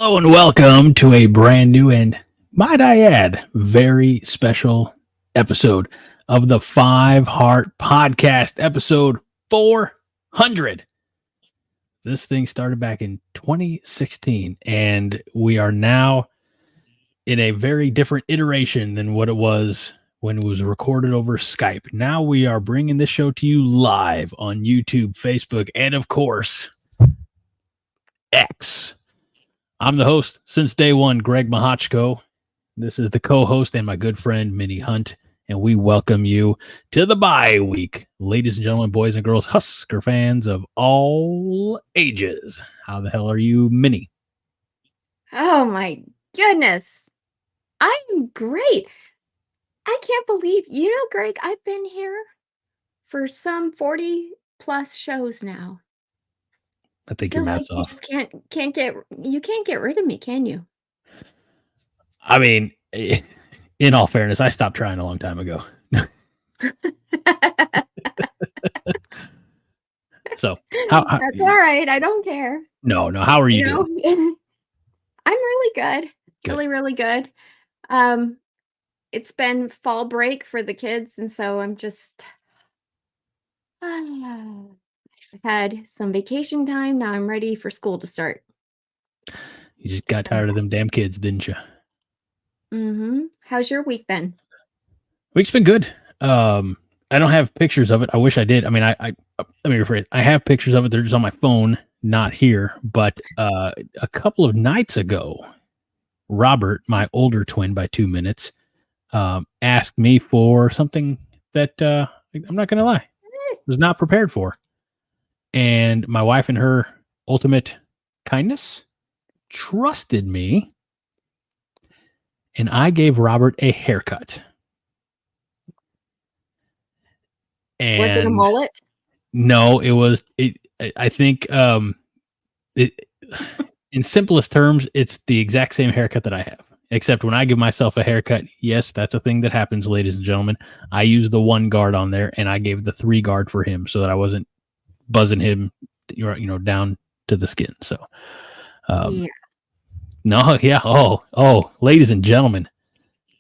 Hello and welcome to a brand new and, might I add, very special episode of the Five Heart Podcast, episode 400. This thing started back in 2016, and we are now in a very different iteration than what it was when it was recorded over Skype. Now we are bringing this show to you live on YouTube, Facebook, and of course, X. I'm the host since day one, Greg Mahochko. This is the co-host and my good friend, Minnie Hunt, and we welcome you to the bye week. Ladies and gentlemen, boys and girls, Husker fans of all ages. How the hell are you, Minnie? Oh my goodness. I'm great. I can't believe, Greg, I've been here for some 40 plus shows now. I think your math's You off. just can't get rid of me, can you? I mean, in all fairness, I stopped trying a long time ago. So how that's all right. I don't care. No, how are you doing? I'm really good. Really good. It's been fall break for the kids, and so I'm just I've had some vacation time. Now I'm ready for school to start. You just got tired of them damn kids, didn't you? Mm-hmm. How's your week been? Week's been good. I don't have pictures of it. I wish I did. I mean, I let me rephrase. I have pictures of it. They're just on my phone, not here. But a couple of nights ago, Robert, my older twin by 2 minutes, asked me for something that I'm not going to lie, was not prepared for. And my wife, in her ultimate kindness, trusted me, and I gave Robert a haircut. And was it a mullet? No, it was. I think, in simplest terms, it's the exact same haircut that I have. Except when I give myself a haircut, yes, that's a thing that happens, ladies and gentlemen. I use the 1 guard on there, and I gave the 3 guard for him so that I wasn't buzzing him, down to the skin. So, Yeah. no, yeah. Oh, ladies and gentlemen,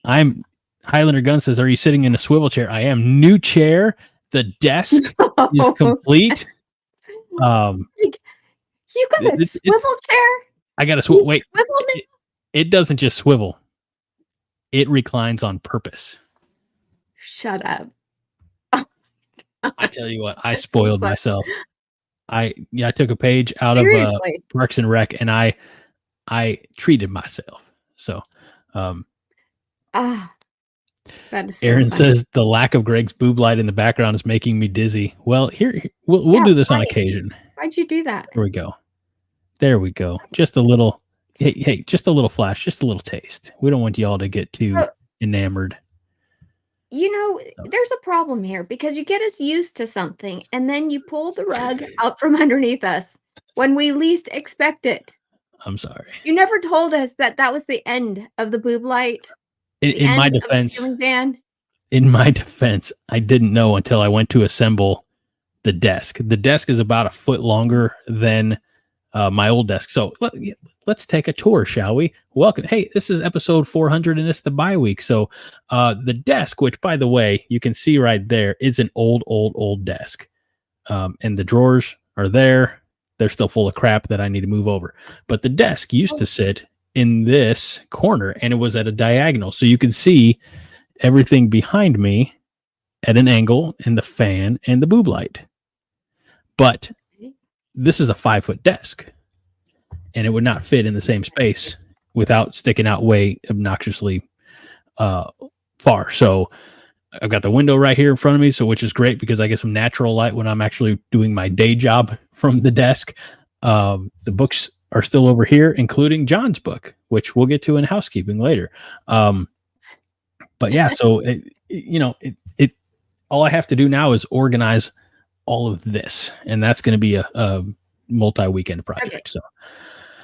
I'm Highlander Gun says, "Are you sitting in a swivel chair?" I am. New chair. The desk is complete. You got a swivel chair? I got a swivel. Wait, it doesn't just swivel. It reclines on purpose. Shut up. I tell you what, I spoiled myself. I took a page out of Parks and Rec, and I treated myself. So, that is so Aaron funny. says the lack of Greg's boob light in the background is making me dizzy. Well, here we'll do this on occasion. Why'd you do that? There we go. Just a little. Hey, just a little flash, just a little taste. We don't want y'all to get too enamored. There's a problem here because you get us used to something and then you pull the rug out from underneath us when we least expect it. I'm sorry. You never told us that was the end of the boob light. In my defense, I didn't know until I went to assemble the desk. The desk is about a foot longer than my old desk. So let's take a tour, shall we? Welcome. Hey, this is episode 400 and it's the bye week. So the desk, which by the way, you can see right there, is an old desk. And the drawers are there. They're still full of crap that I need to move over. But the desk used to sit in this corner and it was at a diagonal. So you could see everything behind me at an angle and the fan and the boob light. But this is a 5-foot desk and it would not fit in the same space without sticking out way obnoxiously far. So I've got the window right here in front of me, so which is great because I get some natural light when I'm actually doing my day job from the desk. The books are still over here, including John's book, which we'll get to in housekeeping later. But yeah, so it all I have to do now is organize all of this, and that's going to be a multi-weekend project. Okay. So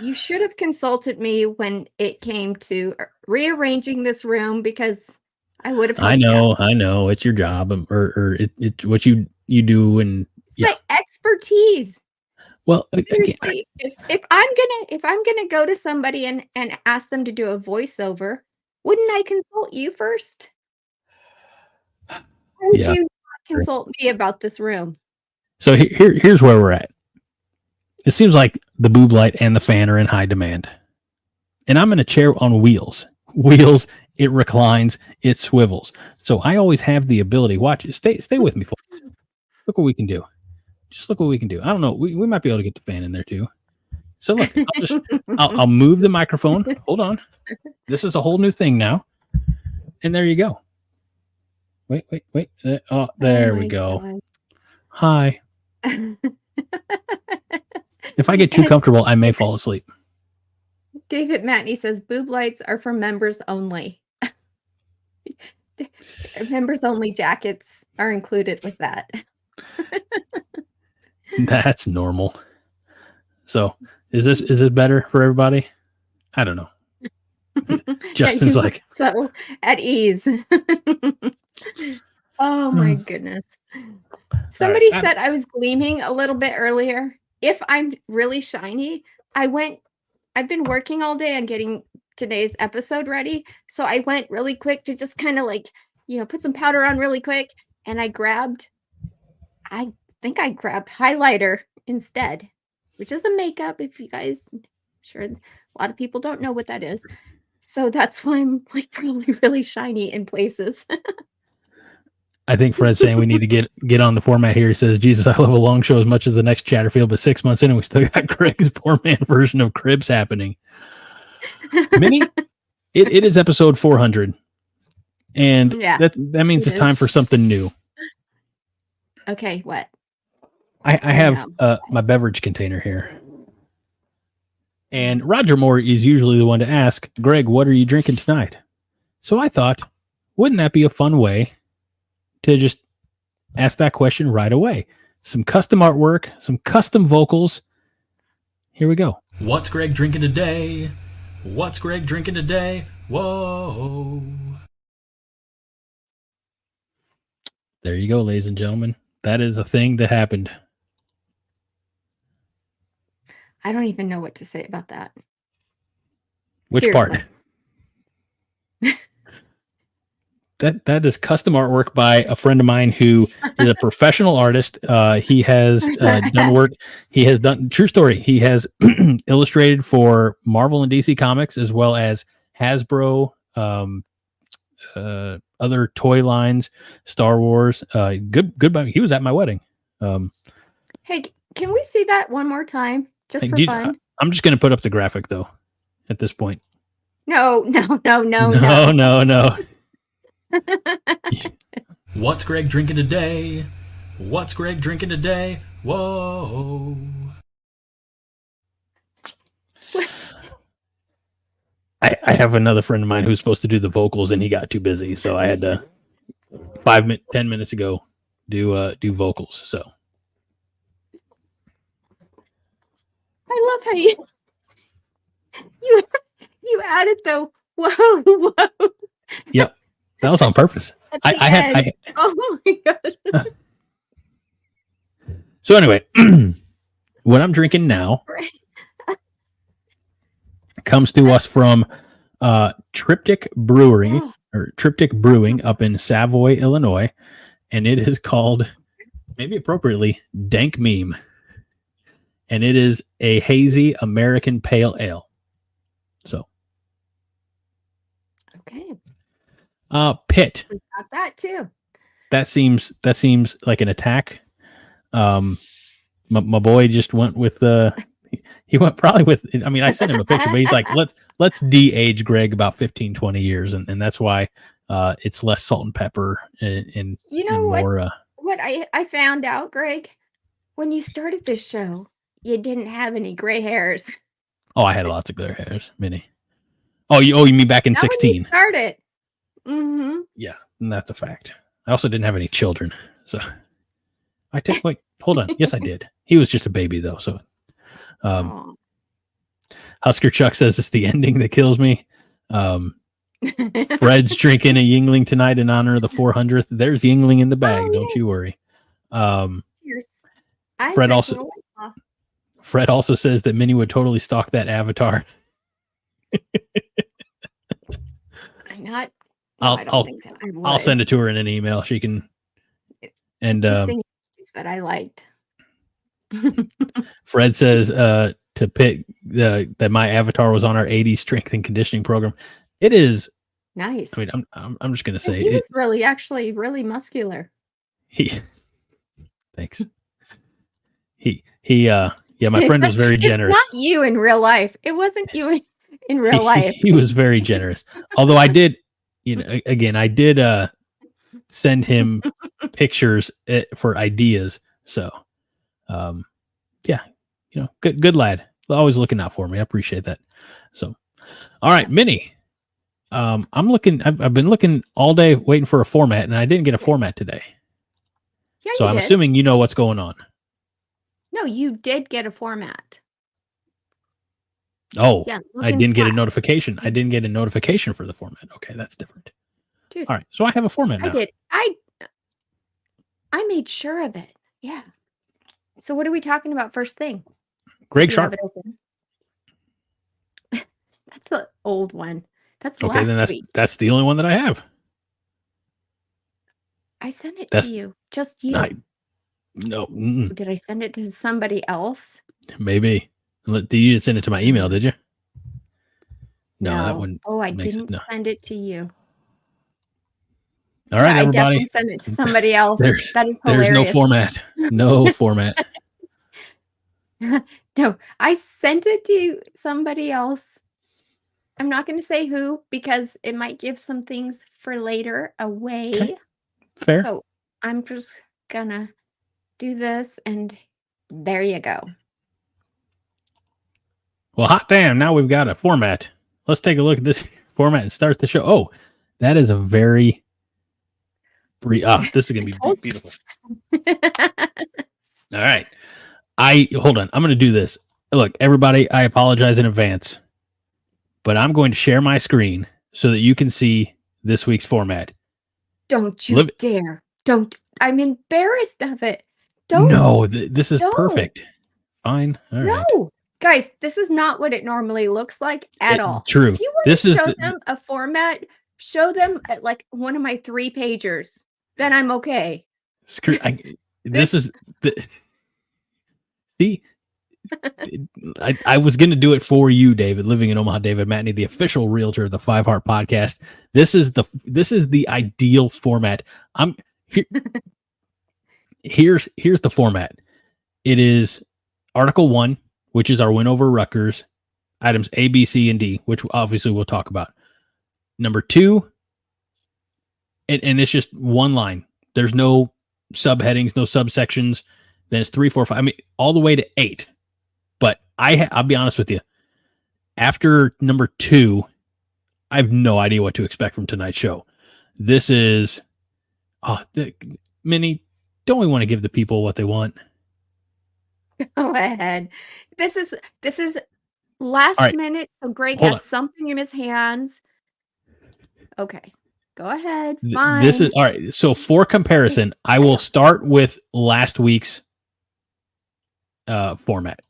you should have consulted me when it came to rearranging this room because I would have. I know. It's your job, or it's what you do, and my expertise. Well, again, Seriously, if I'm gonna go to somebody and ask them to do a voiceover, wouldn't I consult you first? Why would yeah. you not consult me about this room? So here's where we're at. It seems like the boob light and the fan are in high demand. And I'm in a chair on wheels. Wheels, it reclines, it swivels. So I always have the ability. Watch it. Stay with me, folks. Look what we can do. Just look what we can do. I don't know. We might be able to get the fan in there too. So look, I'll move the microphone. Hold on. This is a whole new thing now. And there you go. Wait. Oh, there we go. God. Hi. If I get too comfortable, I may fall asleep. David Matney says boob lights are for members only. Members only jackets are included with that. That's normal. So is this better for everybody? I don't know. Justin's Yeah, like, so at ease. Oh my goodness. Somebody said I was gleaming a little bit earlier. If I'm really shiny, I've been working all day on getting today's episode ready. So I went really quick to just kind of like, put some powder on really quick. And I think I grabbed highlighter instead, which is a makeup. If you guys, I'm sure a lot of people don't know what that is. So that's why I'm like probably really shiny in places. I think Fred's saying we need to get on the format here. He says, Jesus, I love a long show as much as the next Chatterfield, but 6 months in and we still got Greg's poor man version of Cribs happening. Minnie, it is episode 400. And Yeah, that means it's time for something new. Okay, what? I have my beverage container here. And Roger Moore is usually the one to ask, Greg, what are you drinking tonight? So I thought, wouldn't that be a fun way to just ask that question right away? Some custom artwork, some custom vocals. Here we go. What's Greg drinking today? What's Greg drinking today? Whoa. There you go, ladies and gentlemen. That is a thing that happened. I don't even know what to say about that. Which Seriously. part? That is custom artwork by a friend of mine who is a professional artist. He has done work. He has done, true story, he has illustrated for Marvel and DC Comics as well as Hasbro, other toy lines, Star Wars. Good. He was at my wedding. Hey, can we see that one more time? Just for fun? I'm just going to put up the graphic though at this point. No. No. What's Greg drinking today? What's Greg drinking today? Whoa. I have another friend of mine who's supposed to do the vocals and he got too busy. So I had to 10 minutes ago do vocals. So I love how you added the whoa. Yep. That was on purpose. Oh my god. So anyway, what I'm drinking now comes to us from Triptych Brewing up in Savoy, Illinois, and it is called, maybe appropriately, Dank Meme, and it is a hazy American pale ale. So, okay. Pitt. We got that too. That seems like an attack. My boy just went with he went probably with, I mean, I sent him a picture, but he's like, let's de-age Greg about 15, 20 years. And that's why it's less salt and pepper and you know and more, what I found out, Greg, when you started this show, you didn't have any gray hairs. Oh, I had lots of gray hairs, Minnie. Oh, you mean back in 16? When you started. Mm-hmm. Yeah, and that's a fact. I also didn't have any children, so hold on. Yes, I did. He was just a baby though. So, Husker Chuck says it's the ending that kills me. Fred's drinking a Yingling tonight in honor of the 400th. There's Yingling in the bag. Don't you worry. Cheers. Fred Fred also says that Minnie would totally stalk that avatar. I'm not. No, I don't think so. I I'll would. send it to her in an email. She can. And The singing that I liked. Fred says to pick that my avatar was on our 80s strength and conditioning program. It is Nice. I mean, I'm just gonna say he was really muscular. Thanks. Yeah, my friend was very generous. It's not you in real life. It wasn't you in real life. He was very generous. Although I did, I did send him pictures for ideas. So, yeah, good lad. Always looking out for me. I appreciate that. So, all right, Minnie. I'm looking. I've been looking all day waiting for a format, and I didn't get a format today. Yeah, so I'm assuming you know what's going on. No, you did get a format. Oh, yeah, I didn't get a notification. I didn't get a notification for the format. Okay, that's different. Dude, all right, so I have a format now. I did. I made sure of it. Yeah. So what are we talking about first thing? Greg Sharp. That's the old one. That's okay. Then that's the only one that I have. I sent it to you. Just you. No. Did I send it to somebody else? Maybe. Did you send it to my email? Did you? No, that one. Oh, I didn't send it to you. All right, everybody. I definitely sent it to somebody else. That is hilarious. There's no format. No format. No, I sent it to somebody else. I'm not going to say who because it might give some things for later away. Okay. Fair. So I'm just going to do this and there you go. Well, hot damn. Now we've got a format. Let's take a look at this format and start the show. Oh, that is a very this is going to be beautiful. All right. Hold on. I'm going to do this. Look, everybody, I apologize in advance, but I'm going to share my screen so that you can see this week's format. Don't you dare. Don't. I'm embarrassed of it. Don't. No, this is perfect. Fine. All right. No. Guys, this is not what it normally looks like at all. True. If you want to show them a format, show them like one of my 3-pagers. Then I'm okay. See, I was going to do it for you, David, living in Omaha, David Matney, the official realtor of the 5 Heart Podcast. This is the ideal format. Here's the format. It is Article 1, which is our win over Rutgers, items A, B, C, and D, which obviously we'll talk about. Number 2, and it's just one line. There's no subheadings, no subsections. Then it's 3, 4, 5. I mean, all the way to 8. But I'll be honest with you. After number 2, I have no idea what to expect from tonight's show. This is, Minnie, don't we want to give the people what they want? Go ahead. This is last minute. So Greg has something in his hands. Okay. Go ahead. Fine. This is all right. So for comparison, I will start with last week's format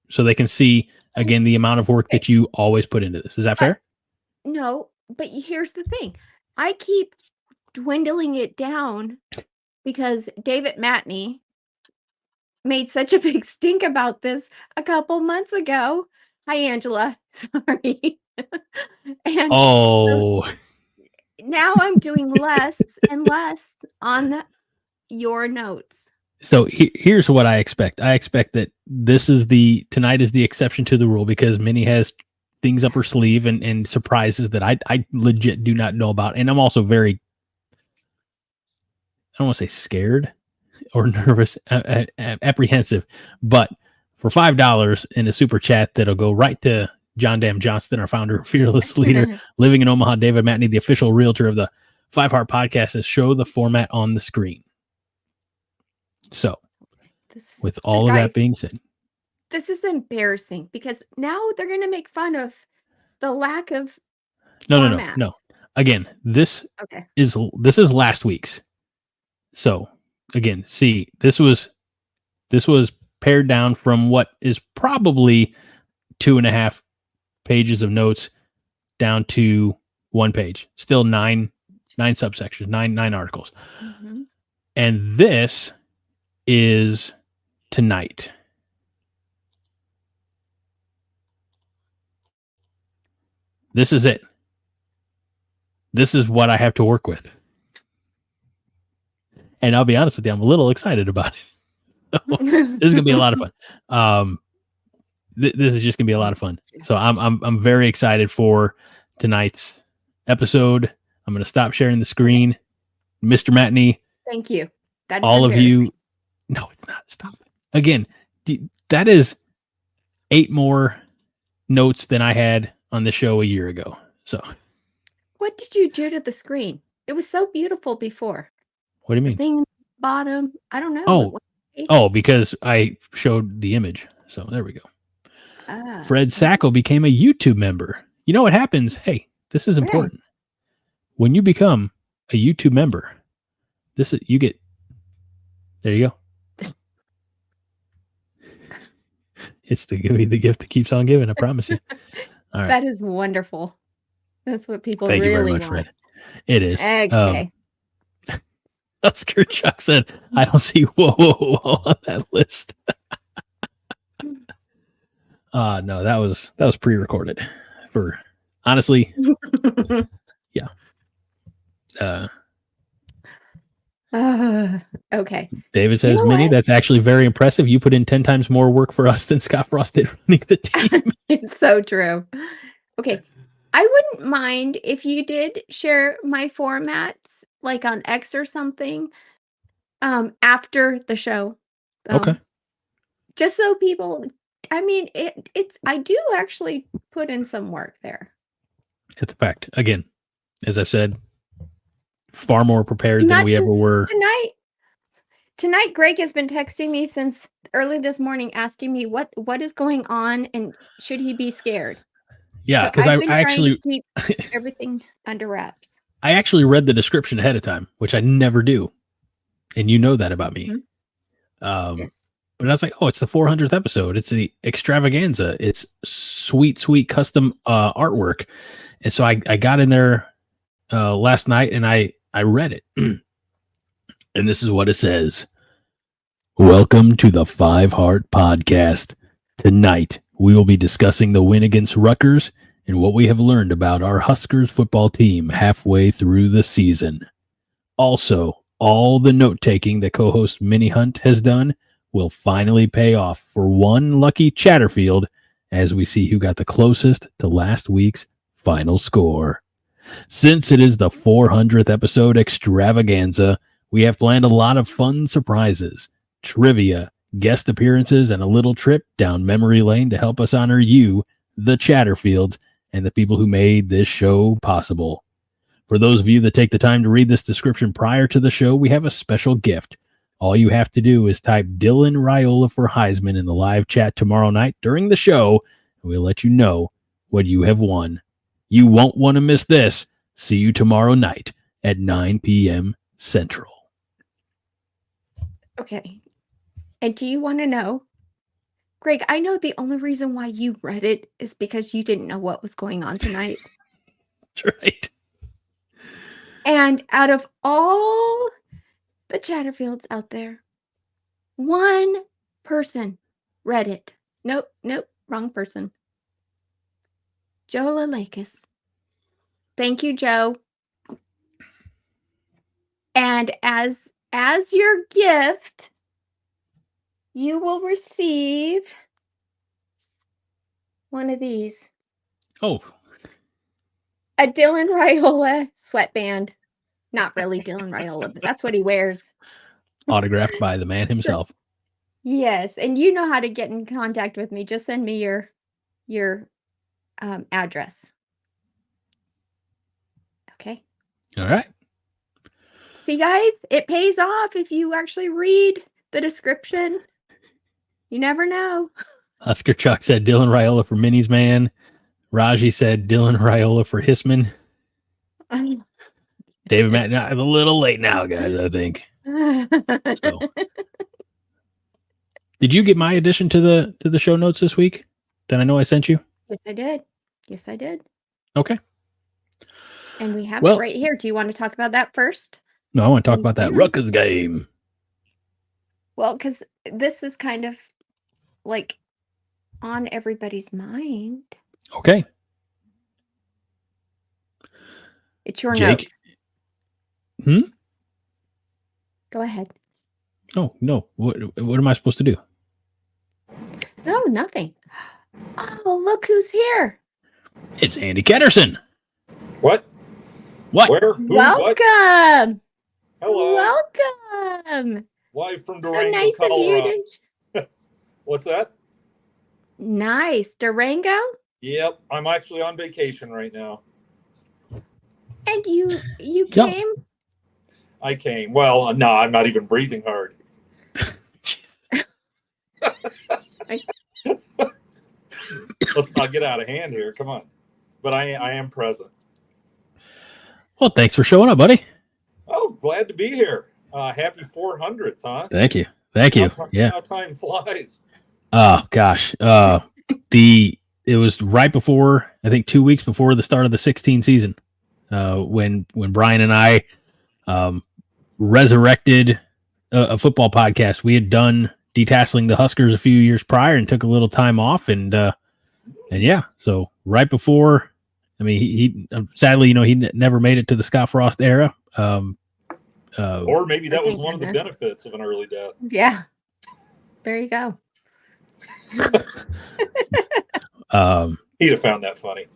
so they can see again the amount of work that you always put into this. Is that fair? No, but here's the thing. I keep dwindling it down because David Matney made such a big stink about this a couple months ago. Hi, Angela. Sorry. And so now I'm doing less and less on your notes. So here's what I expect. I expect that tonight is the exception to the rule because Minnie has things up her sleeve and surprises that I legit do not know about. And I'm also very, I don't want to say scared or nervous, apprehensive, but for $5 in a super chat, that'll go right to John Dam Johnston, our founder, fearless leader, living in Omaha, David Matney, the official realtor of the 5 Heart Podcast, to show the format on the screen. So, with all of that being said, this is embarrassing because now they're going to make fun of the lack of format. No. Again, this is last week's. So, again, see, this was pared down from what is probably 2.5 pages of notes down to 1 page. Still nine subsections, nine articles. Mm-hmm. And this is tonight. This is it. This is what I have to work with. And I'll be honest with you, I'm a little excited about it. So, this is going to be a lot of fun. This is just going to be a lot of fun. So I'm very excited for tonight's episode. I'm going to stop sharing the screen. Mr. Matney. Thank you. That is all of you. No, it's not. Stop. Again, that is 8 more notes than I had on the show a year ago. So what did you do to the screen? It was so beautiful before. What do you mean? The thing at the bottom. I don't know. Because I showed the image. So there we go. Fred Sacco became a YouTube member. You know what happens? Hey, this is important. When you become a YouTube member, you get. There you go. It's the gift that keeps on giving. I promise you. All right. That is wonderful. That's what people Thank really you very much, want. Fred. It is. Okay. Husker Chuck said, "I don't see whoa on that list." No, that was pre-recorded. For honestly, yeah. Okay. David says, Minnie, that's actually very impressive. You put in 10 times more work for us than Scott Frost did running the team. It's so true. Okay. I wouldn't mind if you did share my formats like on X or something after the show. Okay. Just so people, I mean, I do actually put in some work there. It's a fact. Again, as I've said, far more prepared than we ever were. Tonight, Greg has been texting me since early this morning, asking me what is going on and should he be scared. Yeah, because I've been I trying actually to keep everything under wraps. I actually read the description ahead of time, which I never do, and you know that about me. Mm-hmm. Yes. But I was like, oh, it's the 400th episode. It's the Extravaganza. It's sweet custom artwork, and so I got in there last night and I read it, and this is what it says. Welcome to the 5 Heart Podcast. Tonight, we will be discussing the win against Rutgers and what we have learned about our Huskers football team halfway through the season. Also, all the note-taking that co-host Minnie Hunt has done will finally pay off for one lucky Chatterfield as we see who got the closest to last week's final score. Since it is the 400th episode Extravaganza, we have planned a lot of fun surprises, trivia, guest appearances, and a little trip down memory lane to help us honor you, the Chatterfields, and the people who made this show possible. For those of you that take the time to read this description prior to the show, we have a special gift. All you have to do is type Dylan Raiola for Heisman in the live chat tomorrow night during the show, and we'll let you know what you have won. You won't want to miss this. See you tomorrow night at 9 p.m. Central. Okay. And do you want to know? Greg, I know the only reason why you read it is because you didn't know what was going on tonight. That's right. And out of all the Chatterfields out there, one person read it. Nope, wrong person. Joe Lalakis. Thank you, Joe. And as your gift, you will receive one of these. Oh. A Dylan Raiola sweatband. Not really Dylan Raiola, but that's what he wears. Autographed by the man himself. Yes, and you know how to get in contact with me. Just send me your address. Okay. All right. See, guys, it pays off if you actually read the description. You never know. Husker Chuck said Dylan Raiola for Minnie's man. Raji said Dylan Raiola for Hisman. David Matt, a little late now, guys, I think. So. Did you get my addition to the show notes this week that I know I sent you? Yes, I did. Yes, I did. Okay. And we have it Well, right here. Do you want to talk about that first? no, I want to talk about that Mhm. Rutgers game. Well, because this is kind of like on everybody's mind. Okay. It's your Jake. notes. Hmm? Go ahead. Oh, no. What am I supposed to do? No, nothing. Oh, look who's here. It's Andy Ketterson. What? What? Where? Who? What? Welcome. Hello. Welcome. Live from So Durango, nice of you Colorado. to. What's that? Nice. Durango? Yep, I'm actually on vacation right now. And you Yeah. came? I came. Well, no, I'm not even breathing hard. Let's not get out of hand here. Come on. But I am present. Well, thanks for showing up, buddy. Oh, glad to be here. Happy 400th, huh? Thank you. Thank you. Yeah. How time flies. Oh gosh. It was right before, I think 2 weeks before the start of the 16 season. When Brian and I resurrected a football podcast. We had done detasseling the Huskers a few years prior and took a little time off, and yeah, so right before, I mean, he sadly, he never made it to the Scott Frost era. Or maybe that was Thank one of the goodness. benefits of an early death. Yeah. There you go. He'd have found that funny.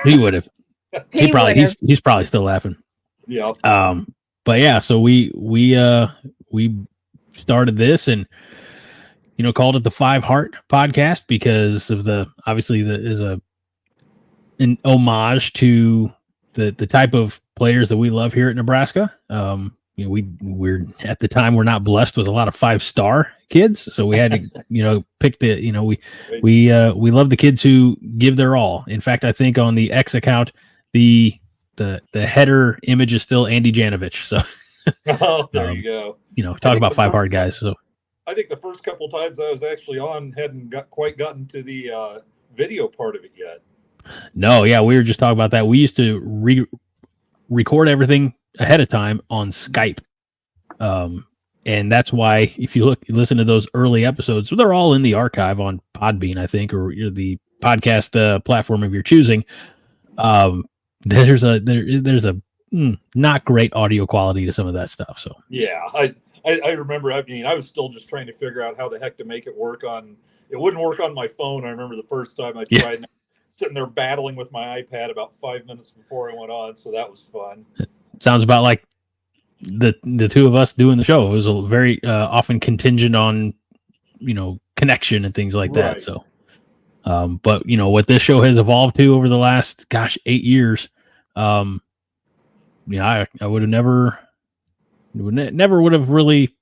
He would have. He probably would've. he's probably still laughing. Yeah. But yeah, so we started this and called it the 5 Heart podcast because of is an homage to the type of players that we love here at Nebraska. We're at the time we're not blessed with a lot of 5-star kids, so we had to pick the we love the kids who give their all. In fact, I think on the X account the header image is still Andy Janovich. So Oh, there you go. Talk about 5 Hard guys. So I think the first couple times I was actually on hadn't quite gotten to the video part of it yet. No, yeah, we were just talking about that. We used to record everything ahead of time on Skype. And that's why if you listen to those early episodes, they're all in the archive on Podbean, I think, or the podcast platform of your choosing. There's a not great audio quality to some of that stuff. So yeah, I remember. I mean, I was still just trying to figure out how the heck to make it work on. It wouldn't work on my phone. I remember the first time I tried. Yeah. Sitting there battling with my iPad about 5 minutes before I went on, so that was fun. Sounds about like the two of us doing the show. It was a very often contingent on connection and things like that. So, but what this show has evolved to over the last 8 years. I would have never would have really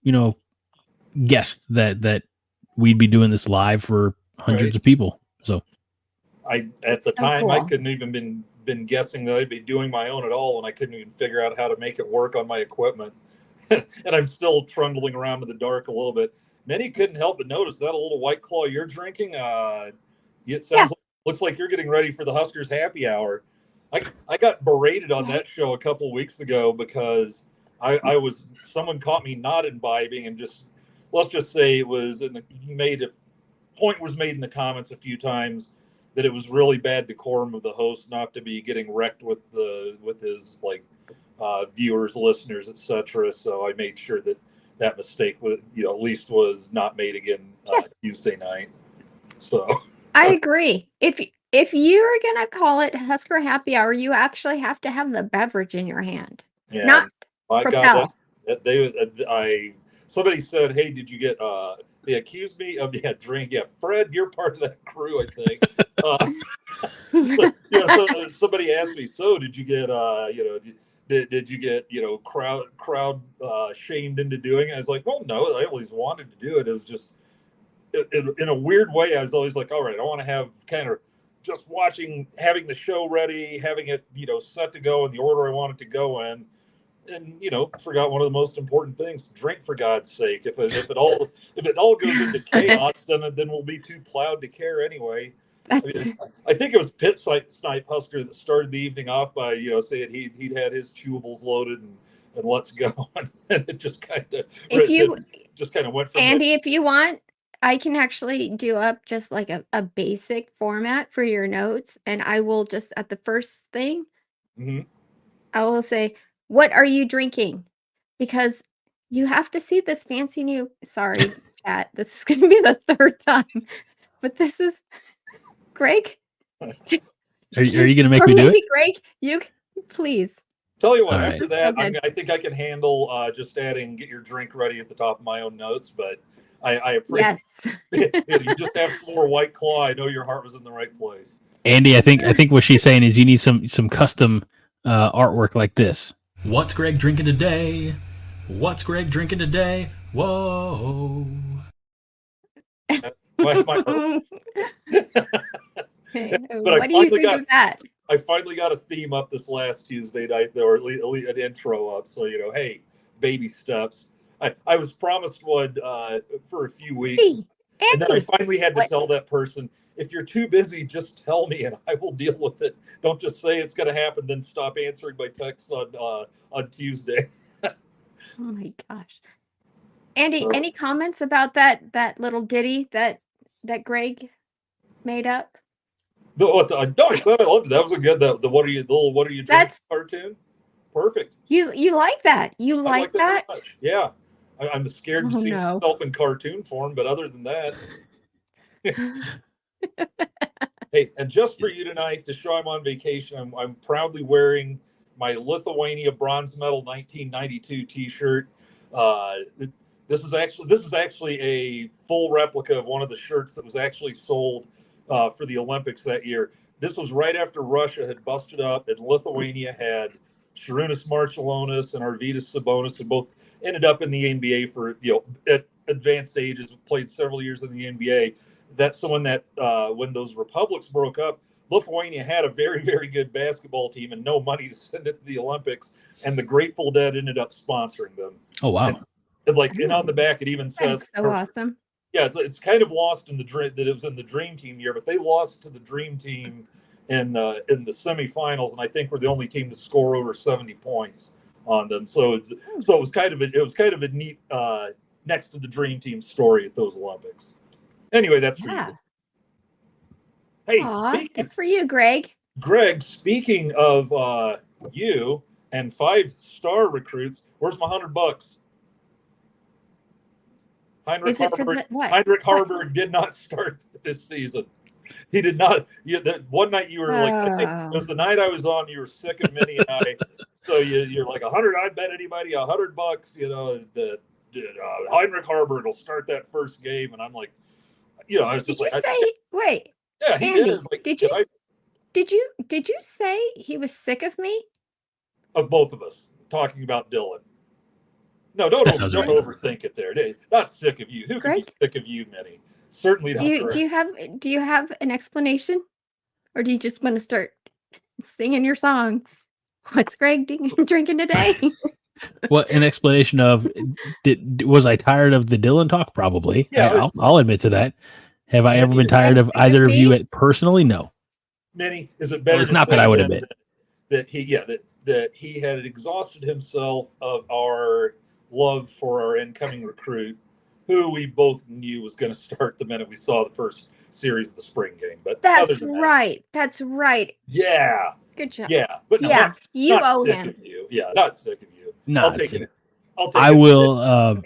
guessed that we'd be doing this live for hundreds of people. So at the time cool. I couldn't even been guessing that I'd be doing my own at all when I couldn't even figure out how to make it work on my equipment. And I'm still trundling around in the dark a little bit. Minnie couldn't help but notice that a little White Claw you're drinking. It sounds looks like you're getting ready for the Huskers happy hour. I got berated on that show a couple weeks ago because someone caught me not imbibing and let's just say it was point was made in the comments a few times that it was really bad decorum of the host not to be getting wrecked with his viewers, listeners, etc. So I made sure that mistake was at least was not made again Tuesday night. So I agree. If you're gonna call it Husker Happy Hour, you actually have to have the beverage in your hand, not propel. Somebody said, "Hey, did you get?" They accused me of drink. Yeah, Fred, you're part of that crew, I think. So somebody asked me, "So did you get? Did you get crowd shamed into doing it?" I was like, "Well, no, I always wanted to do it. It was just in a weird way. I was always like, all right, I want to have kind of just having the show ready, having it set to go in the order I want it to go in." and forgot one of the most important things: drink, for God's sake. If it all goes into chaos, then we'll be too plowed to care anyway. I think it was Pitt Snipe Husker that started the evening off by saying he'd had his chewables loaded and let's go, and it just kind of went from Andy, if you want, I can actually do up just like a basic format for your notes, and I will just at the first thing, I will say, "What are you drinking?" Because you have to see this fancy new. Sorry, chat. This is going to be the third time, but this is Greg. Are you going to make me do it? Greg, you please. Tell you what, after that, I think I can handle just adding "get your drink ready" at the top of my own notes, but I appreciate you just have some more White Claw. I know your heart was in the right place. Andy, I think what she's saying is you need some custom artwork like this. What's Greg drinking today? What's Greg drinking today? Whoa. What do you think of that? I finally got a theme up this last Tuesday night, or at least an intro up. So, hey, baby steps. I was promised one for a few weeks. Hey, and then I finally had to tell that person, if you're too busy, just tell me and I will deal with it. Don't just say it's going to happen, then stop answering my texts on Tuesday. Oh my gosh. Andy, any comments about that little ditty that Greg made up? No, I thought I loved it. That was a good. The what are you drinking cartoon? Perfect. You like that? You like that? Much. Yeah, I'm scared to see myself in cartoon form, but other than that, hey, and just for you tonight to show I'm on vacation, I'm proudly wearing my Lithuania bronze medal 1992 T-shirt. This is actually a full replica of one of the shirts that was actually sold for the Olympics that year. This was right after Russia had busted up, and Lithuania had Šarūnas Marčiulionis and Arvydas Sabonis, who both ended up in the NBA for at advanced ages, played several years in the NBA. That's someone that when those republics broke up, Lithuania had a very, very good basketball team and no money to send it to the Olympics, and the Grateful Dead ended up sponsoring them. Oh wow! And on the back it even says, "So awesome." Yeah, it's kind of lost in the dream that it was in the Dream Team year, but they lost to the Dream Team in the semifinals, and I think we're the only team to score over 70 points on them. So it was kind of a neat next to the Dream Team story at those Olympics. Anyway, that's for you. Hey, that's for you, Greg. Greg, speaking of you and 5-star recruits, where's my $100? Heinrich Harburg did not start this season. He did not. One night you were like, I think it was the night I was on. You were sick of Minnie and I, so you're like 100. I'd bet anybody $100. That Heinrich Harburg will start that first game, and I'm like, I was just did you say? Wait, yeah, he Andy, did. Like, did you say he was sick of me? Of both of us talking about Dylan. No, don't overthink it there. Not sick of you. Who could be sick of you, Minnie? Certainly not. Do you have an explanation, or do you just want to start singing your song? What's Greg drinking today? What an explanation of? Was I tired of the Dylan talk? Probably. Yeah, I'll admit to that. Have I ever been tired of either of you personally? No. Minnie, is it better? Well, it's not that I would admit that he had exhausted himself of our love for our incoming recruit, who we both knew was going to start the minute we saw the first series of the spring game. But that's right. That's right. Yeah. Good job. Yeah. But yeah, you owe him. Yeah, not sick of you. I'll take it. I will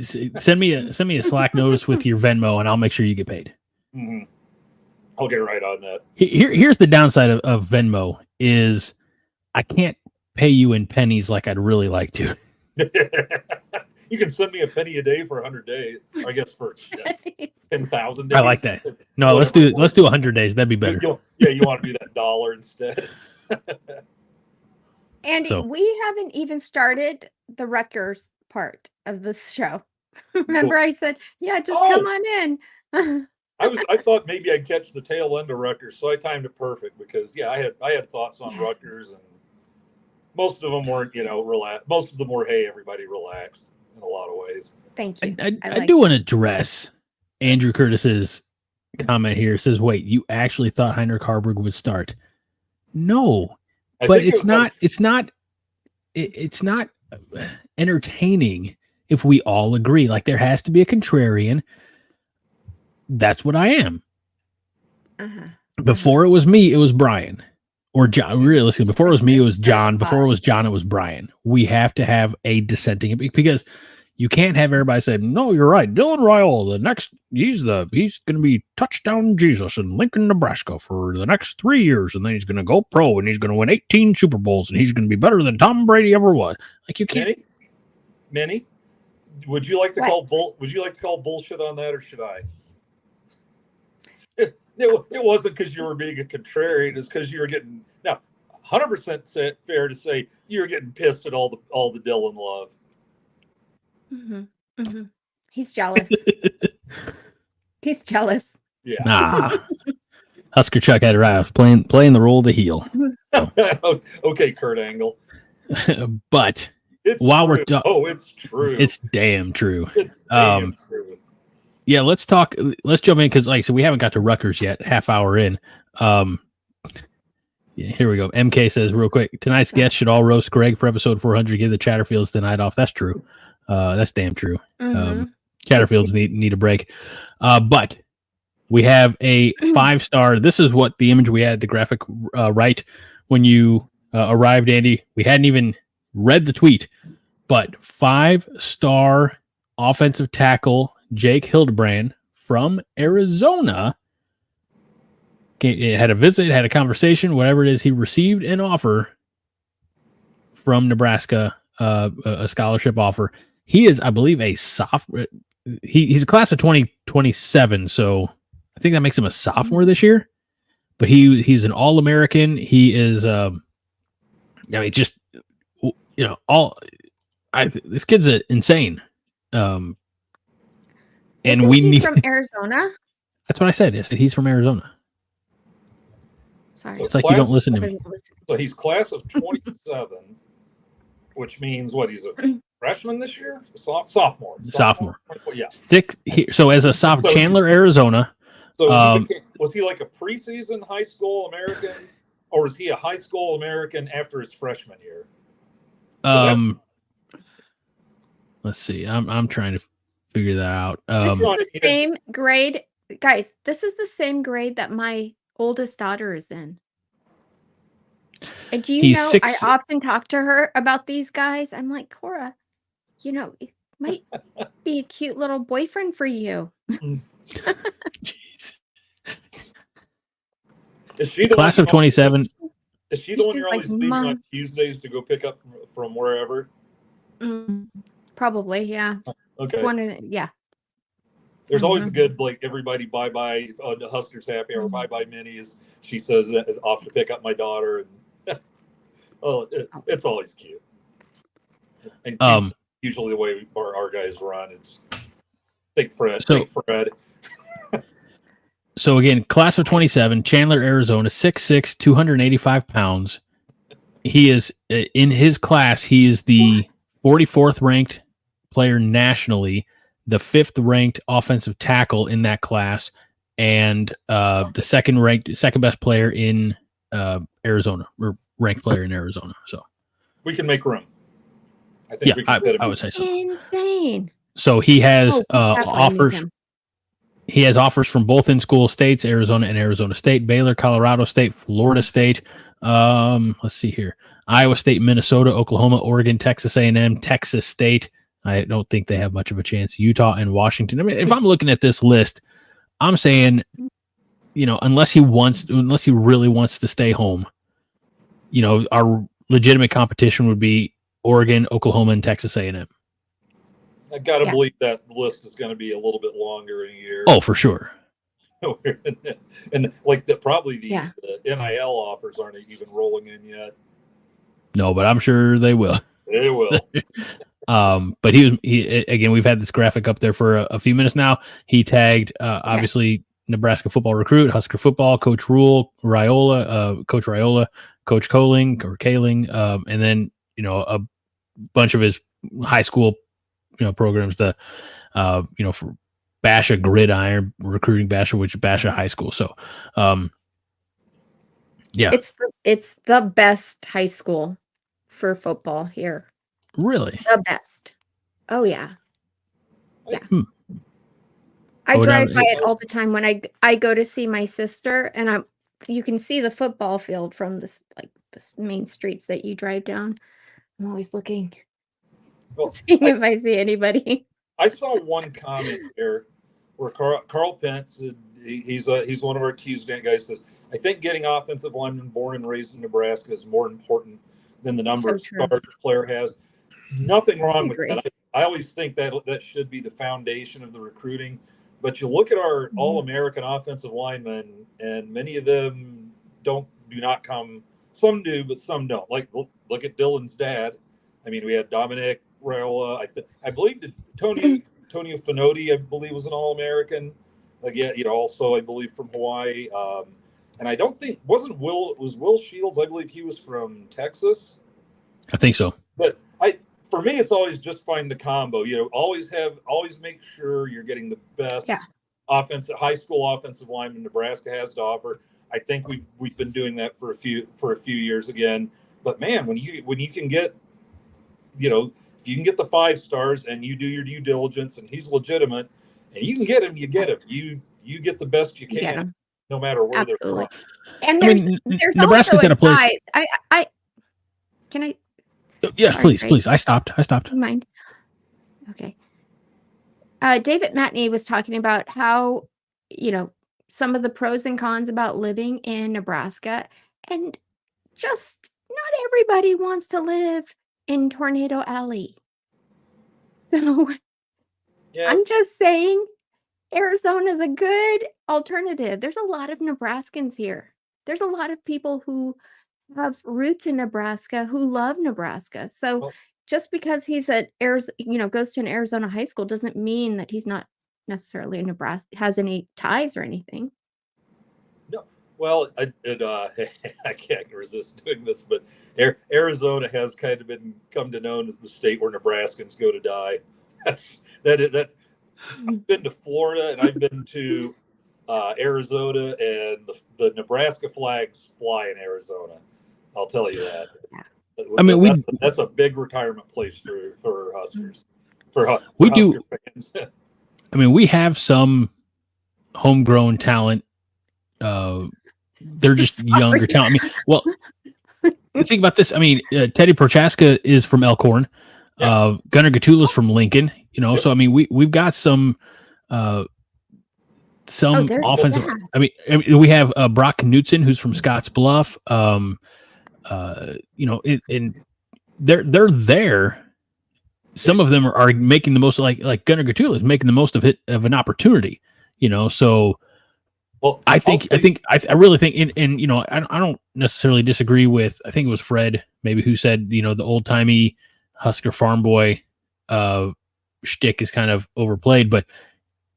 send me a Slack notice with your Venmo, and I'll make sure you get paid. Mm-hmm. I'll get right on that. Here's the downside of Venmo is I can't pay you in pennies like I'd really like to. You can send me a penny a day for 100 days. I guess for 10,000 days. I like that. No, let's do 100 days. That'd be better. You want to do that dollar instead. Andy, we haven't even started the Rutgers part of this show. Remember, I said, "Yeah, just come on in." I thought maybe I'd catch the tail end of Rutgers, so I timed it perfect because I had thoughts on Rutgers, and most of them weren't, relax. Most of them were, hey, everybody relax in a lot of ways. Thank you. I do want to address Andrew Curtis's comment here. It says, wait, you actually thought Heinrich Harburg would start? No, but it's not entertaining if we all agree. Like, there has to be a contrarian. That's what I am. Before it was me, it was Brian or John. Realistically, before it was me, it was John. Before it was John, it was Brian. We have to have a dissenting, because you can't have everybody say, no, you're right. Dylan Raiola, the next, he's going to be touchdown Jesus in Lincoln, Nebraska for the next 3 years. And then he's going to go pro and he's going to win 18 Super Bowls and he's going to be better than Tom Brady ever was. Like, you can't. Minnie, would you like to call bullshit on that, or should I? It wasn't because you were being a contrarian. It's because you were getting, now 100% fair to say you were getting pissed at all the Dylan love. He's jealous. He's jealous. Yeah. Nah. Husker Chuck had it right. I was playing the role of the heel. Okay, Kurt Angle. But it's true. It's damn true. It's damn true. Yeah, let's jump in, because like I said, we haven't got to Rutgers yet, half hour in. Yeah, here we go. MK says real quick, tonight's guest should all roast Greg for episode 400, give the Chatterfields the night off. That's true. That's damn true. Chatterfields need a break. But we have a 5-star. This is what the image we had, the graphic right when you arrived, Andy. We hadn't even read the tweet, but 5-star offensive tackle Jake Hildebrand from Arizona. Had a visit, had a conversation, whatever it is. He received an offer from Nebraska, a scholarship offer. He is, I believe, a sophomore. He's a class of 2027, so I think that makes him a sophomore this year. But he's an All-American. He is, this kid's insane. And he's from Arizona. That's what I said. I said he's from Arizona. Sorry, it's like you don't listen to me. So he's class of 27, which means what? He's a freshman this year, sophomore. Yeah. So as a sophomore, Chandler, Arizona. So was he like a preseason high school American, or was he a high school American after his freshman year? Let's see. I'm trying to figure that out. This is the same grade, guys. This is the same grade that my oldest daughter is in. And do you know, I often talk to her about these guys. I'm like, Cora, it might be a cute little boyfriend for you. Jeez. Is she the class of 27? Is she the one you're always leaving on Tuesdays to go pick up from wherever? Probably, yeah. Okay. It's one of yeah. There's always a good, like, everybody bye-bye, the Huskers happy, or bye-bye Minnie, as she says, off to pick up my daughter. And it's always cute. And usually the way our guys run, it's Big Fred. So again, class of 27, Chandler, Arizona, 6'6", 285 pounds. He is, in his class, he is the 44th ranked player nationally, the 5th ranked offensive tackle in that class, and the second best player in Arizona, or ranked player in Arizona. So we can make room. I think I would say so. Insane. So he has offers. He has offers from both in-school states, Arizona and Arizona State, Baylor, Colorado State, Florida State. Let's see here: Iowa State, Minnesota, Oklahoma, Oregon, Texas A&M, Texas State. I don't think they have much of a chance. Utah and Washington. I mean, if I'm looking at this list, I'm saying, unless he really wants to stay home, our legitimate competition would be Oregon, Oklahoma, and Texas A&M. I got to believe that list is going to be a little bit longer in a year. Oh, for sure. And like probably the NIL offers aren't even rolling in yet. No, but I'm sure they will. They will. But he again, we've had this graphic up there for a few minutes now. He tagged, obviously, Nebraska football recruit, Husker football, Coach Raiola, Coach Kaling, and then a bunch of his high school programs. The for Basha Gridiron recruiting Basha, which is Basha High School. So yeah, it's the best high school for football here. Really, the best. Oh yeah. Yeah. I Oh, drive now- by it all the time when I go to see my sister, and you can see the football field from the main streets that you drive down. I'm always looking, seeing if I see anybody. I saw one comment here where Carl Pence, he's one of our Tuesday guys, says, I think getting offensive linemen born and raised in Nebraska is more important than the number of stars a player has. Nothing wrong with that. I always think that should be the foundation of the recruiting. But you look at our All-American offensive linemen, and many of them do not come. Some do, but some don't. Like, look at Dylan's dad. I mean, we had Dominic Raiola. I believe Tonio Finoti, I believe, was an All-American. Again, also I believe from Hawaii. And I don't think was Will Shields. I believe he was from Texas. I think so. But for me, it's always just find the combo. Always make sure you're getting the best high school offensive lineman Nebraska has to offer. I think we've been doing that for a few years again. But man, when you can get, if you can get the 5 stars and you do your due diligence and he's legitimate and you can get him, you get him. You get the best you can, no matter where they're from. And there's Nebraska's also at a place. Can I? Yeah, sorry, please. I stopped. Don't mind. Okay. David Matney was talking about how, some of the pros and cons about living in Nebraska, and just not everybody wants to live in Tornado Alley. So I'm just saying Arizona is a good alternative. There's a lot of Nebraskans here. There's a lot of people who have roots in Nebraska who love Nebraska. So just because he's at Arizona, goes to an Arizona high school doesn't mean that he's not necessarily has any ties or anything. No, well, I can't resist doing this, but Arizona has kind of come to known as the state where Nebraskans go to die. That's I've been to Florida and I've been to Arizona, and the Nebraska flags fly in Arizona. I'll tell you that. Yeah. I mean, that's a big retirement place for Huskers. We do. Fans. I mean, we have some homegrown talent. They're just younger talent. I mean, well, think about this. I mean, Teddy Prochaska is from Elkhorn. Yeah. Gunnar Gatula's from Lincoln. So I mean, we've got some offensive. Yeah. I mean, we have Brock Knutson, who's from Scotts Bluff. And they're there. Some of them are making the most, like Gunnar Gatula is making the most of an opportunity. So. Well, I really think, and I don't necessarily disagree with. I think it was Fred maybe who said, the old timey Husker farm boy shtick is kind of overplayed, but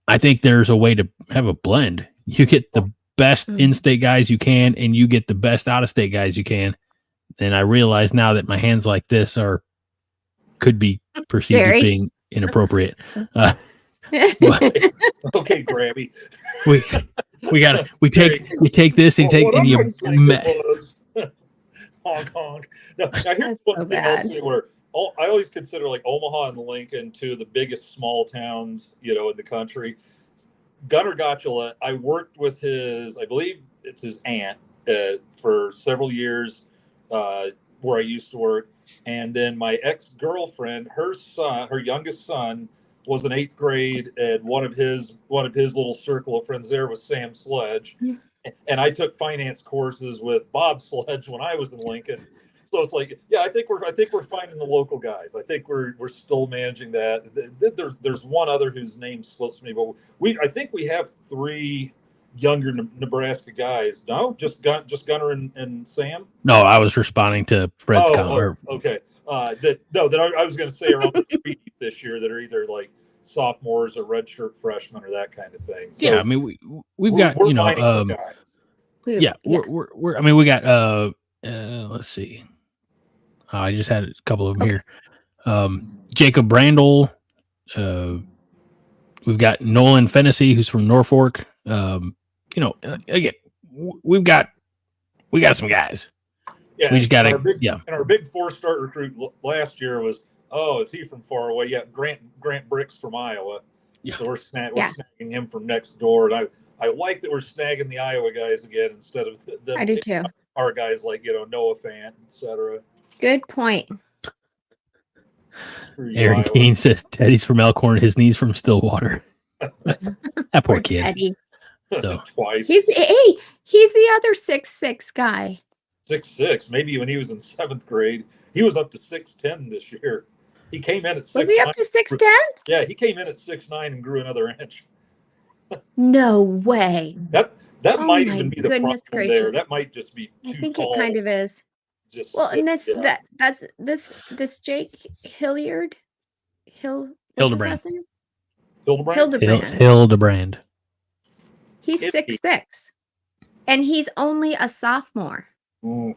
I think there's a way to have a blend. You get the best in-state guys you can, and you get the best out-of-state guys you can. And I realize now that my hands like this could be perceived as being inappropriate. Okay, Grabby. We take this and you honk honk. Now here's one thing also where I always consider like Omaha and Lincoln two of the biggest small towns, in the country. Gunnar Gatula, I worked with I believe it's his aunt for several years where I used to work. And then my ex-girlfriend, her youngest son was in 8th grade, and one of his little circle of friends there was Sam Sledge. And I took finance courses with Bob Sledge when I was in Lincoln. So it's like, I think we're finding the local guys. I think we're still managing that. There's one other whose name slips me, but I think we have 3 younger Nebraska guys. No, just Gunnar and Sam. No, I was responding to Fred's comment. Okay. I was going to say around the 3 this year that are either like sophomores or redshirt freshmen or that kind of thing. So I mean we've got guys. Yeah, we're I mean we got let's see. I just had a couple of them here. Jacob Brandel. We've got Nolan Fennessy, who's from Norfolk. Again, we got some guys. Yeah, we just got to. And our big 4-star recruit last year was, is he from far away? Yeah, Grant Bricks from Iowa. Yeah. So we're snagging him from next door, and I like that we're snagging the Iowa guys again instead of them. I do too. Our guys like Noah Fant, etc. Good point. Aaron Keane says Teddy's from Elkhorn. His knees from Stillwater. That poor kid. Teddy. So twice. He's the other 6'6" guy. 6'6". Maybe when he was in 7th grade, he was up to 6'10" this year. He came in at 6'9". Was he up to 6'10"? Yeah, he came in at 6'9" and grew another inch. No way. That might even be the problem there. That might just be too I think tall. It kind of is. That's this Jake Hilliard. Hildebrand. Hildebrand. He's 6'6", and he's only a sophomore. Mm.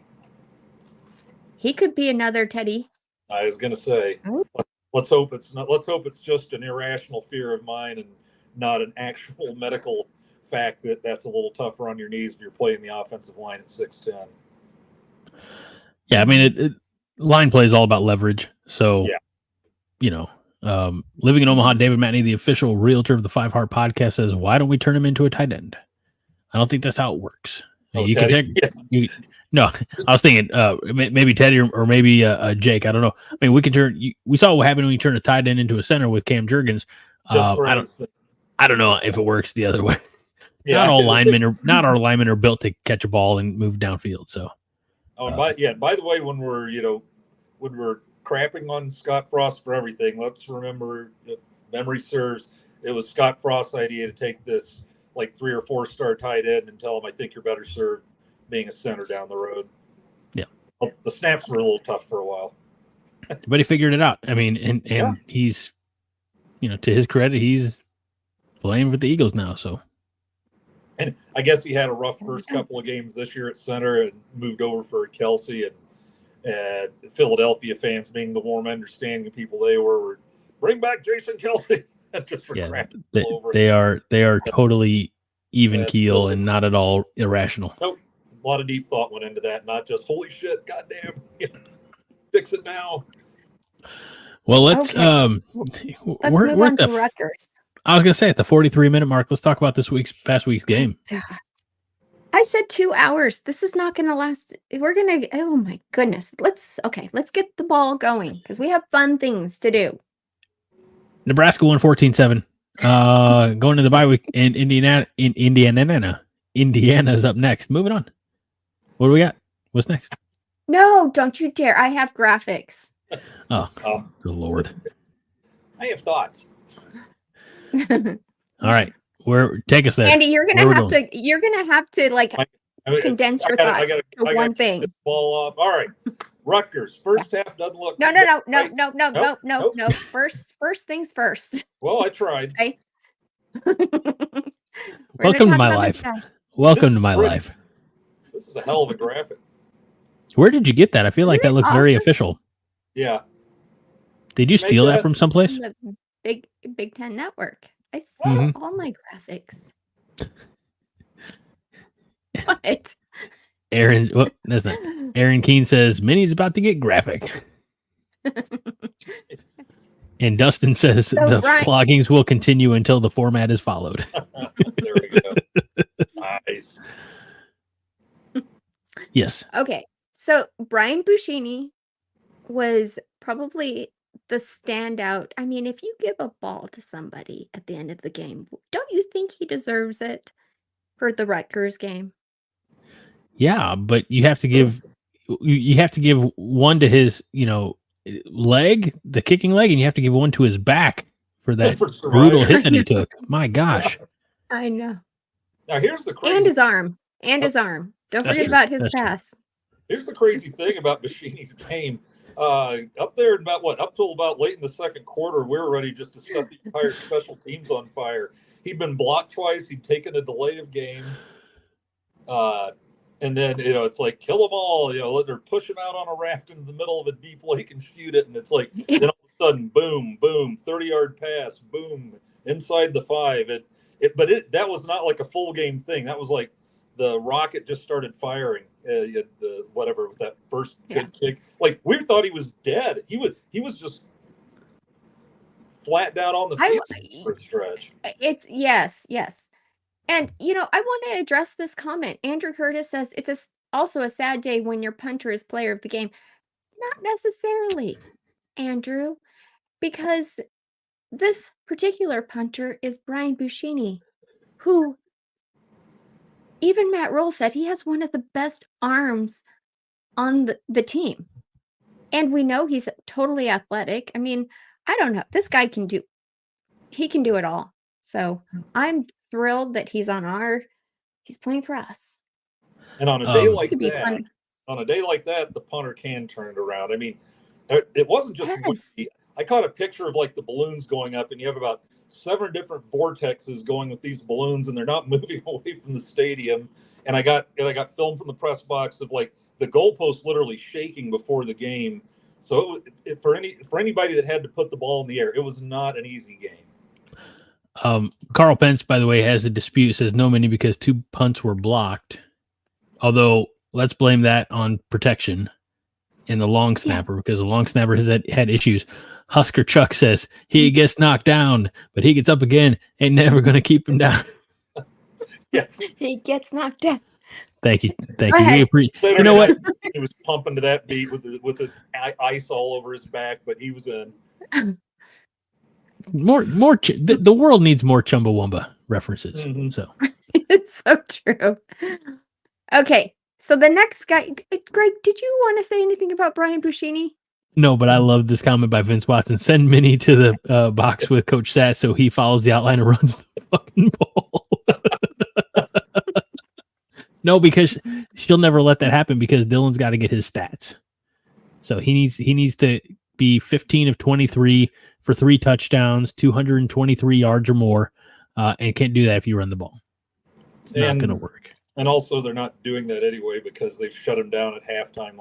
He could be another Teddy. I was gonna say, let's hope it's not. Let's hope it's just an irrational fear of mine and not an actual medical fact that's a little tougher on your knees if you're playing the offensive line at 6'10". Yeah, I mean, line play is all about leverage. So, living in Omaha, David Matney, the official realtor of the 5 Heart Podcast, says, "Why don't we turn him into a tight end?" I don't think that's how it works. You Teddy? Can take. No, I was thinking maybe Teddy or maybe Jake. I don't know. I mean, we can turn. We saw what happened when you turn a tight end into a center with Cam Jurgens. I don't know if it works the other way. Yeah. Not all linemen are built to catch a ball and move downfield. So. By the way, when we're crapping on Scott Frost for everything, let's remember, if memory serves, it was Scott Frost's idea to take this like 3 or 4-star tight end and tell him, I think you're better served being a center down the road. Yeah. The snaps were a little tough for a while. But he figured it out. I mean, and he's, to his credit, he's playing with the Eagles now. So. And I guess he had a rough first couple of games this year at center and moved over for Kelsey, and Philadelphia fans, being the warm, understanding people they were bring back Jason Kelsey. Just for crap. They are totally even keel and not at all irrational. Nope. A lot of deep thought went into that, not just holy shit, goddamn, fix it now. Well, let's move on to Rutgers. I was going to say at the 43-minute mark, let's talk about past week's game. I said 2 hours. This is not going to last. Oh my goodness. Let's get the ball going because we have fun things to do. Nebraska won 14-7. Going to the bye week in Indiana's up next. Moving on. What do we got? What's next? No, don't you dare. I have graphics. Oh, good Lord. I have thoughts. All right. Take us there. Andy, you're gonna have to condense your thoughts to one thing. Ball off. All right. Rutgers, first half doesn't look No. First things first. Well, I tried. Okay. Welcome to my life. Welcome to my life. This is a hell of a graphic. Where did you get that? I feel like that looks very official. Yeah. Did you steal that from someplace? The Big Ten Network. I steal all my graphics. What? That's not. Aaron Keane says Minnie's about to get graphic. And Dustin says floggings will continue until the format is followed. There we go. Nice. Yes. Okay. So Brian Buschini was probably the standout. I mean, if you give a ball to somebody at the end of the game, don't you think he deserves it for the Rutgers game? Yeah, but you have to give one to his, leg, the kicking leg, and you have to give one to his back for that brutal hit that he took. My gosh. I know. Now here's the crazy and his arm. Don't forget about his pass. Here's the crazy thing about Buschini's game. Up till about late in the second quarter, we were ready just to set the entire special teams on fire. He'd been blocked twice. He'd taken a delay of game. And And then, it's like, kill them all, let her push them out on a raft into the middle of a deep lake and shoot it. And it's like, then all of a sudden, boom, boom, 30-yard pass, boom, inside the 5. That was not like a full game thing. That was like the rocket just started firing, with that first good kick. Like, we thought he was dead. He was just flat down on the field for a stretch. It's yes. And, I want to address this comment. Andrew Curtis says it's also a sad day when your punter is player of the game. Not necessarily, Andrew, because this particular punter is Brian Buschini, who even Matt Roll said he has one of the best arms on the team. And we know he's totally athletic. I mean, I don't know. This guy can do it all. So I'm thrilled that he's playing for us. And on a day like that, the punter can turn it around. I mean, it wasn't just one. I caught a picture of like the balloons going up, and you have about 7 different vortexes going with these balloons, and they're not moving away from the stadium. And I got film from the press box of like the goalpost literally shaking before the game. So for anybody that had to put the ball in the air, it was not an easy game. Carl Pence, by the way, has a dispute. Says no many because 2 punts were blocked. Although let's blame that on protection in the long snapper because the long snapper has had issues. Husker Chuck says he gets knocked down, but he gets up again. Ain't never going to keep him down. Yeah, he gets knocked down. Thank you. You know what? He was pumping to that beat with the ice all over his back, but he was in. The world needs more Chumbawamba references. Mm-hmm. So it's so true. Okay, so the next guy, Greg, did you want to say anything about Brian Buschini? No, but I love this comment by Vince Watson. Send Minnie to the box with Coach Sass so he follows the outline and runs the fucking ball. No, because she'll never let that happen because Dylan's got to get his stats. So he needs to be 15 of 23 for 3 touchdowns, 223 yards or more, and can't do that if you run the ball. It's not going to work. And also, they're not doing that anyway because they've shut him down at halftime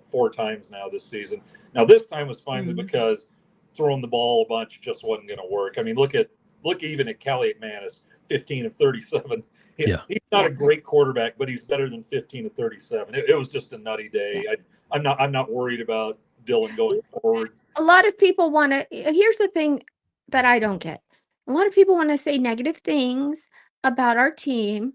4 times now this season. Now this time was finally because throwing the ball a bunch just wasn't going to work. I mean, look even at Callie McManus, 15 of 37. He's not a great quarterback, but he's better than 15 of 37. It was just a nutty day. I'm not worried about Dylan going forward. A lot of people want to. Here's the thing that I don't get. A lot of people want to say negative things about our team,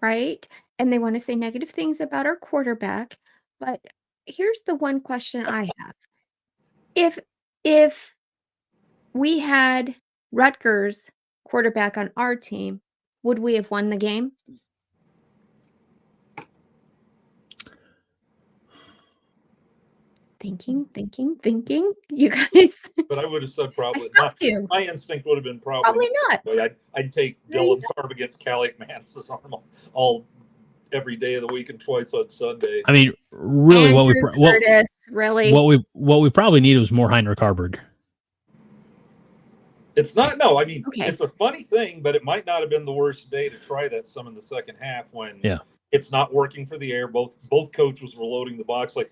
right? And they want to say negative things about our quarterback. But here's the one question I have. If we had Rutgers quarterback on our team, would we have won the game? Thinking. You guys. But I would have said probably. My instinct would have been probably not. I'd take Dylan's arm against Callie McManus's arm all every day of the week and twice on Sunday. I mean, really, what we probably need was more Heinrich Harburg. It's not. No, I mean, It's a funny thing, but it might not have been the worst day to try that some in the second half when it's not working for the air. Both coaches were loading the box. Like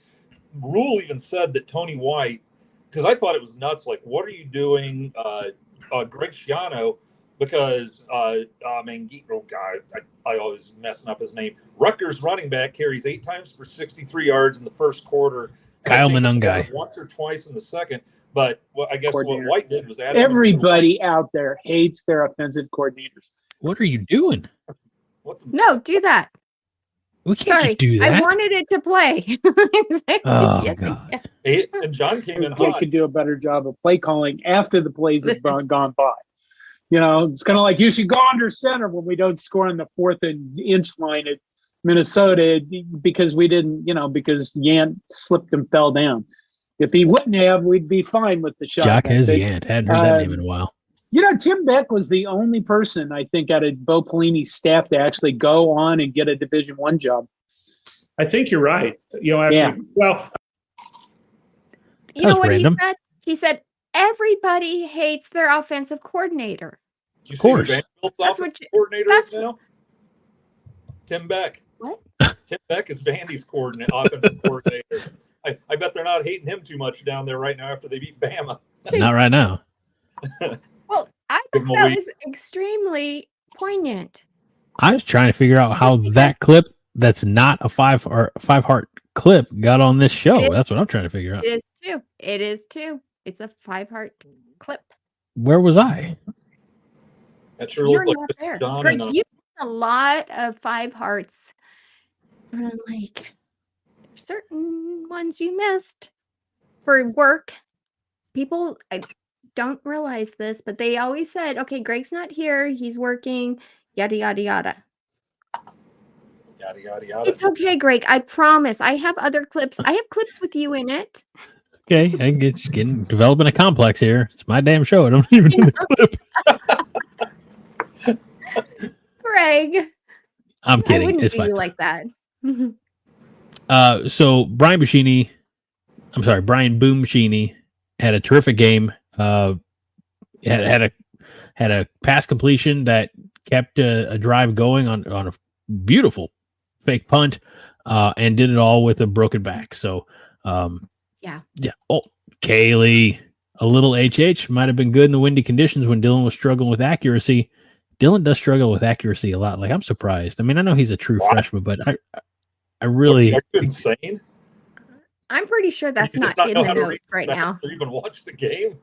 Rule even said that Tony White, because I thought it was nuts. Like, what are you doing, Greg Schiano? Because I always messing up his name. Rutgers running back carries 8 times for 63 yards in the first quarter. Kyle Monungai once or twice in the second. But I guess what White did was add everybody out there hates their offensive coordinators. What are you doing? No, do that. We can't do that. I wanted it to play. Oh, God. And John came in hot. They could do a better job of play calling after the plays have gone by. It's kind of like you should go under center when we don't score on the 4th and inch line at Minnesota because we didn't, because Yant slipped and fell down. If he wouldn't have, we'd be fine with the shot. Jack Yant. Hadn't heard that name in a while. Tim Beck was the only person, I think, out of Bo Pelini's staff to actually go on and get a Division I job. I think you're right. Well, you know what random. He said? He said, everybody hates their offensive coordinator. Of course. That's what coordinator is now? Tim Beck. What? Tim Beck is Vandy's offensive coordinator. I bet they're not hating him too much down there right now after they beat Bama. Not right now. Well, I thought that was extremely poignant. I was trying to figure out how that clip that's not a five heart clip got on this show. That's what I'm trying to figure out. It is too. It's a 5-heart clip. Where was I? That sure You're looked not like there. John Greg, and you have a lot of 5 hearts. Like certain ones you missed for work. People don't realize this, but they always said, okay, Greg's not here. He's working, yada, yada, yada. Yada, yada, yada. It's okay, Greg. I promise. I have other clips. I have clips with you in it. Okay, I get developing a complex here. It's my damn show. I don't even do the clip. Greg. I'm kidding. I wouldn't It's do fine. you like that. So Brian Boom Buschini had a terrific game. Had a pass completion that kept a drive going on a beautiful fake punt, and did it all with a broken back. So, yeah. Oh, Kaylee, a little HH might have been good in the windy conditions when Dylan was struggling with accuracy. Dylan does struggle with accuracy a lot. Like, I'm surprised. I mean, I know he's a true freshman, but I really. Are you insane? I'm pretty sure that's not in the notes right now. Or even watch the game.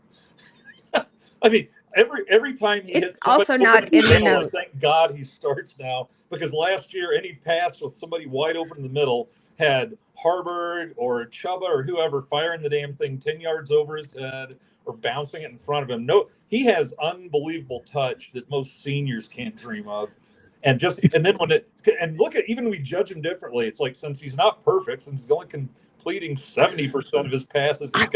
I mean, every time he hits, also not in the notes. Thank God he starts now, because last year any pass with somebody wide open in the middle had Harburg or Chuba or whoever firing the damn thing 10 yards over his head or bouncing it in front of him. No, he has unbelievable touch that most seniors can't dream of. And then look at, even we judge him differently. It's like, since he's not perfect, since he's only completing 70% of his passes, he's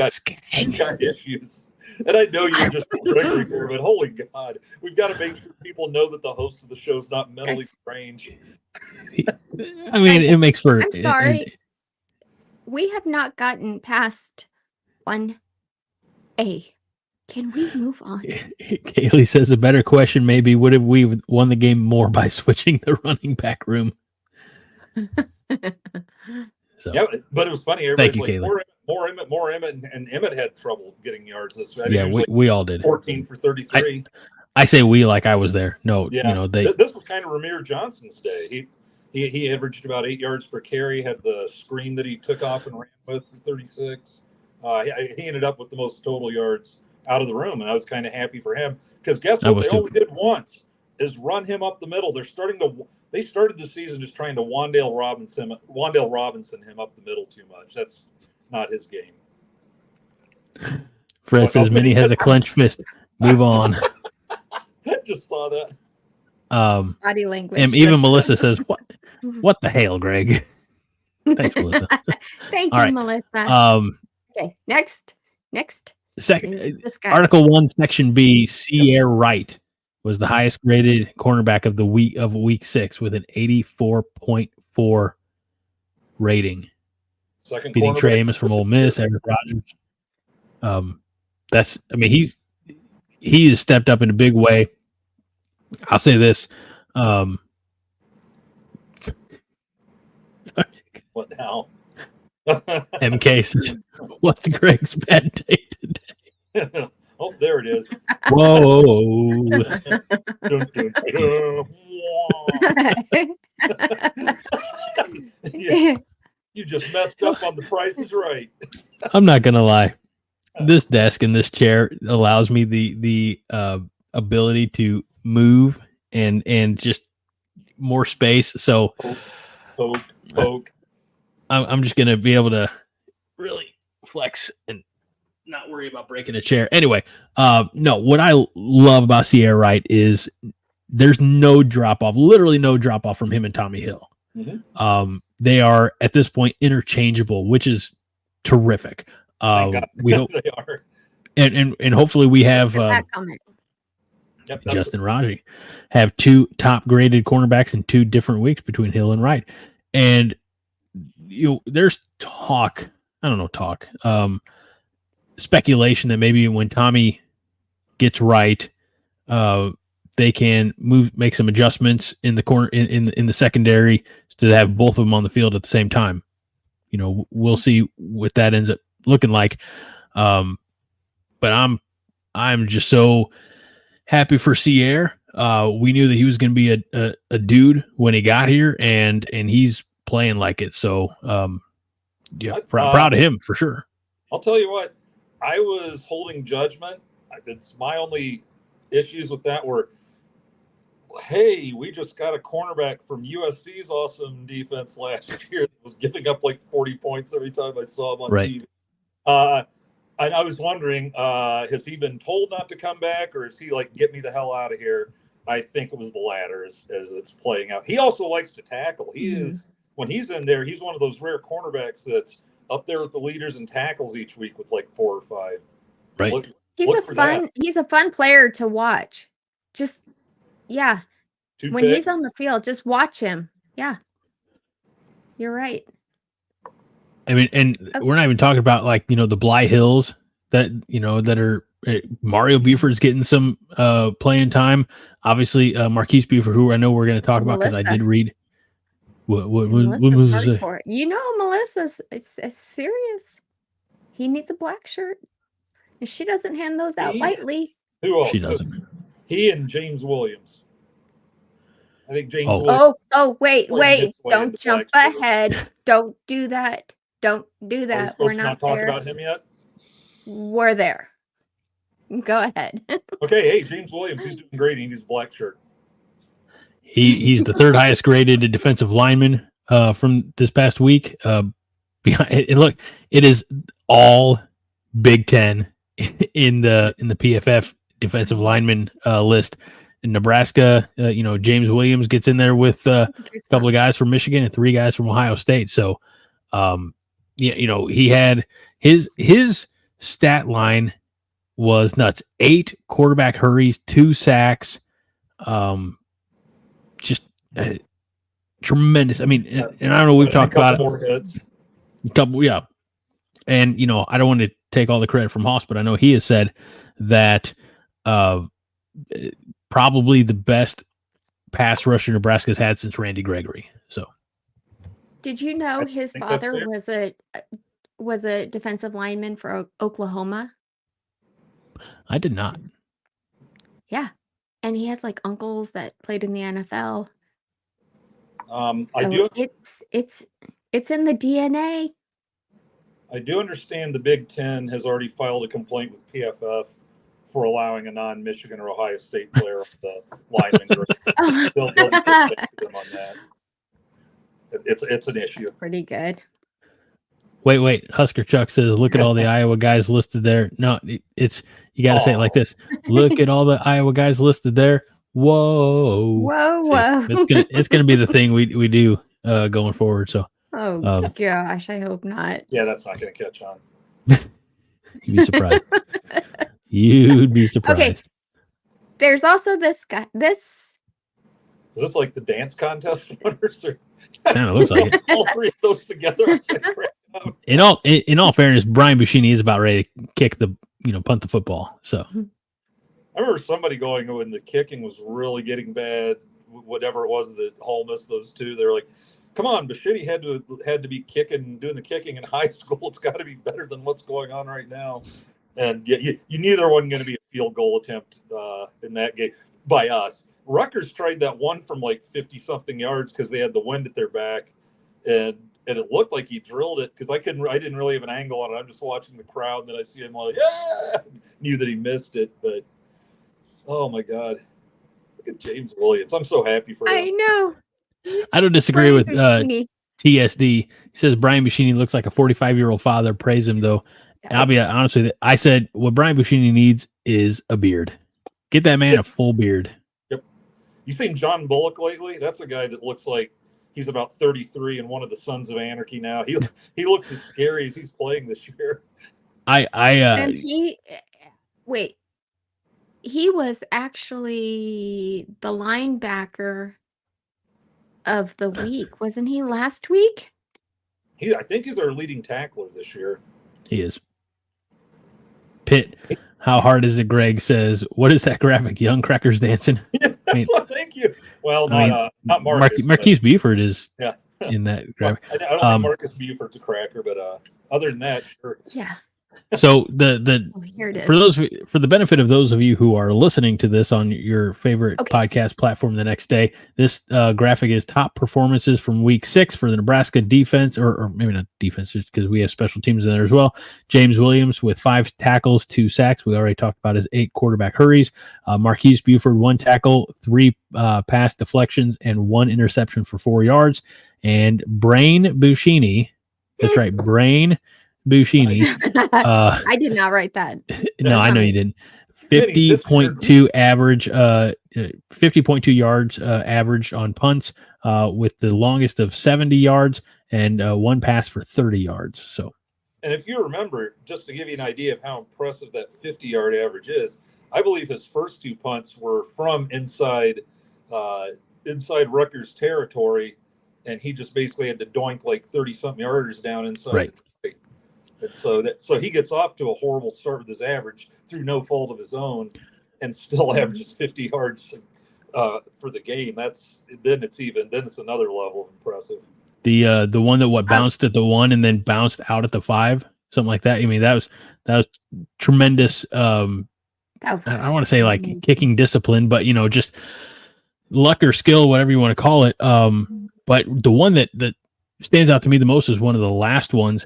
got issues. And I know you're just triggering here, but holy God, we've got to make sure people know that the host of the show is not mentally deranged. I mean, it makes for. I'm sorry. We have not gotten past 1A. Can we move on? Kaylee says a better question maybe, would have we won the game more by switching the running back room? So, yeah, but it was funny. Everybody's thank you, like, Kaylee. more Emmett, and Emmett had trouble getting yards this week. Yeah, we all did. 14 for 33. I say we like I was there. No, yeah, they. This was kind of Ramir Johnson's day. He averaged about 8 yards per carry. Had the screen that he took off and ran with for 36. He ended up with the most total yards out of the room, and I was kind of happy for him, because guess what? They only did once is run him up the middle. They started the season just trying to Wan'Dale Robinson him up the middle too much. That's not his game. Fred says Minnie has a clenched fist. Move on. I just saw that. Body language. And even Melissa says, "What the hell, Greg?" Thanks, Melissa. Thank you, Melissa. Okay, next. Second, Article 1, Section B, Sierra Wright was the highest graded cornerback of week 6 with an 84.4 rating. Second, beating Trey Amos from Ole Miss, Eric Rogers. He has stepped up in a big way. I'll say this. What now? MK says, what's Greg's bad day today? Oh, there it is. Whoa. Dun, dun, dun. You just messed up on The Price is Right. I'm not going to lie. This desk and this chair allows me the ability to move and just more space. So poke. I'm just going to be able to really flex and not worry about breaking a chair. Anyway, no, what I love about Sierra Wright is there's no drop off, literally no drop off from him and Tommy Hill. Mm-hmm. They are at this point interchangeable, which is terrific. We hope they are. And hopefully we have Justin Raji have 2 top graded cornerbacks in 2 different weeks between Hill and Wright. And there's speculation that maybe when Tommy gets Wright, they can make some adjustments in the corner in the secondary to have both of them on the field at the same time. You know, we'll see what that ends up looking like. But I'm just so happy for Sierre. We knew that he was going to be a dude when he got here, and he's playing like it. So, proud of him for sure. I'll tell you what, I was holding judgment. It's my only issues with that were, hey, we just got a cornerback from USC's awesome defense last year that was giving up like 40 points every time I saw him on TV. And I was wondering, has he been told not to come back, or is he like, get me the hell out of here? I think it was the latter as it's playing out. He also likes to tackle. He is, when he's in there, he's one of those rare cornerbacks that's up there with the leaders in tackles each week with like 4 or 5. Right. He's a fun player to watch. Just, yeah. When he's on the field, just watch him. Yeah. You're right. I mean, and we're not even talking about like, you know, the Bly Hills that, you know, that are Mario Buford's getting some playing time. Obviously, Marquise Buford, who I know we're going to talk about because I did read. What was it? You know, Melissa's it's serious. He needs a black shirt. And she doesn't hand those out lightly. Who else? She doesn't. He and James Williams. I think James Williams. Oh, wait. Don't jump ahead. Don't do that. Don't do that. We're not talk there. About him yet? We're there. Go ahead. Okay, hey, James Williams, he's doing great. He needs a black shirt. He's the third highest graded defensive lineman from this past week. Look, it is all Big Ten in the PFF defensive lineman list. In Nebraska, James Williams gets in there with a couple of guys from Michigan and 3 guys from Ohio State. So, he had his stat line was nuts. 8 quarterback hurries, 2 sacks, just tremendous. I mean, and I don't know, we've talked about it. Yeah. And, I don't want to take all the credit from Haas, but I know he has said that probably the best pass rusher Nebraska's had since Randy Gregory. So, did you know his father was a defensive lineman for Oklahoma? I did not. Yeah, and he has like uncles that played in the NFL. I do. It's in the DNA. I do understand the Big Ten has already filed a complaint with PFF for allowing a non-Michigan or Ohio State player of the lineman group. They'll be them on that. It's an issue. That's pretty good. Wait. Husker Chuck says, look at all the Iowa guys listed there. No, it's, you got to say it like this. Look at all the Iowa guys listed there. Whoa. It's going to be the thing we do going forward. So. Gosh, I hope not. Yeah, that's not going to catch on. You'd be surprised. You'd be surprised. Okay. There's also this guy. Is this like the dance contest winners? Kind of looks like it. All 3 of those together. In all fairness, Brian Buschini is about ready to kick punt the football. So I remember somebody going when the kicking was really getting bad, whatever it was that Hall missed those 2. They were like, come on, Buschini had to be doing the kicking in high school. It's got to be better than what's going on right now. And you knew there wasn't going to be a field goal attempt in that game by us. Rutgers tried that one from like 50-something yards because they had the wind at their back, and it looked like he drilled it because I didn't really have an angle on it. I'm just watching the crowd, and then I see him like, yeah, knew that he missed it, but oh my God, look at James Williams. I'm so happy for him. I know. I don't disagree with TSD. He says Brian Buschini looks like a 45-year-old father. Praise him though. And I'll be honest with you. I said what Brian Buschini needs is a beard. Get that man a full beard. Yep. You seen John Bullock lately? That's a guy that looks like he's about 33 and one of the Sons of Anarchy now. He looks as scary as he's playing this year. And he was actually the linebacker of the week, wasn't he, last week? I think he's our leading tackler this year. He is. Pitt, how hard is it? Greg says, what is that graphic? Young crackers dancing? Yeah, thank you. Well, not Marcus. Marquise Buford is. Yeah. in that Well, graphic. I don't think Marcus Buford's a cracker, but other than that, sure. Yeah. So the here it is. for the benefit of those of you who are listening to this on your favorite podcast platform the next day, this graphic is top performances from week 6 for the Nebraska defense, or maybe not defense, just because we have special teams in there as well. James Williams with 5 tackles, 2 sacks. We already talked about his 8 quarterback hurries. Marquise Buford 1 tackle, 3 pass deflections, and 1 interception for 4 yards. And Brain Buschini, that's right, Brain Buschini. I did not write that. No, I know you didn't. 50.2 average, 50.2 yards average on punts, with the longest of 70 yards and 1 pass for 30 yards. So, and if you remember, just to give you an idea of how impressive that 50-yard average is, I believe his first 2 punts were from inside Rutgers territory, and he just basically had to doink like 30-something yarders down inside. Right. And so he gets off to a horrible start with his average through no fault of his own, and still averages 50 yards for the game. Then it's another level of impressive. The one that bounced at the 1 and then bounced out at the 5, something like that. I mean, that was tremendous. I don't want to say like kicking discipline, but just luck or skill, whatever you want to call it. But the one that stands out to me the most is one of the last ones,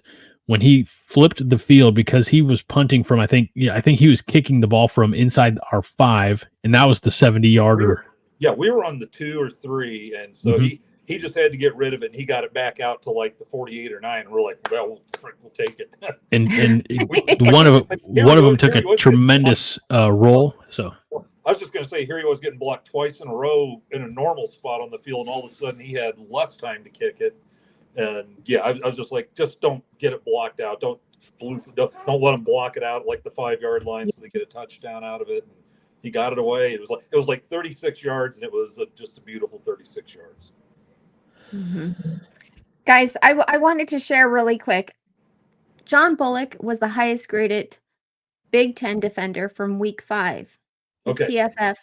when he flipped the field because he was punting from, I think he was kicking the ball from inside our 5, and that was the 70-yarder. We were on the 2 or 3, and so he just had to get rid of it, and he got it back out to like the 48 or 9, and we're like, well, we'll take it. and one of them took a tremendous roll. So I was just going to say, here he was getting blocked twice in a row in a normal spot on the field, and all of a sudden he had less time to kick it. And I was just like, just don't get it blocked out. Don't let him block it out like the 5-yard line so they get a touchdown out of it. And he got it away. It was like 36 yards, and it was just a beautiful 36 yards. Mm-hmm. Guys, I wanted to share really quick. John Bullock was the highest graded Big Ten defender from week 5. His PFF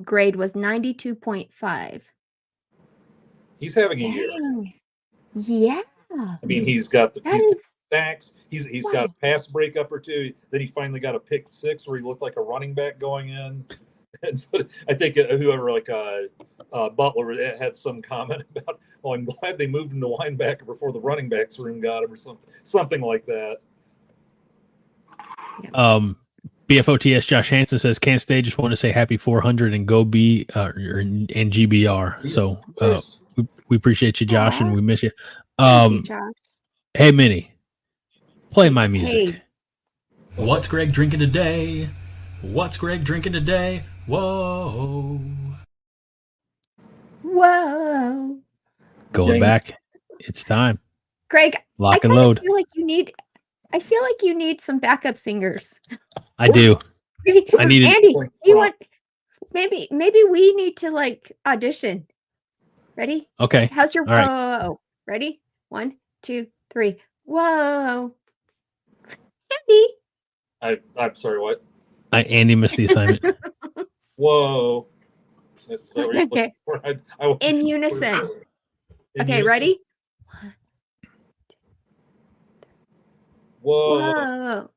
grade was 92.5. He's having a year. Yeah. I mean, he's got sacks. He's got a pass breakup or 2. Then he finally got a pick 6 where he looked like a running back going in. And I think whoever Butler had some comment about, "Oh, I'm glad they moved him to linebacker before the running backs room got him," or something like that. BFOTS Josh Hansen says, "Can't stay. Just want to say happy 400 and go B and GBR." So we appreciate you, Josh, and we miss you. Hey, Minnie, play my music. Hey. What's Greg drinking today? What's Greg drinking today? Whoa. Going back. It's time. Greg, Lock and load. I feel like you need some backup singers. I do. I need Andy, you want maybe we need to audition. Ready? Okay. How's your All right. whoa? Ready? 1, 2, 3. Whoa. Andy. I'm sorry, what? Andy missed the assignment. Whoa. Okay. In unison. Okay, ready? Whoa.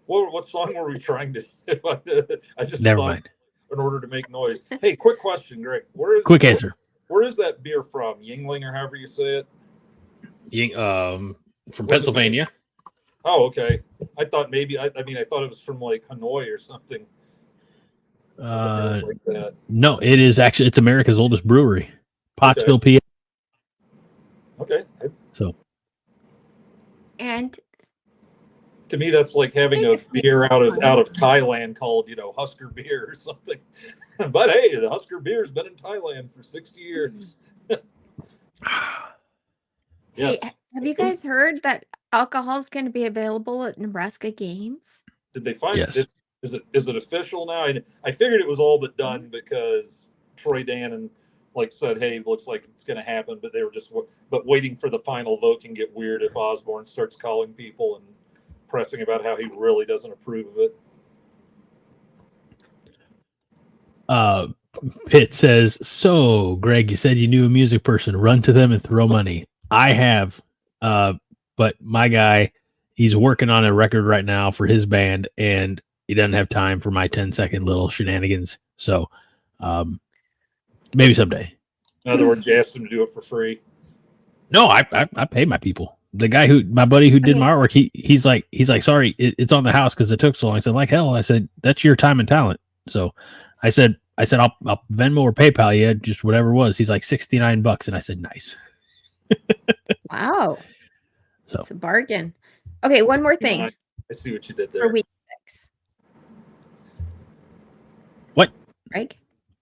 What song were we trying to do? I just never mind. In order to make noise. Hey, quick question, Greg. Quick answer. Where is that beer from? Yingling, or however you say it? From Pennsylvania. Oh, okay. I thought maybe. I thought it was from Hanoi or something. Like that. No, it is actually. It's America's oldest brewery, Pottsville, PA. Okay. So. And. To me, that's like having a beer out of Thailand called, Husker beer or something. But hey, the Husker beer has been in Thailand for 60 years. Hey, have you guys heard that alcohol is going to be available at Nebraska games? Did they find it? Is it official now? I figured it was all but done because Troy Dannon said, hey, looks like it's going to happen, but they were just waiting for the final vote can get weird if Osborne starts calling people and pressing about how he really doesn't approve of it. Pitt says, so Greg, you said you knew a music person. Run to them and throw money. I have, but my guy, he's working on a record right now for his band, and he doesn't have time for my 10-second little shenanigans. So, maybe someday. In other words, you asked him to do it for free. No, I pay my people. The guy my buddy who did my artwork, he's like, sorry, it's on the house because it took so long. I said, like hell. I said, that's your time and talent. So I said, I'll Venmo or PayPal you, just whatever it was. He's like $69, and I said, nice. Wow. So it's a bargain. Okay, one more thing. I see what you did there. For week 6. What? Greg?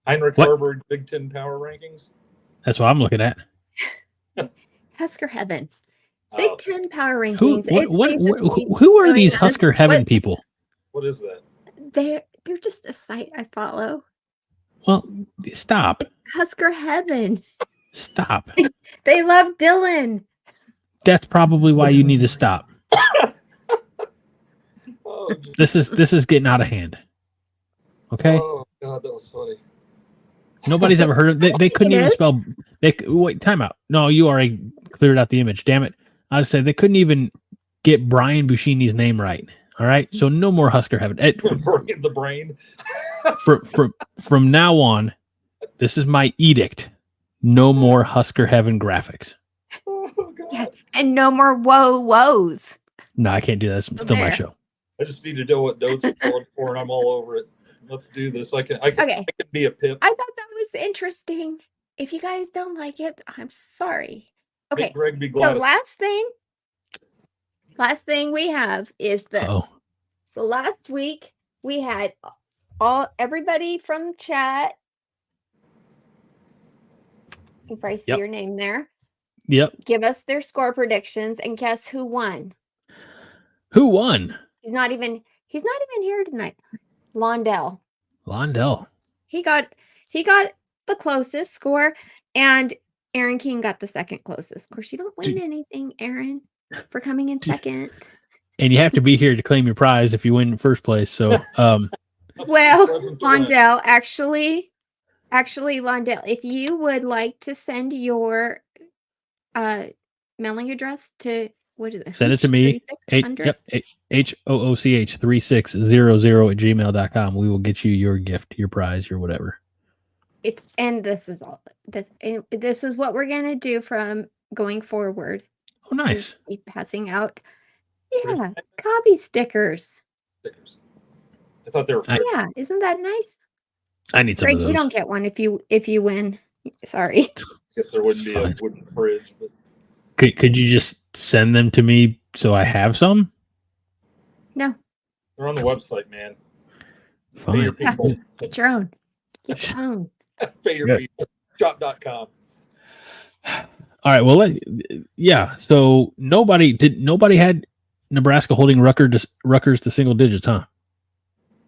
Heinrich Harburg Big Ten Power Rankings? That's what I'm looking at. Husker Heaven. Big Ten Power Rankings. Who are these Husker Heaven people? What is that? They're just a site I follow. Well, stop. It's Husker Heaven. Stop. They love Dylan. That's probably why you need to stop. Oh, this is getting out of hand. Okay. Oh God, that was funny. Nobody's ever heard of. They couldn't even spell. Wait, time out. No, you already cleared out the image. Damn it! I said they couldn't even get Brian Buschini's name right. All right, so no more Husker Heaven. The brain. From now on, this is my edict. No more Husker Heaven graphics. Oh God. Yeah, and no more woes. No, I can't do that. It's still my show. I just need to know what notes we're going for, and I'm all over it. Let's do this. I can be a pip. I thought that was interesting. If you guys don't like it, I'm sorry. Okay. Make Greg be glad. So last thing we have is this. Uh-oh. So last week we had everybody from the chat. You probably see your name there. Yep. Give us their score predictions, and guess who won? Who won? He's not even here tonight. Londell. He got the closest score, and Aaron King got the second closest. Of course, you don't win anything, Aaron, for coming in second. And you have to be here to claim your prize if you win in first place. So, well, Londell, actually, Londell, if you would like to send your mailing address to, what is it? Send it to me. HOOCH 3600@gmail.com. We will get you your gift, your prize, your whatever. This is what we're gonna do from going forward. Oh, nice. Keep passing out. Yeah, copy stickers. I thought they were free. Yeah, isn't that nice? I need some Greg, of those. you don't get one if you win. Sorry. Guess there wouldn't be a wooden fridge, but could you just send them to me so I have some? No. They're on the website, man. Fine. Pay your people. Get your own. Get your own. Pay your people. Shop.com. All right. Well, so nobody had Nebraska holding Rutgers to single digits, huh?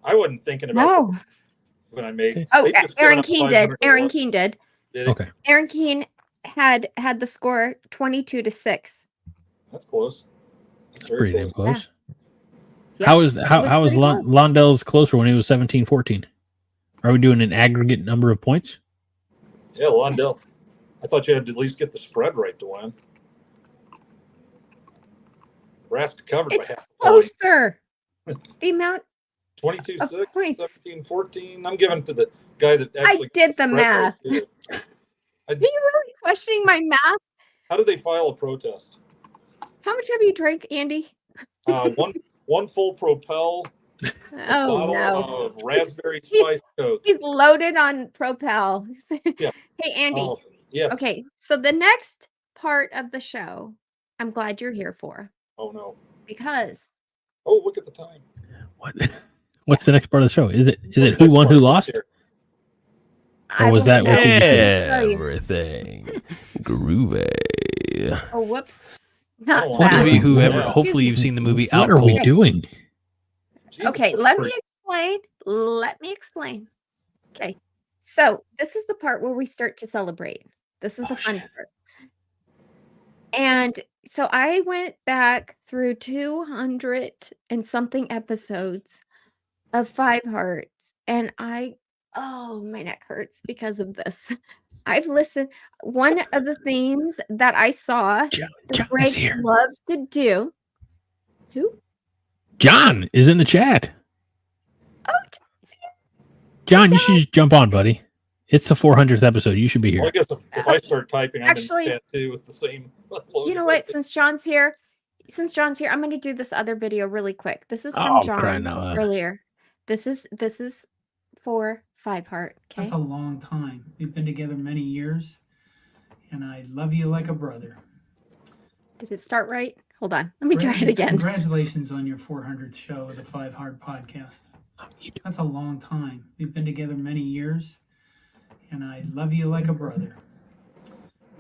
I wasn't thinking about that when I made. Oh, Aaron Keene did. Aaron Keene did. Okay. Aaron Keene had the score 22-6. That's close. That's pretty damn close. Yeah. How was Londell's closer when he was 17-14? Are we doing an aggregate number of points? Yeah, Londell. I thought you had to at least get the spread right to win. Nebraska covered by half. Closer. The amount 22-6, points. 17-14. I'm giving to the guy that actually. I did the math. Are you really questioning my math? How did they file a protest? How much have you drank, Andy? One full Propel. Oh no! Of raspberry spice Coke. He's loaded on Propel. Yeah. Hey, Andy. Yes. Okay, so the next part of the show, I'm glad you're here for. Oh no! Because. Oh, look at the time. What? What's the next part of the show? Is it who won, who lost? Or was that what you just did? Everything groovy. Oh, whoops! Not that. Hopefully, you've seen the movie. What are we doing? Okay, let me explain. Okay, so this is the part where we start to celebrate. This is the fun part. And so I went back through 200 and something episodes of Five Hearts, and I Oh, my neck hurts because of this. I've listened. One of the themes that I saw John that is Greg here. loves to do. Who? John is in the chat. Oh, John's here. John, you should just jump on, buddy. It's the 400th episode. You should be here. Well, I guess if I start typing, I'm Actually, in the chat too with the same. You know what? Since John's here, I'm going to do this other video really quick. This is from John earlier. This is for 5-heart. Okay. That's a long time. We've been together many years, and I love you like a brother. Did it start right? Hold on. Let me try it again. Congratulations on your 400th show of the 5-Heart podcast. That's a long time. We've been together many years, and I love you like a brother.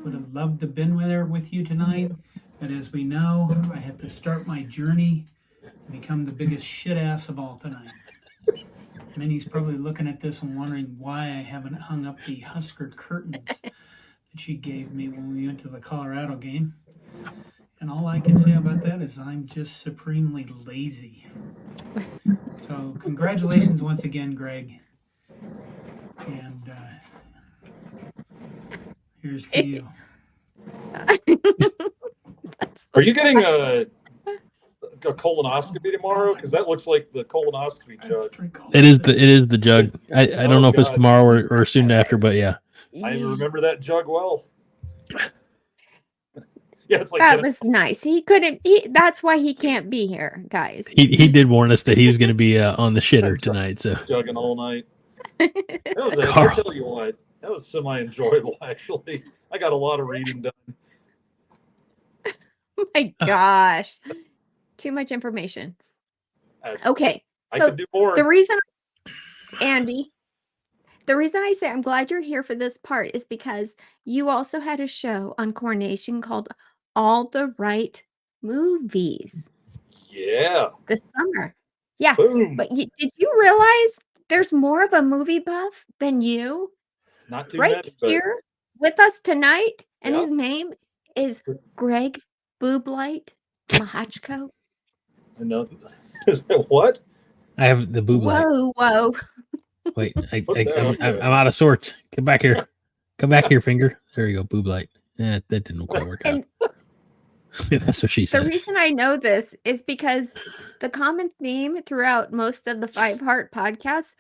Would have loved to have been there with you tonight, but as we know, I have to start my journey to become the biggest shit ass of all tonight. Minnie's probably looking at this and wondering why I haven't hung up the Husker curtains that she gave me when we went to the Colorado game. And all I can say about that is I'm just supremely lazy. So congratulations once again, Greg. And here's to you. Are you getting a colonoscopy tomorrow? Because that looks like the colonoscopy jug. It is the jug. I don't know if it's tomorrow or soon after, but yeah. I remember that jug well. Yeah, it's like that was nice. He couldn't. That's why he can't be here, guys. He did warn us that he was going to be on the shitter tonight. So jugging all night. I'll tell you what, that was semi-enjoyable. Actually, I got a lot of reading done. Oh my gosh, too much information. Okay, so I can do more. The reason I say I'm glad you're here for this part is because you also had a show on Coronation called All the Right Movies. Yeah. This summer. Yeah. Boom. But did you realize there's more of a movie buff than you? Not too right many, here with us tonight, and his name is Greg Booblight Mahachko. I know. What? I have the Booblight. Whoa. Wait, I'm out of sorts. Come back here. Come back here, finger. There you go, Booblight. Yeah, that didn't quite work out. That's what she said. The reason I know this is because the common theme throughout most of the 5-Heart podcasts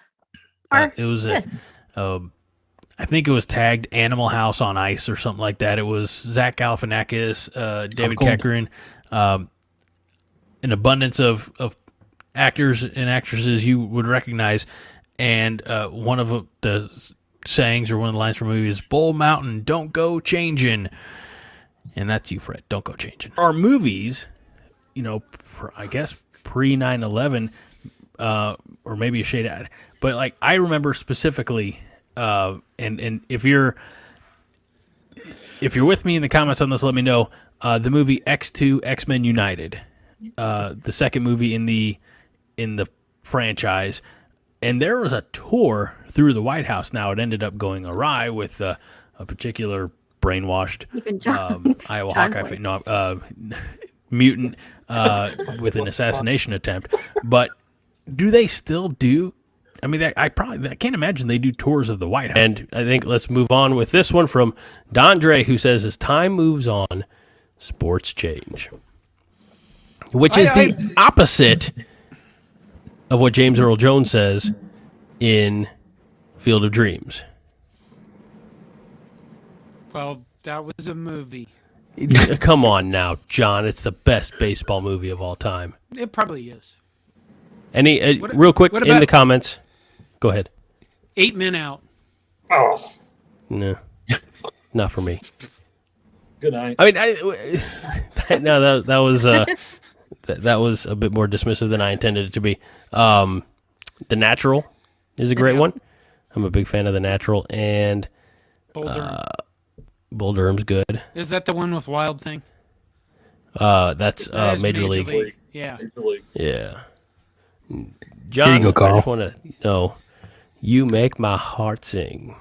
are it was this. I think it was tagged Animal House on Ice or something like that. It was Zach Galifianakis, David Koechner, an abundance of actors and actresses you would recognize. And one of the sayings or one of the lines from the movie is "Bull Mountain, don't go changing," and that's you, Fred. Don't go changing. Our movies, I guess pre 9/11, or maybe a shade out, but like I remember specifically, and if you're with me in the comments on this, let me know. The movie X2 X-Men United, the second movie in the franchise. And there was a tour through the White House. Now, it ended up going awry with a particular brainwashed Iowa Hawkeye mutant with an assassination attempt. But do they still do? I mean, I can't imagine they do tours of the White House. And I think let's move on with this one from Dondre, who says, as time moves on, sports change. Which is the opposite of what James Earl Jones says in Field of Dreams. Well, that was a movie. Come on now, John. It's the best baseball movie of all time. It probably is. Real quick, in the comments. Go ahead. 8 Men Out. Oh. No. Not for me. Good night. I mean, that was... that was a bit more dismissive than I intended it to be. The Natural is a great one. I'm a big fan of The Natural, and Bull Durham's good. Is that the one with Wild Thing? That's Major League. Yeah. Major League. Yeah. John, here you go, Carl. I just want to know, you make my heart sing.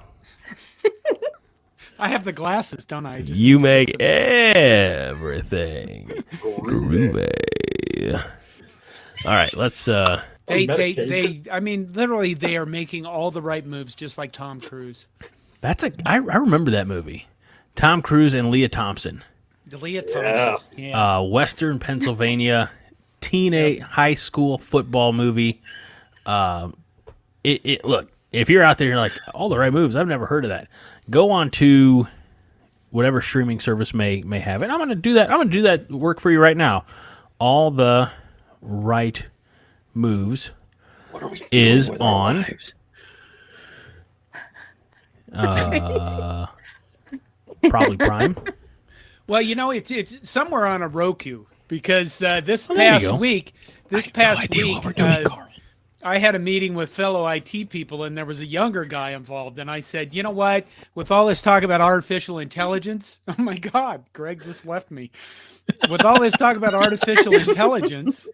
I have the glasses, don't I? You make everything groovy. All right, let's I mean, literally, they are making all the right moves, just like Tom Cruise. I remember that movie. Tom Cruise and Leah Thompson. Leah Thompson. Yeah. Western Pennsylvania teenage high school football movie. Look, if you're out there, you're like, all the right moves. I've never heard of that. Go on to whatever streaming service may have it. I'm going to do that. I'm going to do that work for you right now. All the right moves is on probably Prime. Well, it's somewhere on a Roku because this past week, I had a meeting with fellow IT people, and there was a younger guy involved. And I said, you know what? With all this talk about artificial intelligence, oh my God, Greg just left me. With all this talk about artificial intelligence,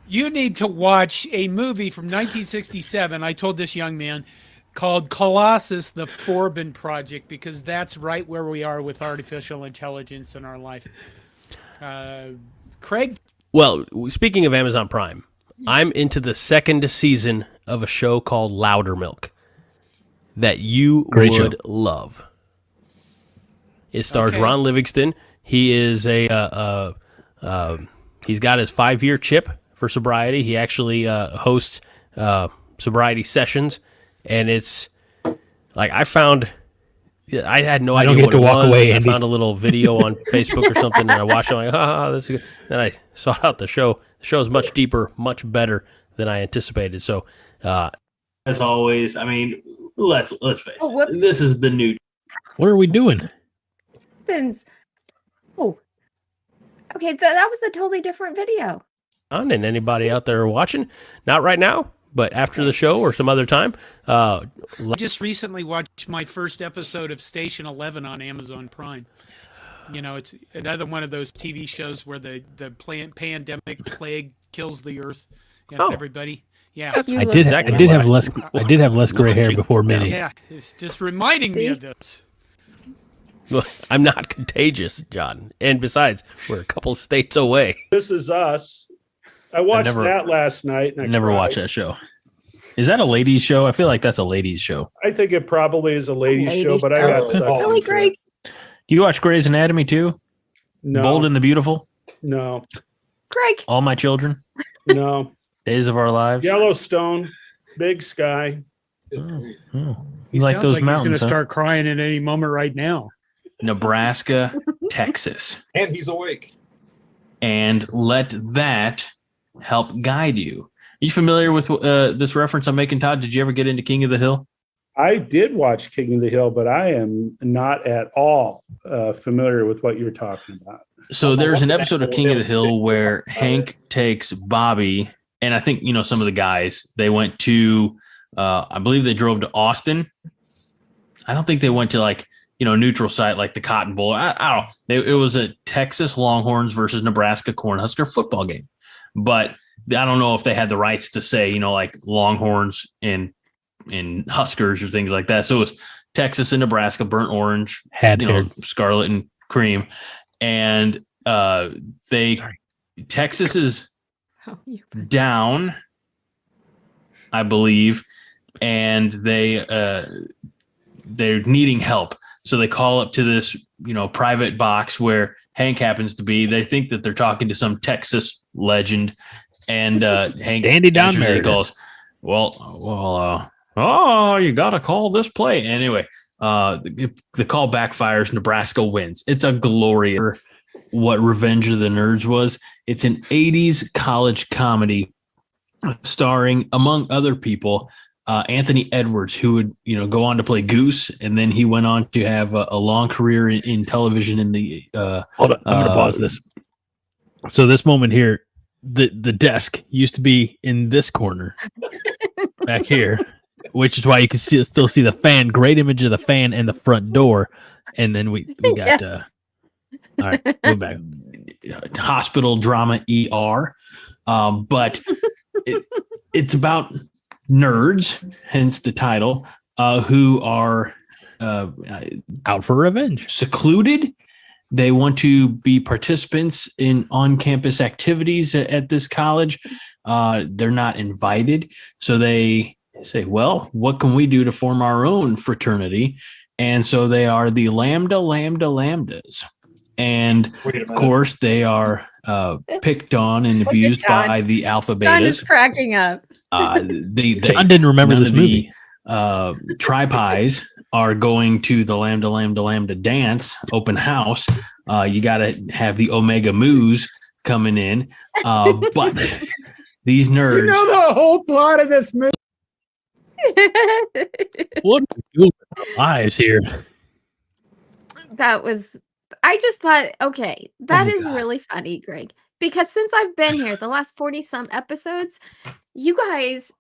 you need to watch a movie from 1967. I told this young man, called Colossus, the Forbin Project, because that's right where we are with artificial intelligence in our life. Craig? Well, speaking of Amazon Prime, I'm into the second season of a show called Loudermilk that you would love. It stars Ron Livingston. He is he's got his 5-year chip for sobriety. He actually hosts sobriety sessions, and it's like I had no idea what it was. I found a little video on Facebook or something, and I watched it. I'm like, this is good. Then I sought out the show. The show is much deeper, much better than I anticipated. So, as always, I mean, let's face it. This is the new. What are we doing? Oh, okay. That was a totally different video. And anybody out there watching, not right now, but after the show or some other time. I just recently watched my first episode of Station 11 on Amazon Prime. It's another one of those TV shows where the pandemic plague kills the earth and everybody. Yeah, I did have less gray hair before Minnie. Yeah, it's just reminding me of this. Look, I'm not contagious, John. And besides, we're a couple states away. This Is Us. I watched that last night. And I never watched that show. Is that a ladies' show? I feel like that's a ladies' show. I think it probably is a ladies' show, but I got sucked. Really, Greg? You watch Grey's Anatomy too? No. Bold and the Beautiful? No. Greg? All My Children? No. Days of Our Lives? Yellowstone. Big Sky. You like those mountains? He's going to start crying at any moment right now. Nebraska, Texas. And he's awake. And let that help guide you. Are you familiar with this reference I'm making, Todd? Did you ever get into King of the Hill? I did watch King of the Hill, but I am not at all familiar with what you're talking about. So there's an episode of King of the Hill where Hank takes Bobby, and I think, some of the guys, they went to, I believe they drove to Austin. I don't think they went to neutral site like the Cotton Bowl. I don't know. It was a Texas Longhorns versus Nebraska Cornhusker football game. But I don't know if they had the rights to say, like Longhorns and Huskers or things like that. So it was Texas and Nebraska, burnt orange, scarlet and cream. And Texas is down, I believe, and they're needing help. So they call up to this, private box where Hank happens to be. They think that they're talking to some Texas legend, and Hank Dandy Don goes, "Well, you got to call this play." Anyway, the call backfires. Nebraska wins. It's a glorious what Revenge of the Nerds was. It's an 80s college comedy starring, among other people, Anthony Edwards, who would go on to play Goose, and then he went on to have a long career in television. In the hold on, I'm going to pause this. So this moment here, the desk used to be in this corner back here, which is why you can still see the fan. Great image of the fan and the front door, and then we got all right, go back. Hospital drama ER, but it's about nerds, hence the title, who are out for revenge, secluded they want to be participants in on-campus activities at this college. They're not invited. So they say, well, what can we do to form our own fraternity? And so they are the Lambdas. And of course, they are picked on and abused by the Alpha Betas. John is cracking up. John didn't remember this movie. Tri-Pies are going to the Lambda dance open house. You got to have the Omega Moos coming in. But these nerds. You know the whole plot of this movie. What are we doing with our lives here? That was, I just thought, okay, that is really funny, Greg. Because since I've been here, the last 40-some episodes, you guys,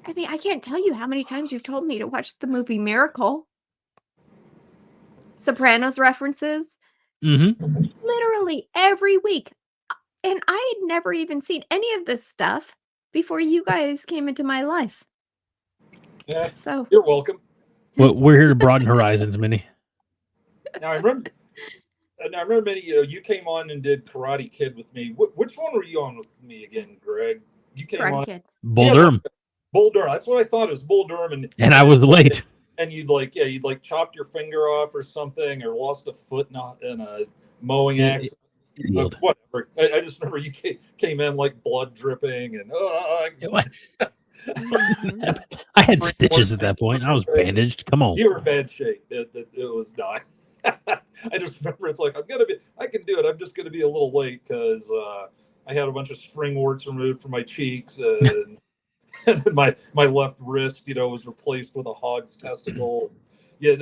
I mean, I can't tell you how many times you've told me to watch the movie Miracle. Sopranos references. Mm-hmm. Literally every week. And I had never even seen any of this stuff before you guys came into my life. Yeah, so you're welcome. Well, we're here to broaden horizons, Minnie. Now I remember, Minnie, you came on and did Karate Kid with me. Which one were you on with me again, Greg? You came Karate on Kid. Bull Durham. Bull Durham. That's what I thought. It was Bull Durham, and I was late. And you'd chopped your finger off or something, or lost a foot in a mowing accident. Whatever. I just remember you came in like blood dripping and I had stitches at that point. I was bandaged. Come on. You were in bad shape. It was not. I just remember it's like I can do it. I'm just gonna be a little late because I had a bunch of string warts removed from my cheeks and, and my left wrist, was replaced with a hog's testicle. Yeah,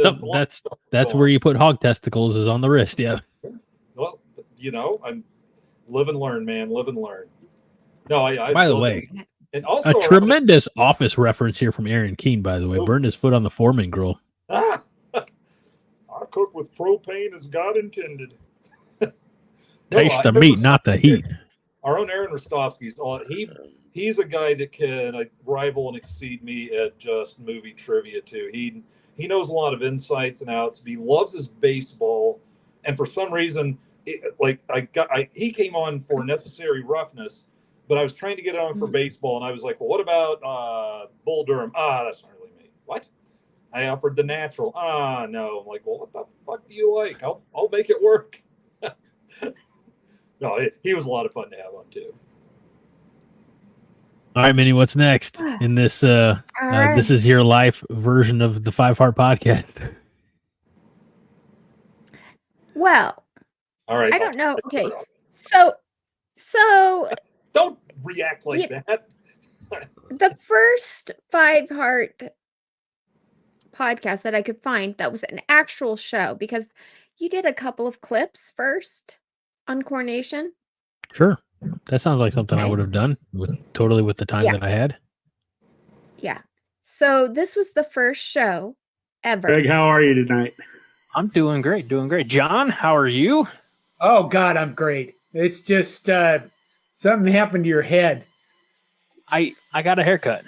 that's where you put hog testicles is on the wrist. Yeah. Well, I'm live and learn, man. Live and learn. No, I by the way, and also a tremendous Office reference here from Aaron Keene. By the way, burned his foot on the Foreman grill. I cook with propane as God intended. Taste the meat, not the heat. Our own Aaron Rostovsky's he's a guy that can rival and exceed me at just movie trivia too. He knows a lot of insights and outs. He loves his baseball, and for some reason, he came on for Necessary Roughness, but I was trying to get on for baseball, and I was like, well, what about Bull Durham? That's not really me. What? I offered The Natural. No. I'm like, well, what the fuck do you like? I'll make it work. No, he was a lot of fun to have on too. All right, Minnie, what's next in this? This is your life version of the 5 Heart Podcast. Well, all right. I don't know. Okay, so don't react like that. The first 5 Heart podcast that I could find that was an actual show, because you did a couple of clips first on Coronation. Sure. That sounds like something I would have done with the time that I had. Yeah. So this was the first show ever. Greg, how are you tonight? I'm doing great. John, how are you? Oh, God, I'm great. It's just something happened to your head. I got a haircut.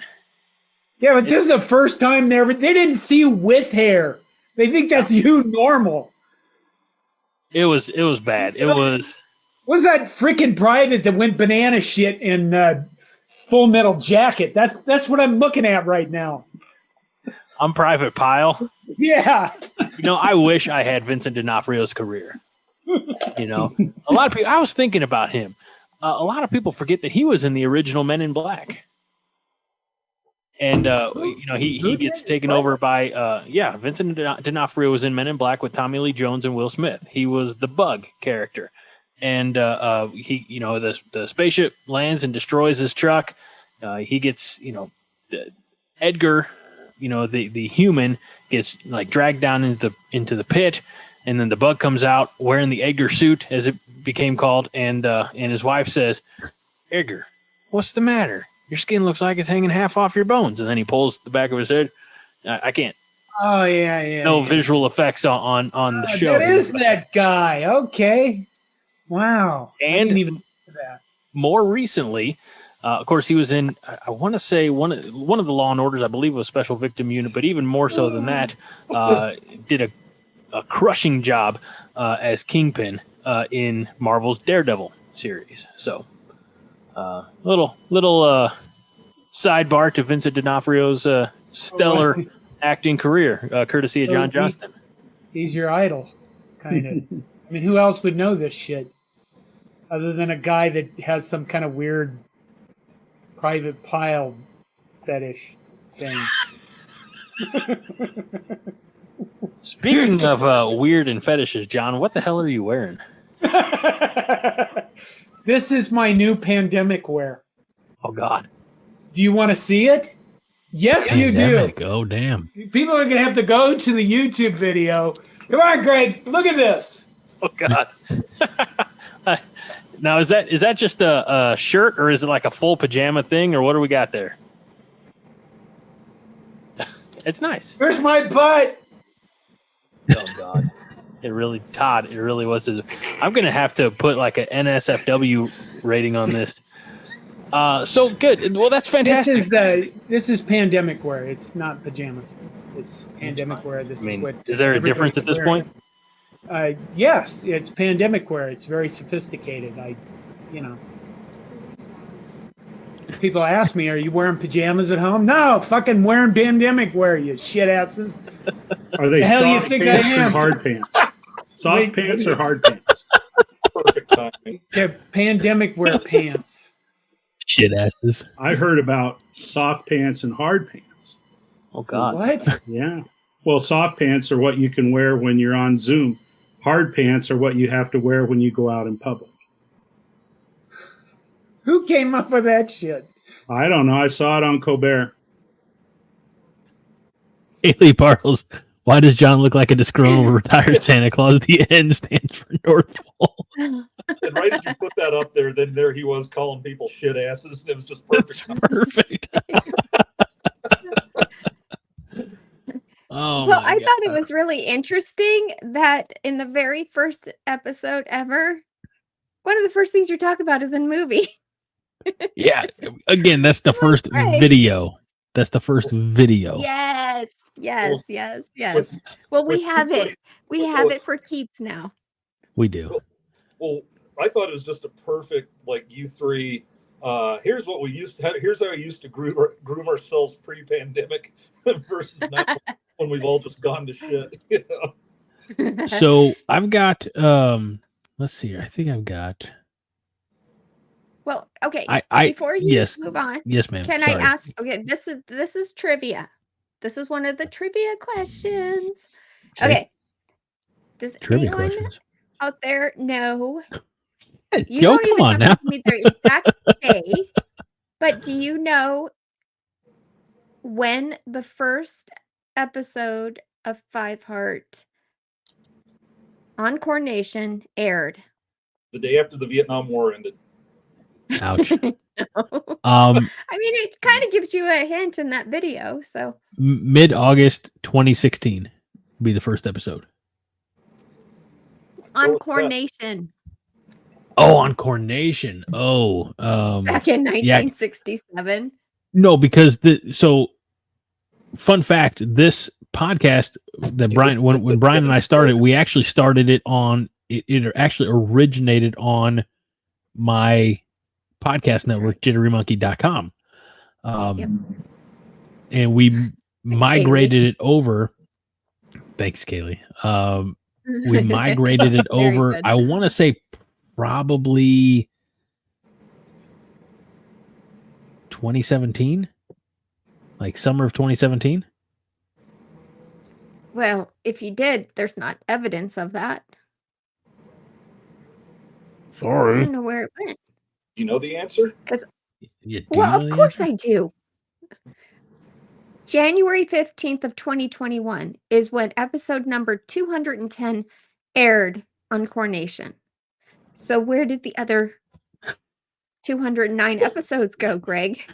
Yeah, but this is the first time they didn't see you with hair. They think that's you normal. It was bad. It was. What's that freaking private that went banana shit in Full Metal Jacket? That's what I'm looking at right now. I'm Private Pile. Yeah. I wish I had Vincent D'Onofrio's career. A lot of people. I was thinking about him. A lot of people forget that he was in the original Men in Black. And he gets taken over by Vincent D'Onofrio was in Men in Black with Tommy Lee Jones and Will Smith. He was the Bug character, and the spaceship lands and destroys his truck. He gets Edgar, the human gets dragged down into the pit, and then the Bug comes out wearing the Edgar suit, as it became called, and his wife says, "Edgar, what's the matter? Your skin looks like it's hanging half off your bones." And then he pulls the back of his head. I can't. Oh, yeah. No visual effects on the show. That is that guy. Okay. Wow. And I didn't even know that. More recently, of course, he was in, I want to say, one of the Law and Orders, I believe it was Special Victim Unit, but even more so than that, did a crushing job as Kingpin in Marvel's Daredevil series. So, little sidebar to Vincent D'Onofrio's stellar acting career, courtesy of John Johnston. He's your idol, kind of. I mean, who else would know this shit other than a guy that has some kind of weird private pile fetish thing? Speaking of weird and fetishes, John, what the hell are you wearing? This is my new pandemic wear. Oh, God. Do you want to see it? Yes, you do. Oh, damn. People are going to have to go to the YouTube video. Come on, Greg. Look at this. Oh, God. Now, is that just a shirt, or is it like a full pajama thing, or what do we got there? It's nice. Where's my butt? Oh, God. It really was. I'm going to have to put like an NSFW rating on this. So good. Well, that's fantastic. This is pandemic wear. It's not pajamas. It's pandemic wear. Is there a difference at this point? Yes, it's pandemic wear. It's very sophisticated. People ask me, "Are you wearing pajamas at home?" No, fucking wearing pandemic wear, you shit asses. Are they soft pants or hard pants? Soft pants or hard pants? Perfect timing. They're pandemic wear pants. Shit asses. I heard about soft pants and hard pants. Oh, God. What? Yeah. Well, soft pants are what you can wear when you're on Zoom. Hard pants are what you have to wear when you go out in public. Who came up with that shit? I don't know. I saw it on Colbert. Haley Bartles. Why does John look like a disgruntled retired Santa Claus? The N stands for North Pole. And right as you put that up there, then there he was calling people shit asses. It was just perfect. That's perfect. Oh, well, I thought it was really interesting that in the very first episode ever, one of the first things you talk about is in movie. Yeah. Again, that's the first video. That's the first video. Yes. Well, we have it. We have it for keeps now. We do. Well, I thought it was just a perfect, like, you three. Here's what we used to have. Here's how we used to groom ourselves pre-pandemic versus now when we've all just gone to shit. You know? So I've got. Let's see. I think I've got. Well, okay. I Before you move on, yes, ma'am. Can I ask? Okay, this is trivia. This is one of the trivia questions. Okay. Does trivia anyone questions out there know? You don't even come on now. Have to give me their exact day, but do you know when the first episode of Five Heart on Coronation aired? The day after the Vietnam War ended. Ouch. No. I mean, it kind of gives you a hint in that video. So mid-August 2016 will be the first episode. On Coronation. Oh, on Coronation. Oh, back in 1967. No, because fun fact, this podcast that Brian, when Brian and I started, we actually started it on. It actually originated on my podcast network, jitterymonkey.com. And we migrated it over. Thanks, Kaylee. We migrated it over. I want to say probably 2017, like summer of 2017. Well, if you did, there's not evidence of that. Sorry. I don't know where it went. You know the answer? Well, of course I do. January 15th of 2021 is when episode number 210 aired on Coronation. So where did the other 209 episodes go, Greg?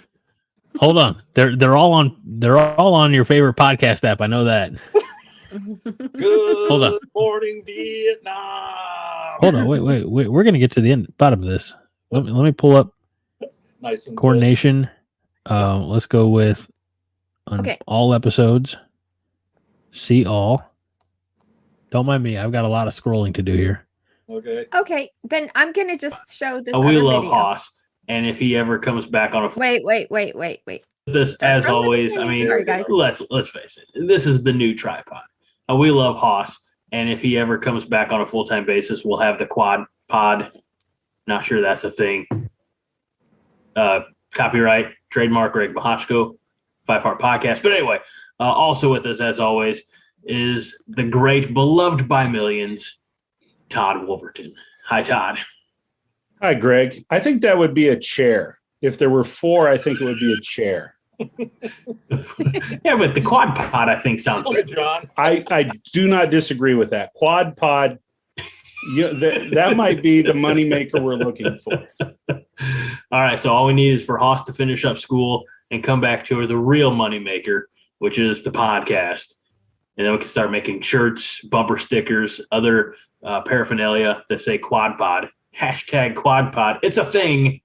Hold on. They're all on your favorite podcast app. I know that. Good morning, Vietnam. Hold on. Wait. We're going to get to the bottom of this. Let me pull up nice and Coronation. Let's go with all episodes. See all. Don't mind me. I've got a lot of scrolling to do here. Okay. Okay, then I'm gonna just show this. We other love video. Haas, and if he ever comes back on a Wait. this, Start as from the always, I beginning. mean, Sorry, guys. let's face it. This is the new tripod. We love Haas, and if he ever comes back on a full-time basis, we'll have the quad pod. Not sure that's a thing. Copyright, trademark, Greg Bohachko, 5 Heart Podcast. But anyway, also with us, as always, is the great, beloved by millions, Todd Wolverton. Hi, Todd. Hi, Greg. I think that would be a chair. If there were 4, I think it would be a chair. Yeah, but the quad pod, I think, sounds Good, John. I do not disagree with that. Quad pod, that might be the moneymaker we're looking for. All right, so all we need is for Haas to finish up school and come back to the real moneymaker, which is the podcast. And then we can start making shirts, bumper stickers, other paraphernalia that say quad pod. Hashtag quad pod. It's a thing.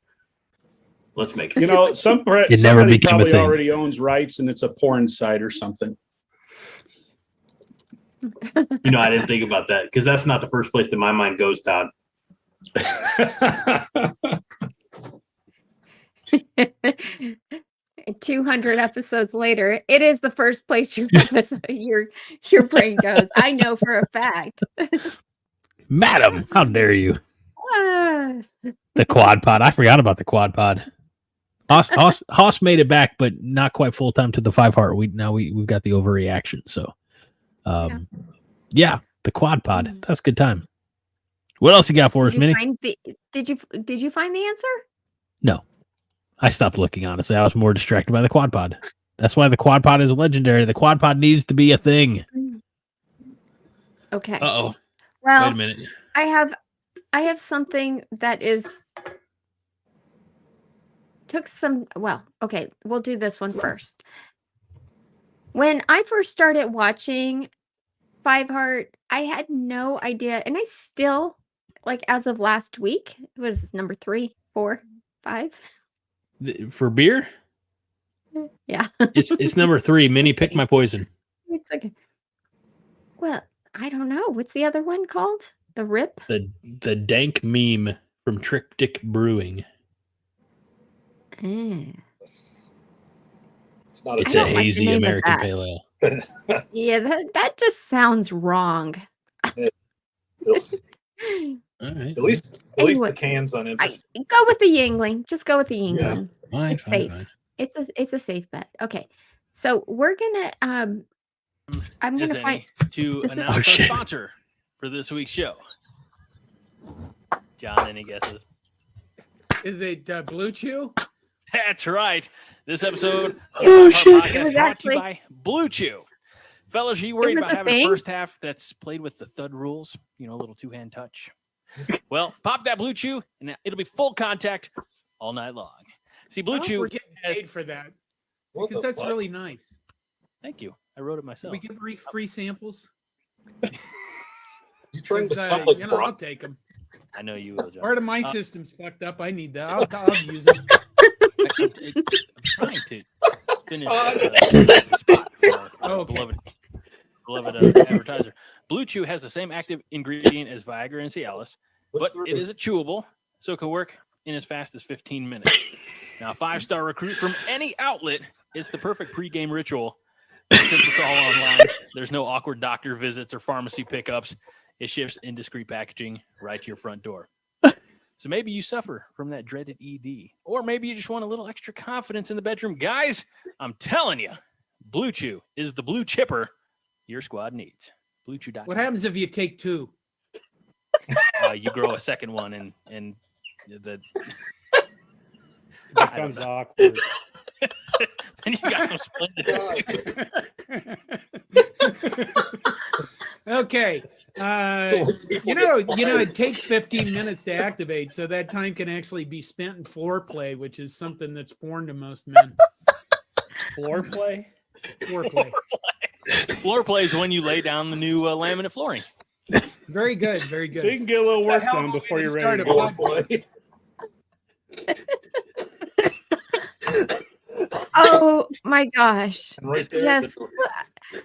Let's make it. You know, never somebody became a probably thing. already owns rights and it's a porn site or something. You know, I didn't think about that because that's not the first place that my mind goes, Todd. 200 episodes later, it is the first place your brain goes. I know for a fact. Madam, how dare you? Ah. The quad pod. I forgot about the quad pod. Haas made it back, but not quite full time to the 5 Heart. We've got the overreaction. So, yeah, the quad pod. That's a good time. What else you got for us, Minnie? Did you find the answer? No, I stopped looking. Honestly, I was more distracted by the quad pod. That's why the quad pod is legendary. The quad pod needs to be a thing. Okay. Uh-oh. Well, Wait a minute. I have something that took some. Well, okay, we'll do this one first. When I first started watching 5 Heart, I had no idea, and I still, like, as of last week, it was number 3, 4, 5. For beer? Yeah. It's number 3. Minnie, pick my poison. It's okay. Well, I don't know. What's the other one called? The Rip? The dank meme from Triptych Brewing. Mm. It's a hazy American pale ale. Yeah, that just sounds wrong. All right. At least Anyway, the can's on it. Go with the Yingling. Just go with the Yingling. Fine, It's fine, safe. fine. It's a safe bet. Okay. So we're gonna I'm gonna find to This is- announce Oh, our shit. sponsor for this week's show. John, any guesses? Is it Blue Chew? That's right. This episode Oh, of our shit. podcast It was brought to actually- you by Blue Chew. Fellas, are you worried was about a having a thing? first half that's played with the thud rules? You know, a little two-hand touch. Well, pop that Blue Chew, and it'll be full contact all night long. See, Blue I hope Chew. we're getting paid for that What because the that's fuck? really nice. Thank you. I wrote it Can myself. we get free samples? You trying to 'Cause, sound like I'll Brock? take them. I know you will, John. Part of my system's fucked up. I need that. I'll use it. I'm trying to finish the spot for our Okay. beloved advertiser. Blue Chew has the same active ingredient as Viagra and Cialis, but it is a chewable, so it can work in as fast as 15 minutes. Now, a 5-star recruit from any outlet, it's the perfect pregame ritual. Since it's all online, there's no awkward doctor visits or pharmacy pickups. It ships in discreet packaging right to your front door. So maybe you suffer from that dreaded ED, or maybe you just want a little extra confidence in the bedroom. Guys, I'm telling you, Blue Chew is the blue chipper your squad needs. BlueChew.com. What happens if you take 2? You grow a second one, and the It becomes awkward. then you got some splendid. Okay. It takes 15 minutes to activate, so that time can actually be spent in floor play, which is something that's foreign to most men. Floor play? Floor play. Floor play is when you lay down the new laminate flooring. Very good. Very good. So you can get a little work Hell done of a before way to you're start ready a to go. podcast. Oh my gosh. And right there, Yes.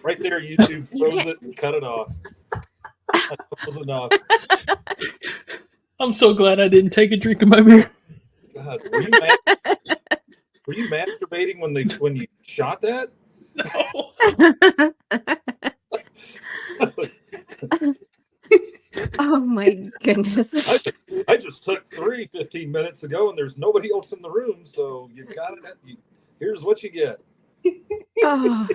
right there, YouTube froze it and cut it off. That was enough. I'm so glad I didn't take a drink of my beer. God, were you masturbating when you shot that? No. Oh my goodness. I just took 3 15 minutes ago, and there's nobody else in the room, so you got it. Here's what you get. Oh.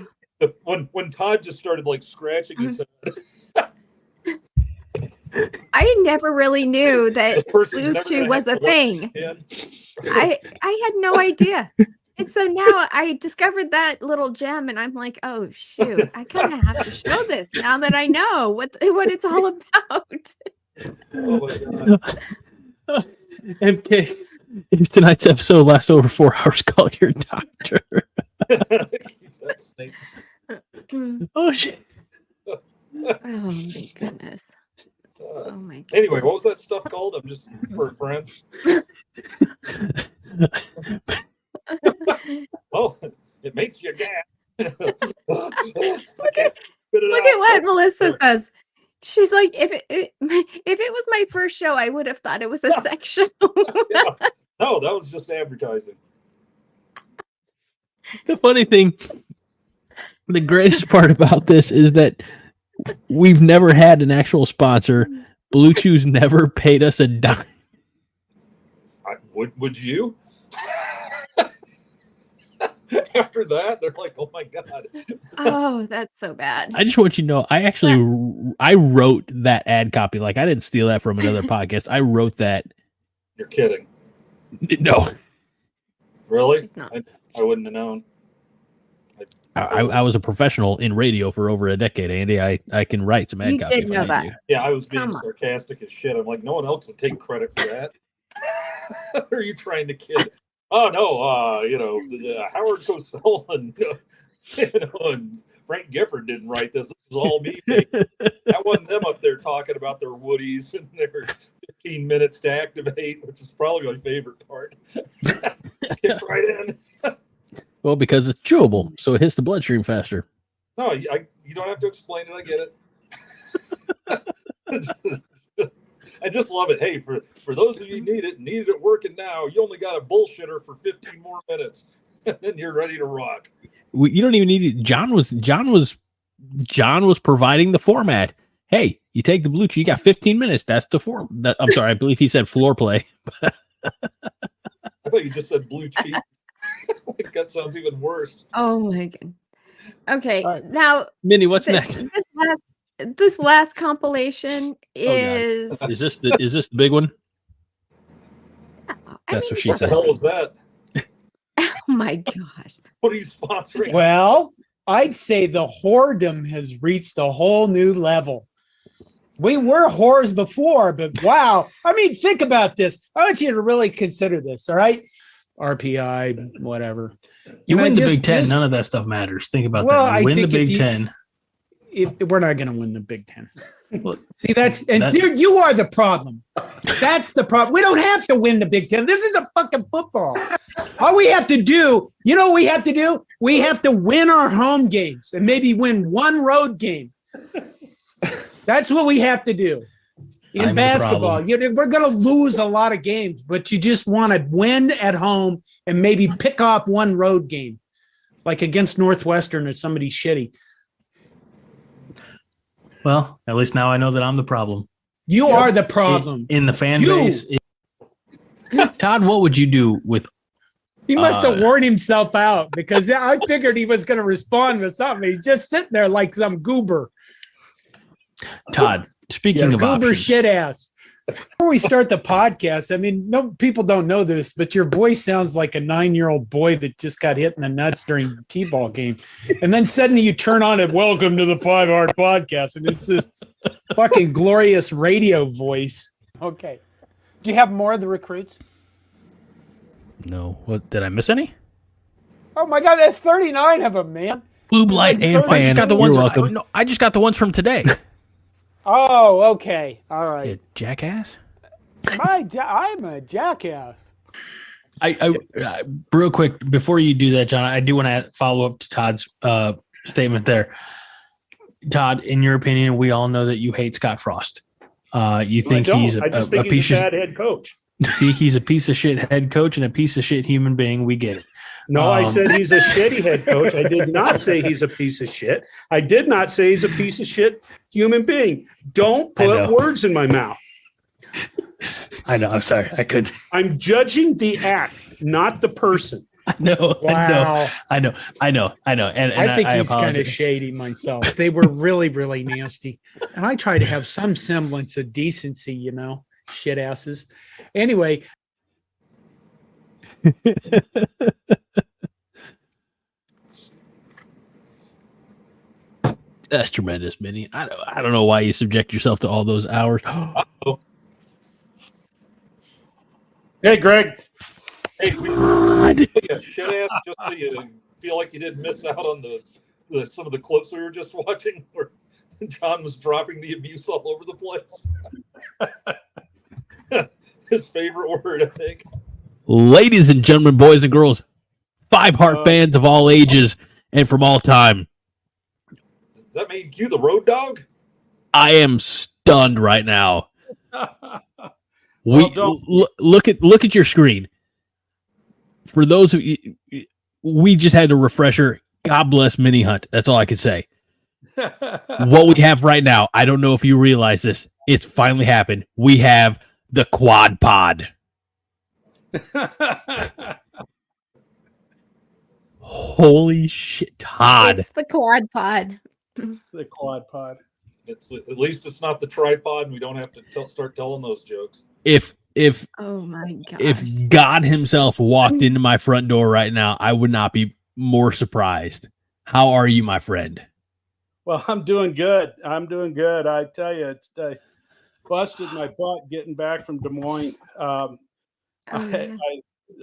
When Todd just started like scratching his head. I never really knew that Blue Chew was a thing. I had no idea. And so now I discovered that little gem, and I'm like, oh shoot, I kind of have to show this now that I know what it's all about. Oh my God. MK, if tonight's episode lasts over 4 hours, call your doctor. Oh shit. Oh my goodness. Oh my goodness. Anyway, what was that stuff called? I'm just for a friend. Well, it makes you gag. Look at what Melissa says. She's like, if it was my first show, I would have thought it was a sex show. No, that was just advertising. The funny thing, the greatest part about this is that we've never had an actual sponsor. Blue Chew's never paid us a dime. Would you? After that, they're like, "Oh my God!" Oh, that's so bad. I just want you to know, I wrote that ad copy. Like, I didn't steal that from another podcast. I wrote that. You're kidding? No, Really? It's not. I wouldn't have known. I was a professional in radio for over a decade, Andy. I can write some ad You copy. did if I know need that. to. Yeah, I was being Come on. sarcastic as shit. I'm like, no one else would take credit for that. Are you trying to kid? Oh no, Howard Cosell and Frank Gifford didn't write this. This was all me. I wasn't them up there talking about their Woodies and their 15 minutes to activate, which is probably my favorite part. Kick right in. Well, because it's chewable, so it hits the bloodstream faster. No, you don't have to explain it. I get it. I just love it. Hey, for those of you who needed it working now, you only got a bullshitter for 15 more minutes, and then you're ready to rock. You don't even need it. John was providing the format. Hey, you take the Blue Chew, you got 15 minutes. That's the form. I'm sorry, I believe he said floor play. I thought you just said blue cheese. Like, that sounds even worse. Oh my god. Okay, right. now Minnie, what's next? This last compilation is. Is this the big one? That's what she What the said. hell was that? Oh my gosh. What are you sponsoring? Well, I'd say the whoredom has reached a whole new level. We were whores before, but wow. I mean, think about this. I want you to really consider this, all right? RPI, whatever. You win the Big Ten. Just, none of that stuff matters. Think about well, that. You win the think Big Ten. We're not going to win the Big Ten. Well, See, dude, you are the problem. That's the problem. We don't have to win the Big Ten. This is a fucking football. All we have to do, you know what we have to do? We have to win our home games and maybe win one road game. That's what we have to do. In basketball, we're going to lose a lot of games, but you just want to win at home and maybe pick off one road game, like against Northwestern or somebody shitty. Well, at least now I know that I'm the problem. You are the problem. In the fan base. Todd, what would you do with... He must have worn himself out because I figured he was going to respond with something. He's just sitting there like some goober. Todd, speaking of goober options. Shit ass. Before we start the podcast, I mean, no people don't know this, but your voice sounds like a 9-year-old boy that just got hit in the nuts during the T-ball game. And then suddenly you turn on it, welcome to the 5 Hard Podcast. And it's this fucking glorious radio voice. Okay. Do you have more of the recruits? No. What, did I miss any? Oh my God, that's 39 of them, man. Blue Light and Fan. I just got the ones. You're welcome. I just got the ones from today. Oh, okay. All right. You jackass. I'm a jackass. I real quick before you do that, John, I do want to follow up to Todd's statement there. Todd, in your opinion, we all know that you hate Scott Frost. You think he's I just think he's a bad head coach. He's a piece of shit head coach and a piece of shit human being. We get it. No, I said he's a shitty head coach. I did not say he's a piece of shit. I did not say he's a piece of shit human being. Don't put words in my mouth. I know. I'm sorry. I couldn't. I'm judging the act, not the person. I know. Wow. I know. And I think he's kind of apologize. shady myself. They were really, really nasty. And I try to have some semblance of decency, shit asses. Anyway. That's tremendous, Minnie. I don't know why you subject yourself to all those hours. Hey, Greg. Hey, shit ass just so you feel like you didn't miss out on the some of the clips we were just watching where John was dropping the abuse all over the place. His favorite word, I think. Ladies and gentlemen, boys and girls, 5 Heart fans of all ages and from all time. Does that make you the road dog? I am stunned right now. Look at your screen. For those of you, we just had a refresher. God bless Minnie Hunt. That's all I can say. What we have right now, I don't know if you realize this. It's finally happened. We have the quad pod. Holy shit, Todd. It's the quad pod. The quad pod. At least it's not the tripod, and we don't have to start telling those jokes. If oh my gosh. If God himself walked into my front door right now, I would not be more surprised. How are you, my friend? Well, I'm doing good. I tell you, it's busted my butt getting back from Des Moines.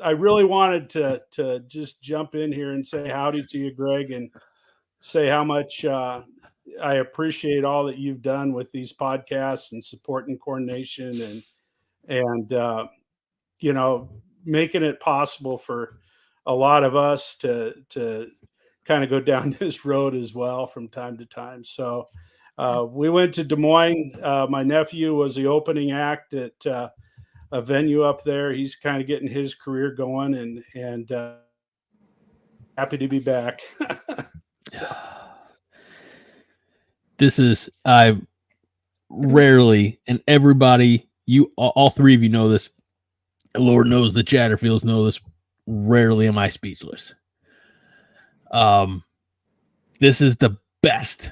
I really wanted to just jump in here and say howdy to you, Greg, and say how much I appreciate all that you've done with these podcasts and support and coordination and making it possible for a lot of us to kind of go down this road as well from time to time. So we went to Des Moines. My nephew was the opening act at a venue up there. He's kind of getting his career going and happy to be back. So. This is, I rarely, and everybody, all 3 of you know this. Lord knows the Chatterfields know this. Rarely am I speechless. This is the best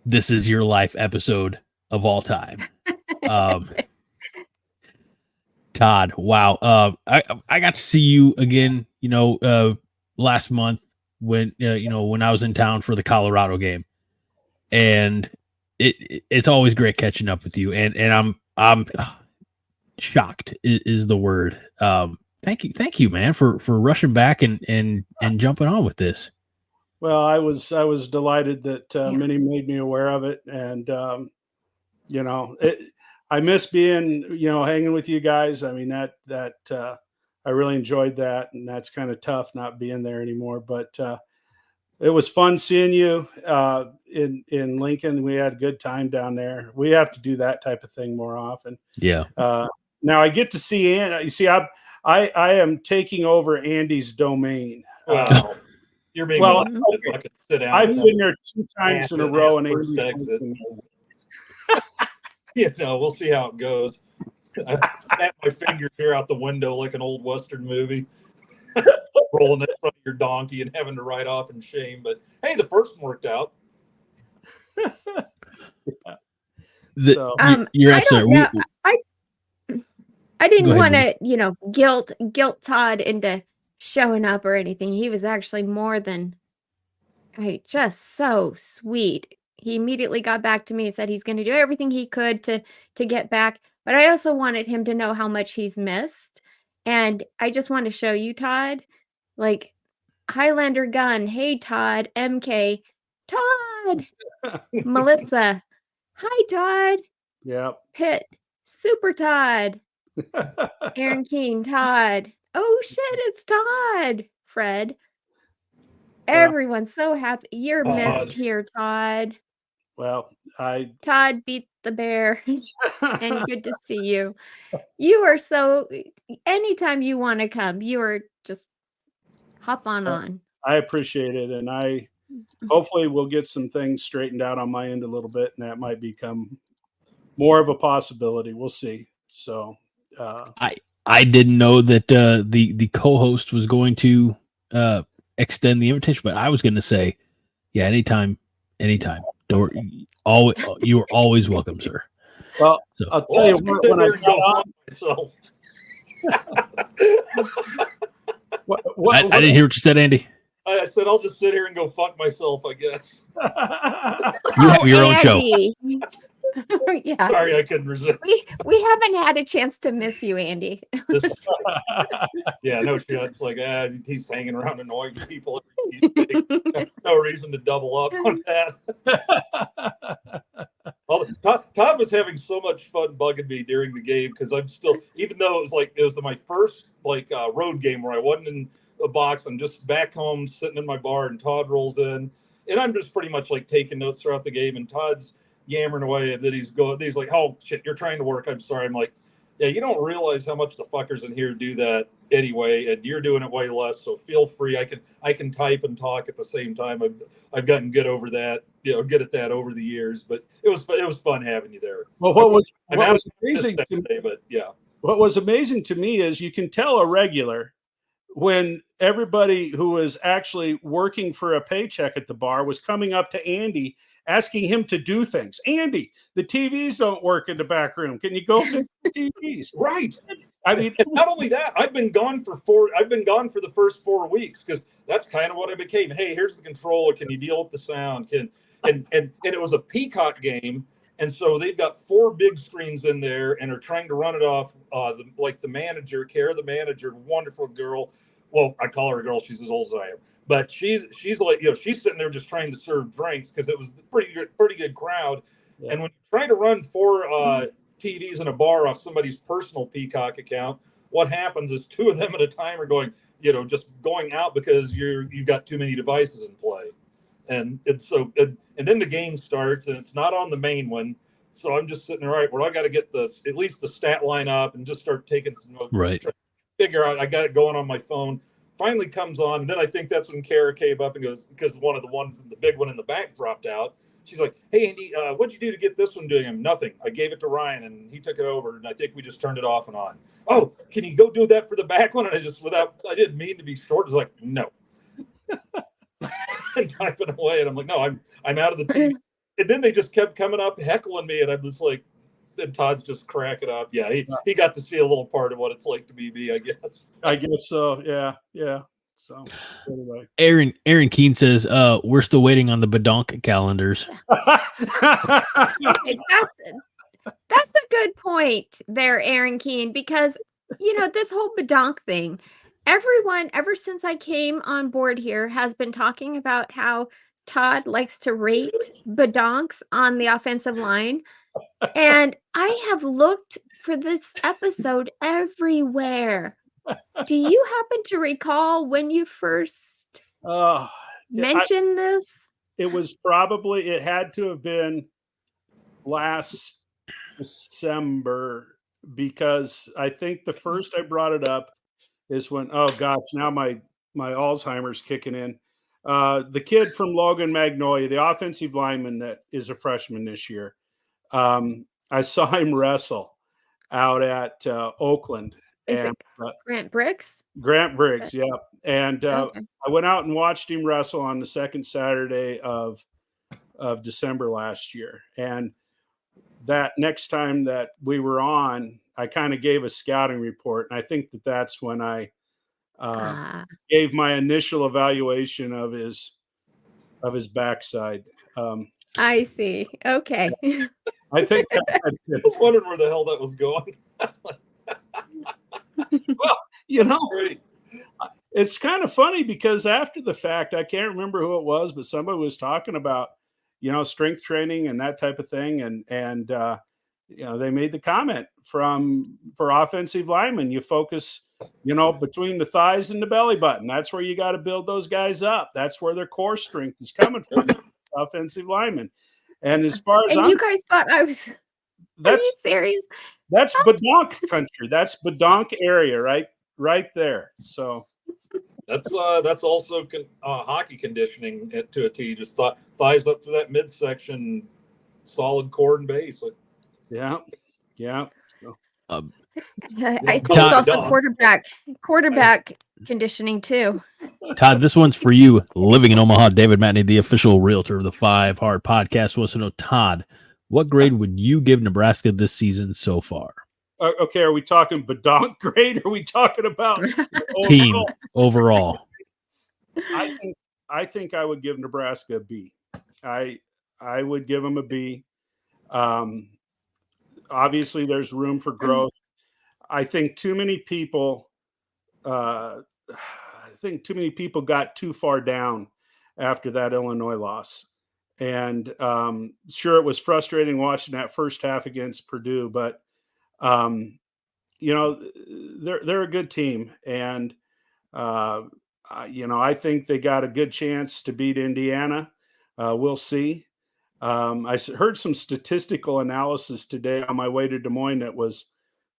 This Is Your Life episode of all time. Todd, wow. I got to see you again, last month when I was in town for the Colorado game. And it's always great catching up with you. And I'm shocked is the word. Thank you, man, for rushing back and jumping on with this. Well, I was delighted that Minnie made me aware of it, and I miss being hanging with you guys. I mean that I really enjoyed that, and that's kind of tough not being there anymore. But it was fun seeing you in Lincoln. We had a good time down there. We have to do that type of thing more often. Yeah. Now I get to see Andy. You see, I am taking over Andy's domain. You're being okay. Sit down. I've been there 2 times in a row, and Andy's we'll see how it goes. I snap my fingers here out the window like an old Western movie, rolling in front of your donkey and having to ride off in shame. But hey, the first one worked out. You're absolutely. I didn't want to, guilt Todd into showing up or anything. He was actually more than just so sweet. He immediately got back to me and said he's going to do everything he could to get back. But I also wanted him to know how much he's missed. And I just want to show you, Todd, like Highlander Gun. Hey, Todd, MK, Todd, Melissa. Hi, Todd. Yep. Pitt, Super Todd. Aaron King, Todd. Oh shit, it's Todd. Fred. Everyone's so happy. You're missed here, Todd. Well, Todd beat the bear, and good to see you. You are so. Anytime you want to come, you are just hop on. I appreciate it, and I hopefully we'll get some things straightened out on my end a little bit, and that might become more of a possibility. We'll see. So, I didn't know that the co-host was going to extend the invitation, but I was going to say, yeah, anytime. Don't always, you are always welcome, sir. Well, So, I'll tell you what, when I got on myself. I didn't hear what you said, Andy. I said I'll just sit here and go fuck myself, I guess. You have your own show. Yeah. Sorry, I couldn't resist. We haven't had a chance to miss you, Andy. Yeah, no shit. It's like he's hanging around annoying people. No reason to double up on that. Todd was having so much fun bugging me during the game because I'm still, even though it was my first road game where I wasn't in a box, I'm just back home sitting in my bar, and Todd rolls in, and I'm just pretty much like taking notes throughout the game, and Todd's yammering away, and then he's like, "Oh shit, you're trying to work. I'm sorry." I'm like, "Yeah, you don't realize how much the fuckers in here do that anyway, and you're doing it way less. So feel free. I can type and talk at the same time. I've gotten good over that, good at that over the years. But it was fun having you there." Well, what was amazing to me, but yeah, what was amazing to me is you can tell a regular when everybody who was actually working for a paycheck at the bar was coming up to Andy asking him to do things. Andy, the TVs don't work in the back room. Can you go fix the TVs? Right. I mean, not only that, I've been gone for the first 4 weeks because that's kind of what I became. Hey, here's the controller. Can you deal with the sound? And it was a Peacock game. And so they've got 4 big screens in there and are trying to run it off the manager, Kara, the manager, wonderful girl. Well, I call her a girl. She's as old as I am. But she's like, she's sitting there just trying to serve drinks because it was a pretty good crowd. Yeah. And when you try to run 4 TVs in a bar off somebody's personal Peacock account, what happens is 2 of them at a time are going, just going out because you've got too many devices in play. And and then the game starts and it's not on the main one. So I'm just sitting there, right, where I got to get at least the stat line up and just start taking some notes. Right. Figure out I got it going on my phone. Finally comes on, and then I think that's when Kara came up and goes, because one of the ones, the big one in the back dropped out. She's like, "Hey, Andy, what'd you do to get this one doing?" Him nothing. I gave it to Ryan, and he took it over, and I think we just turned it off and on. "Oh, can you go do that for the back one?" And I didn't mean to be short. I was like, "No." And typing away, and I'm like, "No, I'm out of the TV." And then they just kept coming up heckling me, and I'm just like, and Todd's just cracking up. Yeah, he got to see a little part of what it's like to be me, I guess. I guess so. Yeah. So anyway, Aaron Keene says, "We're still waiting on the Badonk calendars." Okay, that's a good point there, Aaron Keene, because this whole Badonk thing, everyone ever since I came on board here has been talking about how Todd likes to rate Badonks on the offensive line. And I have looked for this episode everywhere. Do you happen to recall when you first mentioned this? It had to have been last December, because I think the first I brought it up is when, oh gosh, now my Alzheimer's kicking in. The kid from Logan Magnolia, the offensive lineman that is a freshman this year. I saw him wrestle out at Oakland. Is it Grant Briggs? Grant Briggs, yeah. And okay. I went out and watched him wrestle on the second Saturday of December last year. And that next time that we were on, I kind of gave a scouting report. And I think that's when I gave my initial evaluation of his backside. I see. Okay. I think I was wondering where the hell that was going. Well, it's kind of funny because after the fact, I can't remember who it was, but somebody was talking about, strength training and that type of thing. And they made the comment for offensive linemen, you focus, between the thighs and the belly button. That's where you got to build those guys up. That's where their core strength is coming from, offensive linemen. And as far as you guys thought I was. Are you serious? That's Badonk country. That's Badonk area, right there. So that's also hockey conditioning to a T. Just thighs up to that midsection, solid core and base. Yeah. So, I think it's also quarterback conditioning too. Todd, this one's for you. Living in Omaha, David Matney, the official realtor of the 5 Hard Podcast, wants to know, Todd, what grade would you give Nebraska this season so far? Okay, are we talking Badonk grade? Or are we talking about team overall? I think I would give Nebraska a B. I would give them a B. Obviously, there's room for growth. I think too many people got too far down after that Illinois loss. And sure, it was frustrating watching that first half against Purdue, but they're a good team, and I think they got a good chance to beat Indiana. We'll see. I heard some statistical analysis today on my way to Des Moines that was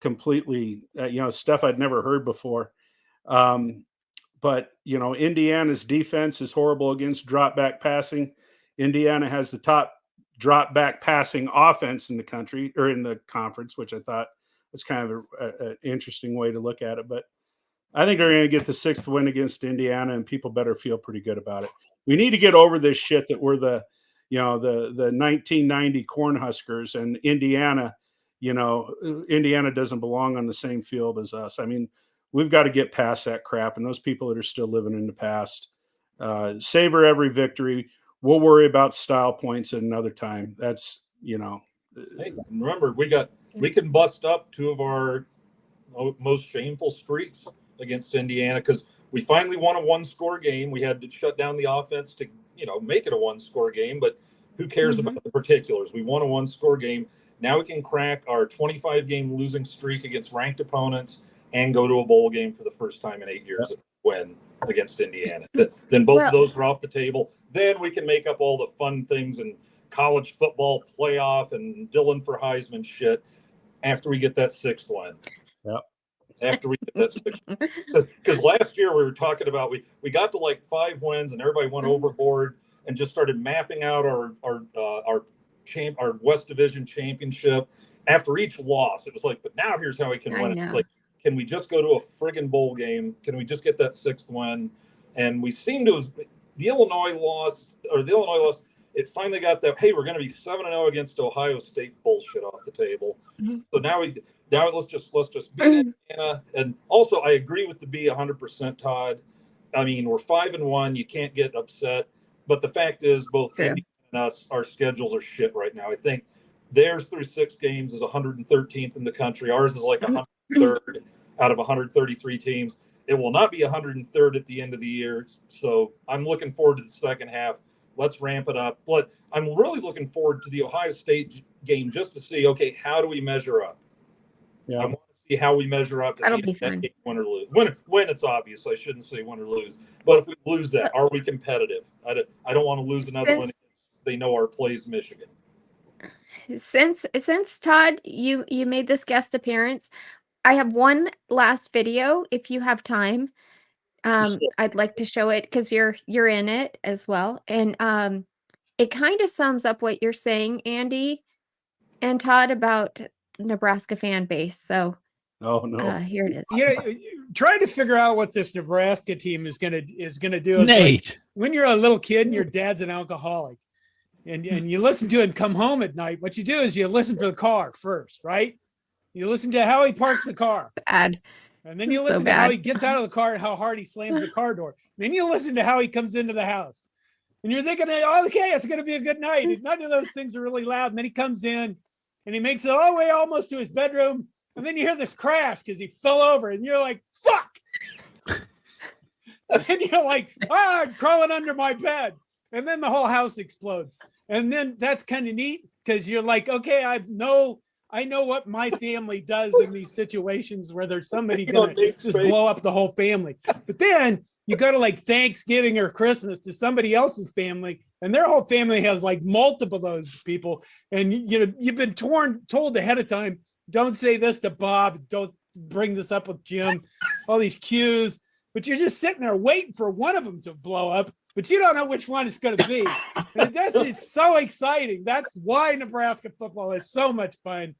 completely, stuff I'd never heard before. But Indiana's defense is horrible against drop back passing. Indiana has the top drop back passing offense in the country, or in the conference, which I thought was kind of an interesting way to look at it. But I think they're going to get the 6th win against Indiana, and people better feel pretty good about it. We need to get over this shit that we're the 1990 Cornhuskers, and Indiana doesn't belong on the same field as us. I mean, we've got to get past that crap, and those people that are still living in the past, savor every victory. We'll worry about style points at another time. That's, Hey, remember, we can bust up 2 of our most shameful streaks against Indiana, because we finally won a 1-score game. We had to shut down the offense to, make it a 1-score game, but who cares about the particulars? We won a 1-score game. Now we can crack our 25-game losing streak against ranked opponents and go to a bowl game for the first time in 8 years. Win against Indiana. Then both of those are off the table. Then we can make up all the fun things and college football playoff and Dylan for Heisman shit after we get that 6th win. Yep. After we get that 6th, because last year we were talking about we got to like 5 wins and everybody went overboard and just started mapping out our West Division championship. After each loss, it was like, but now here's how we can win it. Like, can we just go to a friggin' bowl game? Can we just get that 6th win? And we seem to have the Illinois loss, it finally got that, hey, we're going to be 7-0 against Ohio State bullshit off the table. So now let's just beat Indiana. And also, I agree with the B 100%, Todd. I mean, we're 5-1. You can't get upset. But the fact is, both Indiana and us, our schedules are shit right now. I think theirs through 6 games is 113th in the country. Ours is like 103rd out of 133 teams. It will not be 103rd at the end of the year. So I'm looking forward to the second half. Let's ramp it up. But I'm really looking forward to the Ohio State game just to see, okay, how do we measure up? Yeah. I want to see how we measure up at the end of game, win or lose. When it's obvious, I shouldn't say win or lose. But if we lose that, are we competitive? I don't want to lose another one. They know our plays Michigan. Since Todd, you made this guest appearance, I have one last video if you have time. I'd like to show it because you're in it as well, and it kind of sums up what you're saying, Andy and Todd, about Nebraska fan base. So, here it is. Trying to figure out what this Nebraska team is gonna do. Nate, like when you're a little kid and your dad's an alcoholic, and you listen to it and come home at night, what you do is you listen for the car first, right? You listen to how he parks the car. Bad. And then you listen to how he gets out of the car and how hard he slams the car door. Then you listen to how he comes into the house. And you're thinking, oh, okay, it's going to be a good night. None of those things are really loud. And then he comes in and he makes it all the way almost to his bedroom. And then you hear this crash because he fell over. And you're like, fuck. And then you're like, I'm crawling under my bed. And then the whole house explodes. And then that's kind of neat because you're like, okay, I know what my family does in these situations where there's somebody going to just blow up the whole family. But then you go to like Thanksgiving or Christmas to somebody else's family, and their whole family has like multiple of those people. And you've been told ahead of time, don't say this to Bob, don't bring this up with Jim, all these cues, but you're just sitting there waiting for one of them to blow up, but you don't know which one it's going to be. And it's so exciting. That's why Nebraska football is so much fun,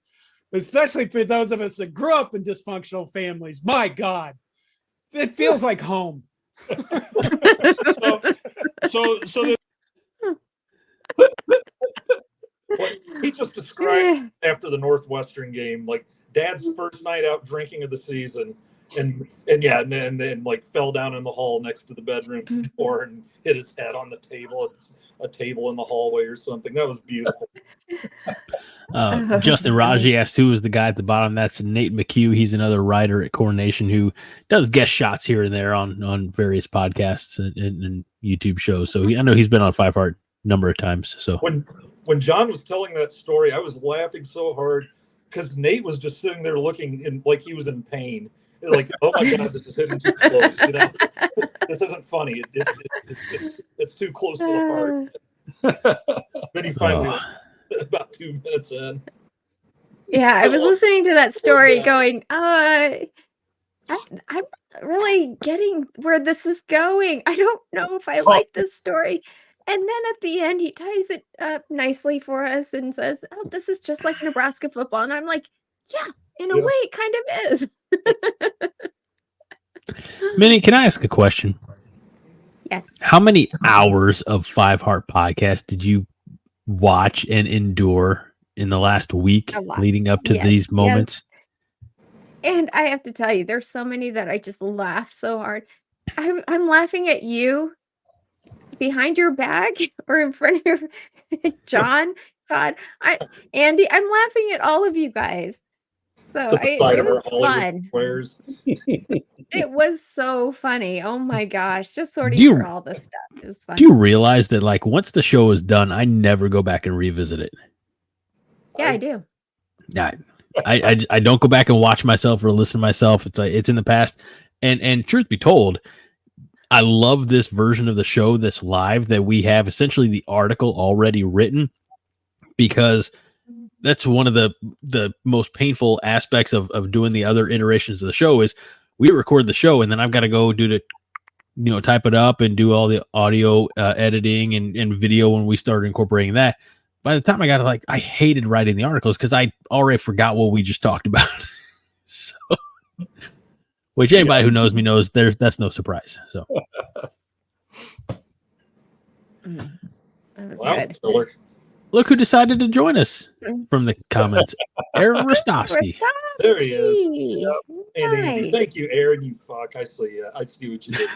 especially for those of us that grew up in dysfunctional families. My God, it feels like home. So what he just described after the Northwestern game, like Dad's first night out drinking of the season, and then like fell down in the hall next to the bedroom door and hit his head on the table. It's a table in the hallway or something. That was beautiful. Justin Raji asked who was the guy at the bottom. That's Nate McHugh. He's another writer at Coronation who does guest shots here and there on various podcasts and YouTube shows. So I know he's been on Five Heart a number of times. So when John was telling that story, I was laughing so hard because Nate was just sitting there looking like he was in pain. Like, oh my God, this is hitting too close. This isn't funny. It's too close to the heart. Then he finally, about 2 minutes in. Yeah, I was listening to that story going, I'm really getting where this is going. I don't know if I like this story. And then at the end, he ties it up nicely for us and says, oh, this is just like Nebraska football. And I'm like, yeah, in a way, it kind of is. Minnie, can I ask a question? Yes. How many hours of Five Heart podcast did you watch and endure in the last week leading up to these moments? Yes. And I have to tell you, there's so many that I just laughed so hard. I'm laughing at you behind your back or in front of your John, Todd, Andy. I'm laughing at all of you guys. So it was fun. It was so funny. Oh my gosh. Just sorting through all this stuff. It was fun. Do you realize that like once the show is done, I never go back and revisit it? Yeah, I do. Yeah. I don't go back and watch myself or listen to myself. It's like it's in the past. And truth be told, I love this version of the show that's live that we have essentially the article already written, because that's one of the most painful aspects of doing the other iterations of the show is we record the show and then I've got to go do type it up and do all the audio editing and video when we started incorporating that. By the time I got to I hated writing the articles because I already forgot what we just talked about. So, which anybody who knows me knows that's no surprise. So, that was good. Look who decided to join us from the comments. Aaron Rostovsky. There he is. Yep. Nice. Thank you, Aaron. You fuck. I see you. I see what you did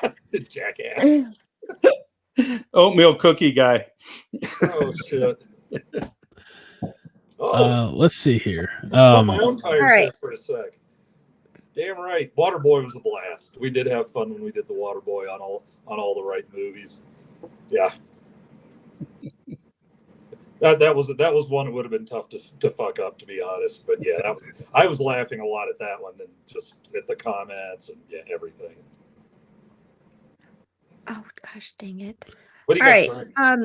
there. Jackass. Oatmeal cookie guy. Oh, shit. Let's see here. My own tires for a sec. Damn right. Waterboy was a blast. We did have fun when we did the Waterboy on all the right movies. Yeah. That was one that would have been tough to fuck up, to be honest. But yeah, I was laughing a lot at that one and just at the comments and everything. Oh gosh, dang it! What do you got?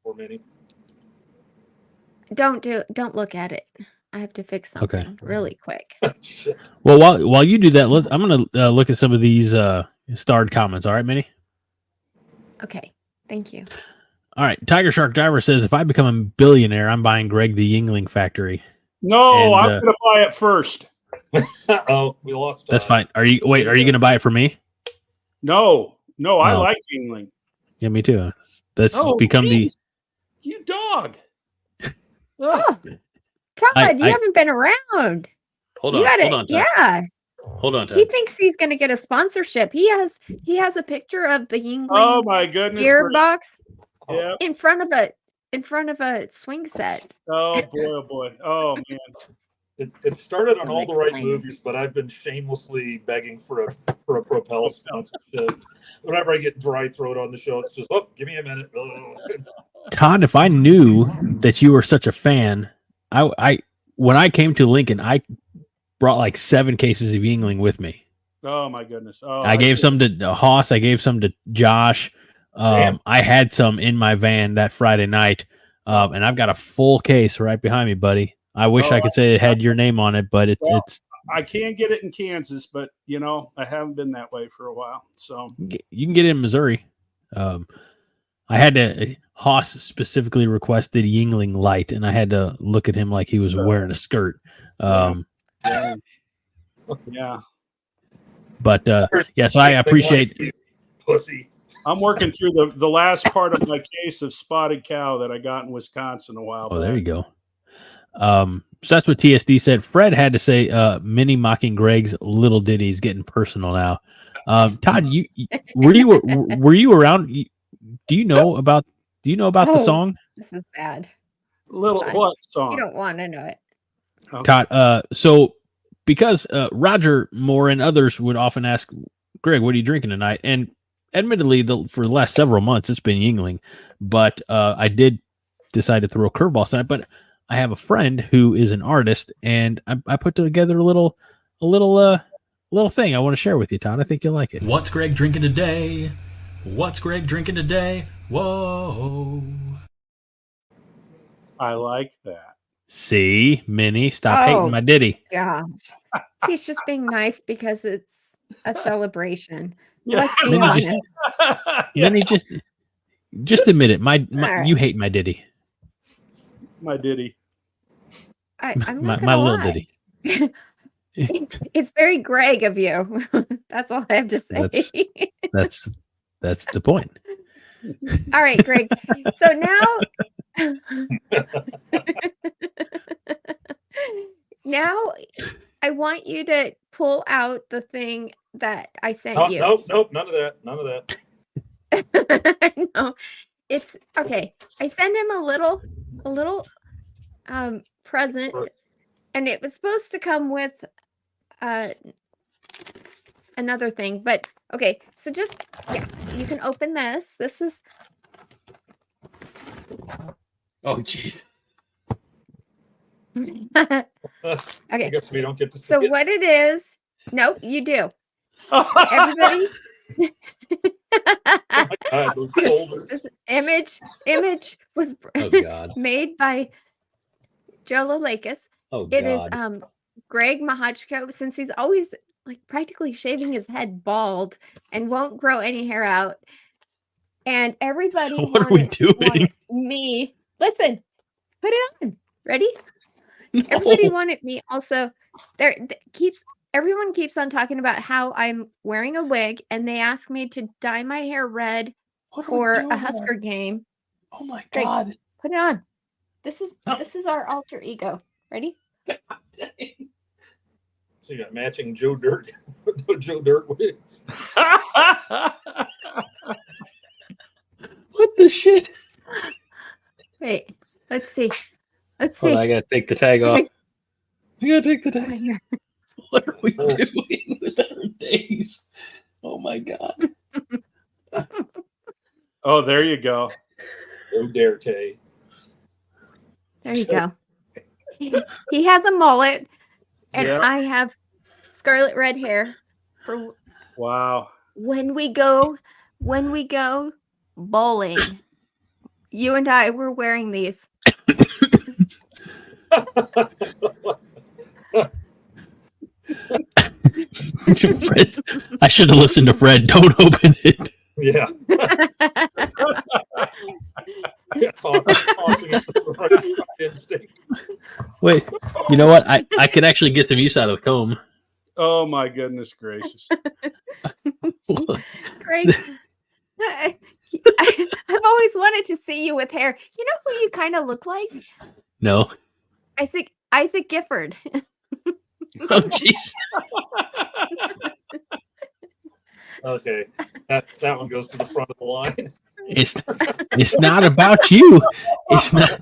For Minnie? Don't look at it. I have to fix something really quick. Well, while you do that, I'm gonna look at some of these starred comments. All right, Minnie? Okay, thank you. All right, Tiger Shark Diver says, if I become a billionaire, I'm buying Greg the Yingling factory. No, I'm gonna buy it first. Oh, we lost. That's fine. Are you gonna buy it for me? No, I like Yingling. Yeah, me too. That's become you dog. Oh, Todd, you haven't been around. Hold on. Yeah. Hold on, Todd. He thinks he's going to get a sponsorship. He has a picture of the Yingling. Oh my goodness! Beer box. Yeah. In front of a swing set. Oh boy! Oh man! It started on all the right movies, but I've been shamelessly begging for a Propel sponsorship. Whenever I get dry throat on the show, it's just give me a minute. Todd, if I knew that you were such a fan, I when I came to Lincoln, I brought like 7 cases of Yingling with me. Oh my goodness! Oh, I gave some to Haas. I gave some to Josh. I had some in my van that Friday night, and I've got a full case right behind me, buddy. I wish I could say it had your name on it, but it's. I can't get it in Kansas, but I haven't been that way for a while. So you can get it in Missouri. I had to. Haas specifically requested Yingling Light, and I had to look at him like he was wearing a skirt. Yeah. But so I appreciate. Pussy. I'm working through the last part of my case of spotted cow that I got in Wisconsin a while back. Oh, there you go. So that's what TSD said. Fred had to say, Minnie mocking Greg's little ditties getting personal now. Todd, were you around? Do you know about the song? This is bad. Little Todd, what song? You don't want to know it. Okay. Todd, so because Roger Moore and others would often ask, Greg, what are you drinking tonight? And admittedly, for the last several months, it's been Yingling, but I did decide to throw a curveball tonight. But I have a friend who is an artist, and I put together a little thing I want to share with you, Todd. I think you'll like it. What's Greg drinking today? What's Greg drinking today? Whoa. I like that. See, Minnie, stop hating my ditty. Gosh. He's just being nice because it's a celebration. Yeah. Let's be honest. Minnie, just admit it. Right. You hate my ditty. My ditty. I'm not my gonna little lie. ditty. It's very Greg of you. That's all I have to say. That's the point. All right, Greg. So now I want you to pull out the thing that I sent you. Nope, none of that. No, it's okay. I sent him a little present, and it was supposed to come with another thing, but okay. So you can open this. This is. Oh, jeez. Okay. I guess we don't get to see So it. what it is? Nope, you do. Everybody. Oh my God, those shoulders. This image was made by Joe Lalakis. Oh, It is Greg Mahachko, since he's always like practically shaving his head bald and won't grow any hair out. And everybody What are we doing? wanted me. Listen, put it on. Ready? Everybody wanted me also. Everyone keeps on talking about how I'm wearing a wig, and they asked me to dye my hair red for a Husker game. Oh my Greg, God. put it on. This is our alter ego. Ready? So you got matching Joe Dirt wigs. What the shit? Wait, let's see. Hold on, I gotta take the tag off. I gotta take the tag. Right here. What are we doing with our days? Oh my God. Oh, there you go. Joe Darte. There you go. He has a mullet, and Yeah. I have scarlet red hair. For Wow. when we go bowling, you and I were wearing these. Fred, I should have listened to Fred. Don't open it. Yeah. Wait, you know what? I could actually get some use out of the comb. Oh my goodness gracious. Greg, I've always wanted to see you with hair. You know who you kind of look like? No. Isaac Gifford. Oh, jeez. Okay, that one goes to the front of the line. It's not about you. It's not.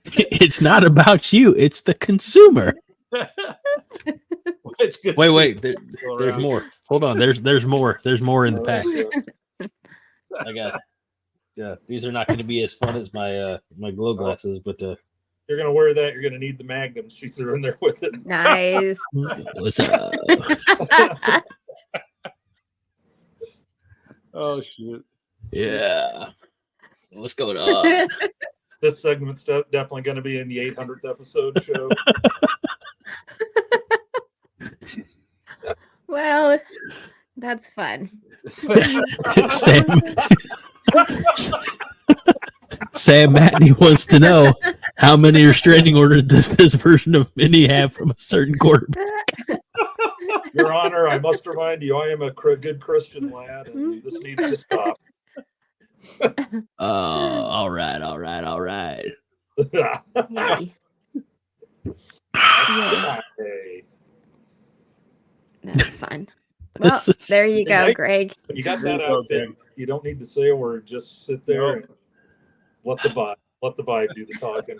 It's not about you. It's the consumer. It's good. Wait. There's more. Hold on. There's more. There's more in the pack. I got. Yeah, these are not going to be as fun as my my glow glasses, but you're going to wear that, you're going to need the magnums she threw in there with it. Nice. What's up? Oh shoot! Yeah. What's going on? This segment's definitely going to be in the 800th episode show. Well, that's fun. Sam Matney wants to know how many restraining orders does this version of Minnie have from a certain quarterback? Your Honor, I must remind you, I am a good Christian lad, and this needs to stop. All right. Yay. Hey. That's fun. Well, there you go, Greg. You got that outfit. You don't need to say a word. Just sit there and let the vibe do the talking.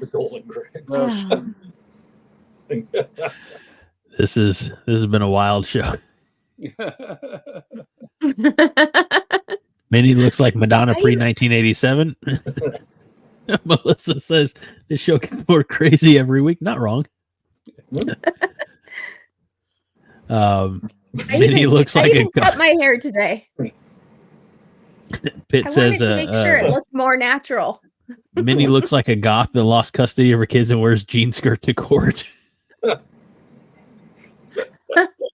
The Golden Greg. This has been a wild show. Minnie looks like Madonna pre-1987. Melissa says this show gets more crazy every week. Not wrong. Minnie looks like I even cut my hair today. Pitt I says wanted to make sure it looked more natural. Minnie looks like a goth that lost custody of her kids and wears jean skirt to court.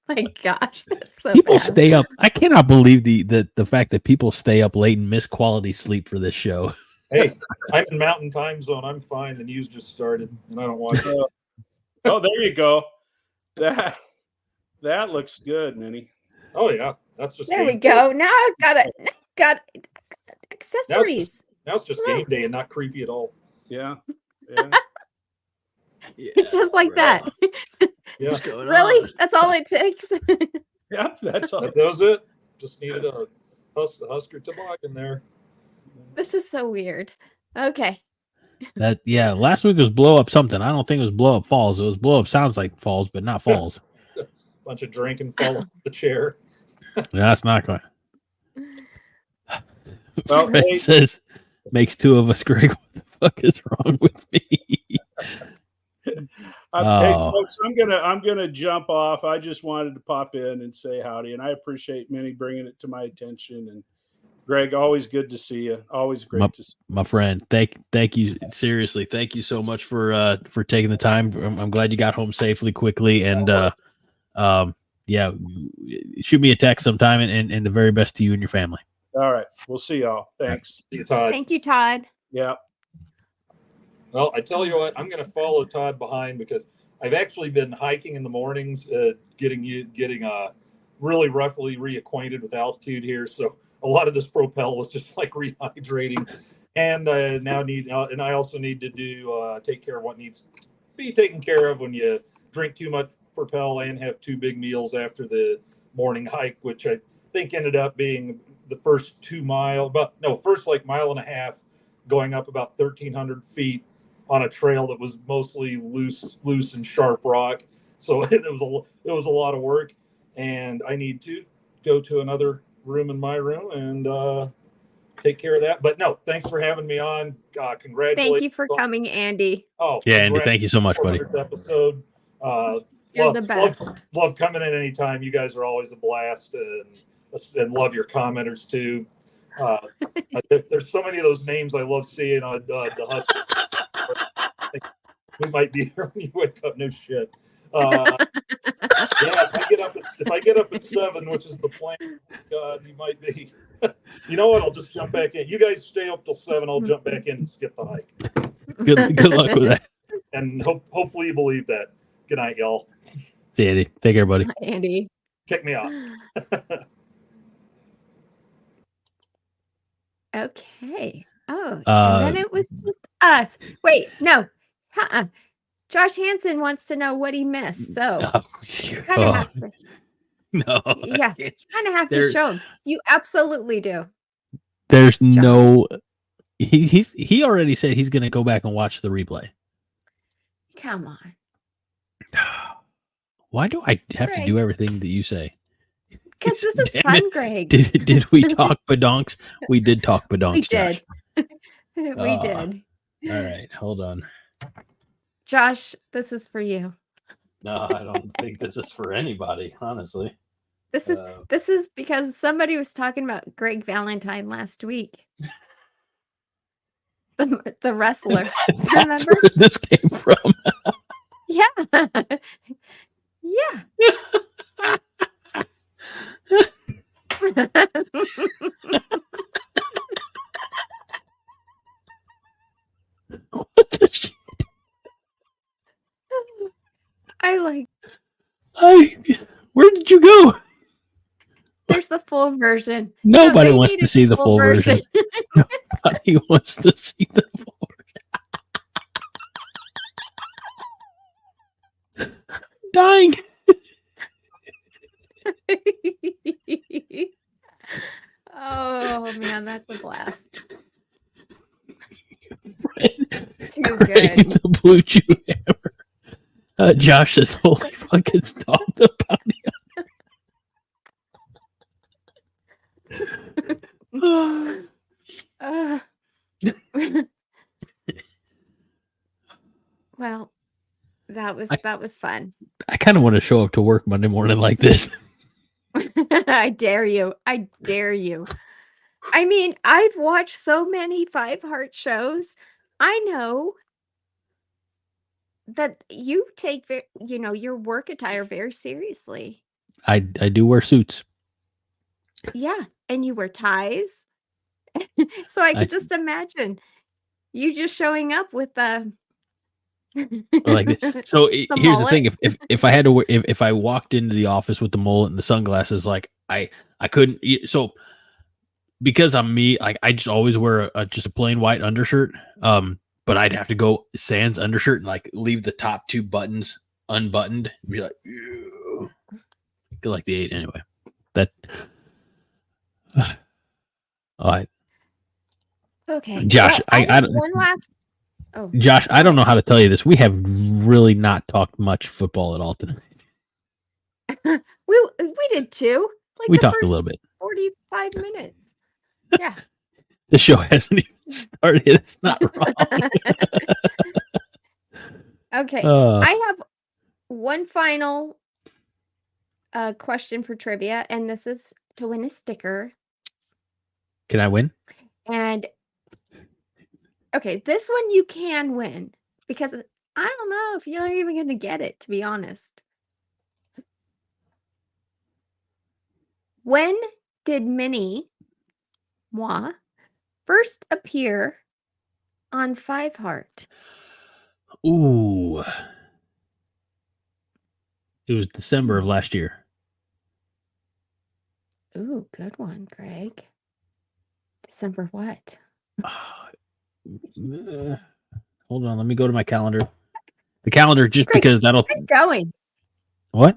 My gosh, that's so People bad. stay up. I cannot believe the fact that people stay up late and miss quality sleep for this show. Hey, I'm in Mountain Time Zone. I'm fine. The news just started, and I don't watch it. Oh, there you go. That looks good, Minnie. Oh yeah, that's just There we go. Now I've got accessories. Now it's just game day and not creepy at all. Yeah. It's just like that. Yeah. Really? That's all it takes. Yeah, that's all. That was it. Just needed a Husker toboggan there. This is so weird. Okay. Last week was blow up something. I don't think it was blow up falls. It was blow up sounds like falls, but not falls. Bunch of drinking fell off the chair. That's not going. Well, Fred says makes two of us. Greg, what the fuck is wrong with me? Hey, folks, I'm gonna jump off. I just wanted to pop in and say howdy, and I appreciate Minnie bringing it to my attention. And Greg, always good to see you. Always great to see you. My friend. Thank you. Seriously, thank you so much for taking the time. I'm glad you got home safely, quickly, and shoot me a text sometime, and the very best to you and your family. All right, we'll see y'all. Thanks. See you, Todd. Thank you, Todd. Yeah. Well, I tell you what, I'm going to follow Todd behind because I've actually been hiking in the mornings, getting really roughly reacquainted with altitude here. So a lot of this propel was just like rehydrating, and I also need to take care of what needs to be taken care of when you drink too much propel and have two big meals after the morning hike, which I think ended up being the first first like mile and a half, going up about 1,300 feet on a trail that was mostly loose and sharp rock. So it was a lot of work, and I need to go to another room in my room and take care of that. But no, thanks for having me on. Congratulations. Thank you for coming, Andy. Oh yeah, Andy, thank you so much, buddy. Episode. You're the best. Love coming in anytime. You guys are always a blast, and love your commenters too. There's so many of those names I love seeing on the Huskers. We might be here when you wake up. No shit. If I get up at 7, which is the plan, God, you might be. You know what? I'll just jump back in. You guys stay up till 7. I'll jump back in and skip the hike. Good luck with that. And hopefully you believe that. Good night, y'all. See you, Andy. Take care, buddy. Andy. Kick me off. Okay. Oh, and then it was just us. Wait, no. Josh Hansen wants to know what he missed. So you kind of have to. No. Yeah, you kind of have to show him. You absolutely do. There's no. He already said he's going to go back and watch the replay. Come on. Why do I have to do everything that you say? Because this is fun, Greg. Did we talk badonks? We did talk badonks. We did. We did. All right, hold on. Josh, this is for you. No, I don't think this is for anybody, honestly. This is because somebody was talking about Greg Valentine last week. The wrestler. That's Remember? where this came from. Yeah. Yeah. What the shit? Where did you go? There's the full version. Nobody wants to see the full version. Nobody wants to see the full version. Dying. Oh man, that's a blast. Too Right, good. the Blue Chew Hammer. Josh says, "Holy fucking stop the bounty Well, that was fun. I kind of want to show up to work Monday morning like this. I dare you. I dare you. I mean, I've watched so many Five Heart shows. I know that you take your work attire very seriously. I do wear suits. Yeah, and you wear ties. So I could just imagine you just showing up with the like this. So here's the thing: mullet. if I had to if I walked into the office with the mullet and the sunglasses, like I couldn't. So because I'm me, like I just always wear just a plain white undershirt. But I'd have to go sans undershirt and like leave the top two buttons unbuttoned and be like, ew. Get like the 8 anyway. That. All right. Okay, Josh, well, I don't. one last. Oh, Josh, I don't know how to tell you this. We have really not talked much football at all tonight. we did too. Like We the talked a first little bit. 45 minutes. Yeah. The show hasn't even started. It's not wrong. Okay. I have one final question for trivia, and this is to win a sticker. Can I win? And okay, this one you can win because I don't know if you're even going to get it, to be honest. When did Minnie first appear on Five Heart? Ooh. It was December of last year. Ooh, good one, Greg. December what? Hold on, let me go to my calendar. The calendar, just Greg, because that'll. Keep going. What?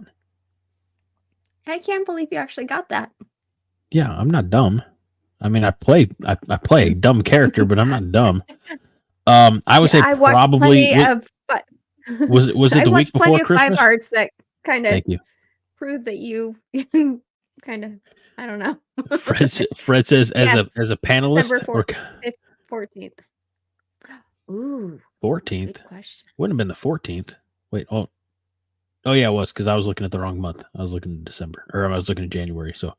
I can't believe you actually got that. Yeah, I'm not dumb. I mean, I play a dumb character, but I'm not dumb. I would say I watched probably. plenty of, but Was it the week before plenty of Christmas? Five Hearts that kind of Thank you. prove that you kind of, I don't know. Fred says as a panelist December or 14th. Ooh, 14th. good question. Wouldn't have been the 14th. Wait, oh yeah, it was because I was looking at the wrong month. I was looking at December, or I was looking at January. So,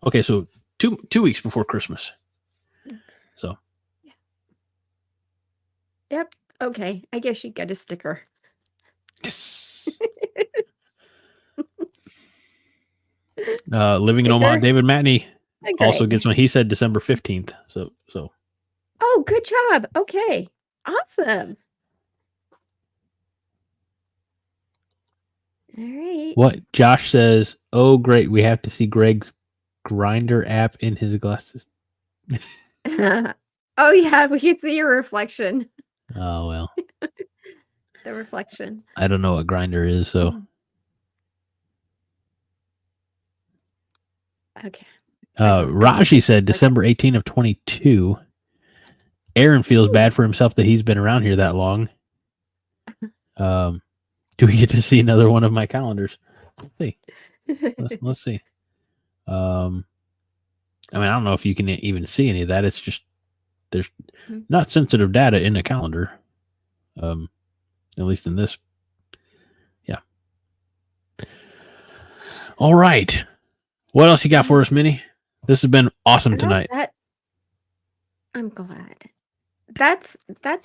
okay, so two weeks before Christmas. So. Yep. Okay. I guess you get a sticker. Yes. Living in Omaha, David Matney also gets one. He said December 15th. So. Oh, good job. Okay. Awesome. All right. What Josh says, oh great, we have to see Greg's Grinder app in his glasses. Oh yeah, we can see your reflection. Oh well. The reflection. I don't know what Grinder is, so okay. Raji said December 18 of 22. Aaron feels bad for himself that he's been around here that long. Do we get to see another one of my calendars? Let's see. Let's see. I mean, I don't know if you can even see any of that. It's just there's not sensitive data in the calendar. At least in this. Yeah. All right. What else you got for us, Minnie? This has been awesome tonight. I'm glad. That's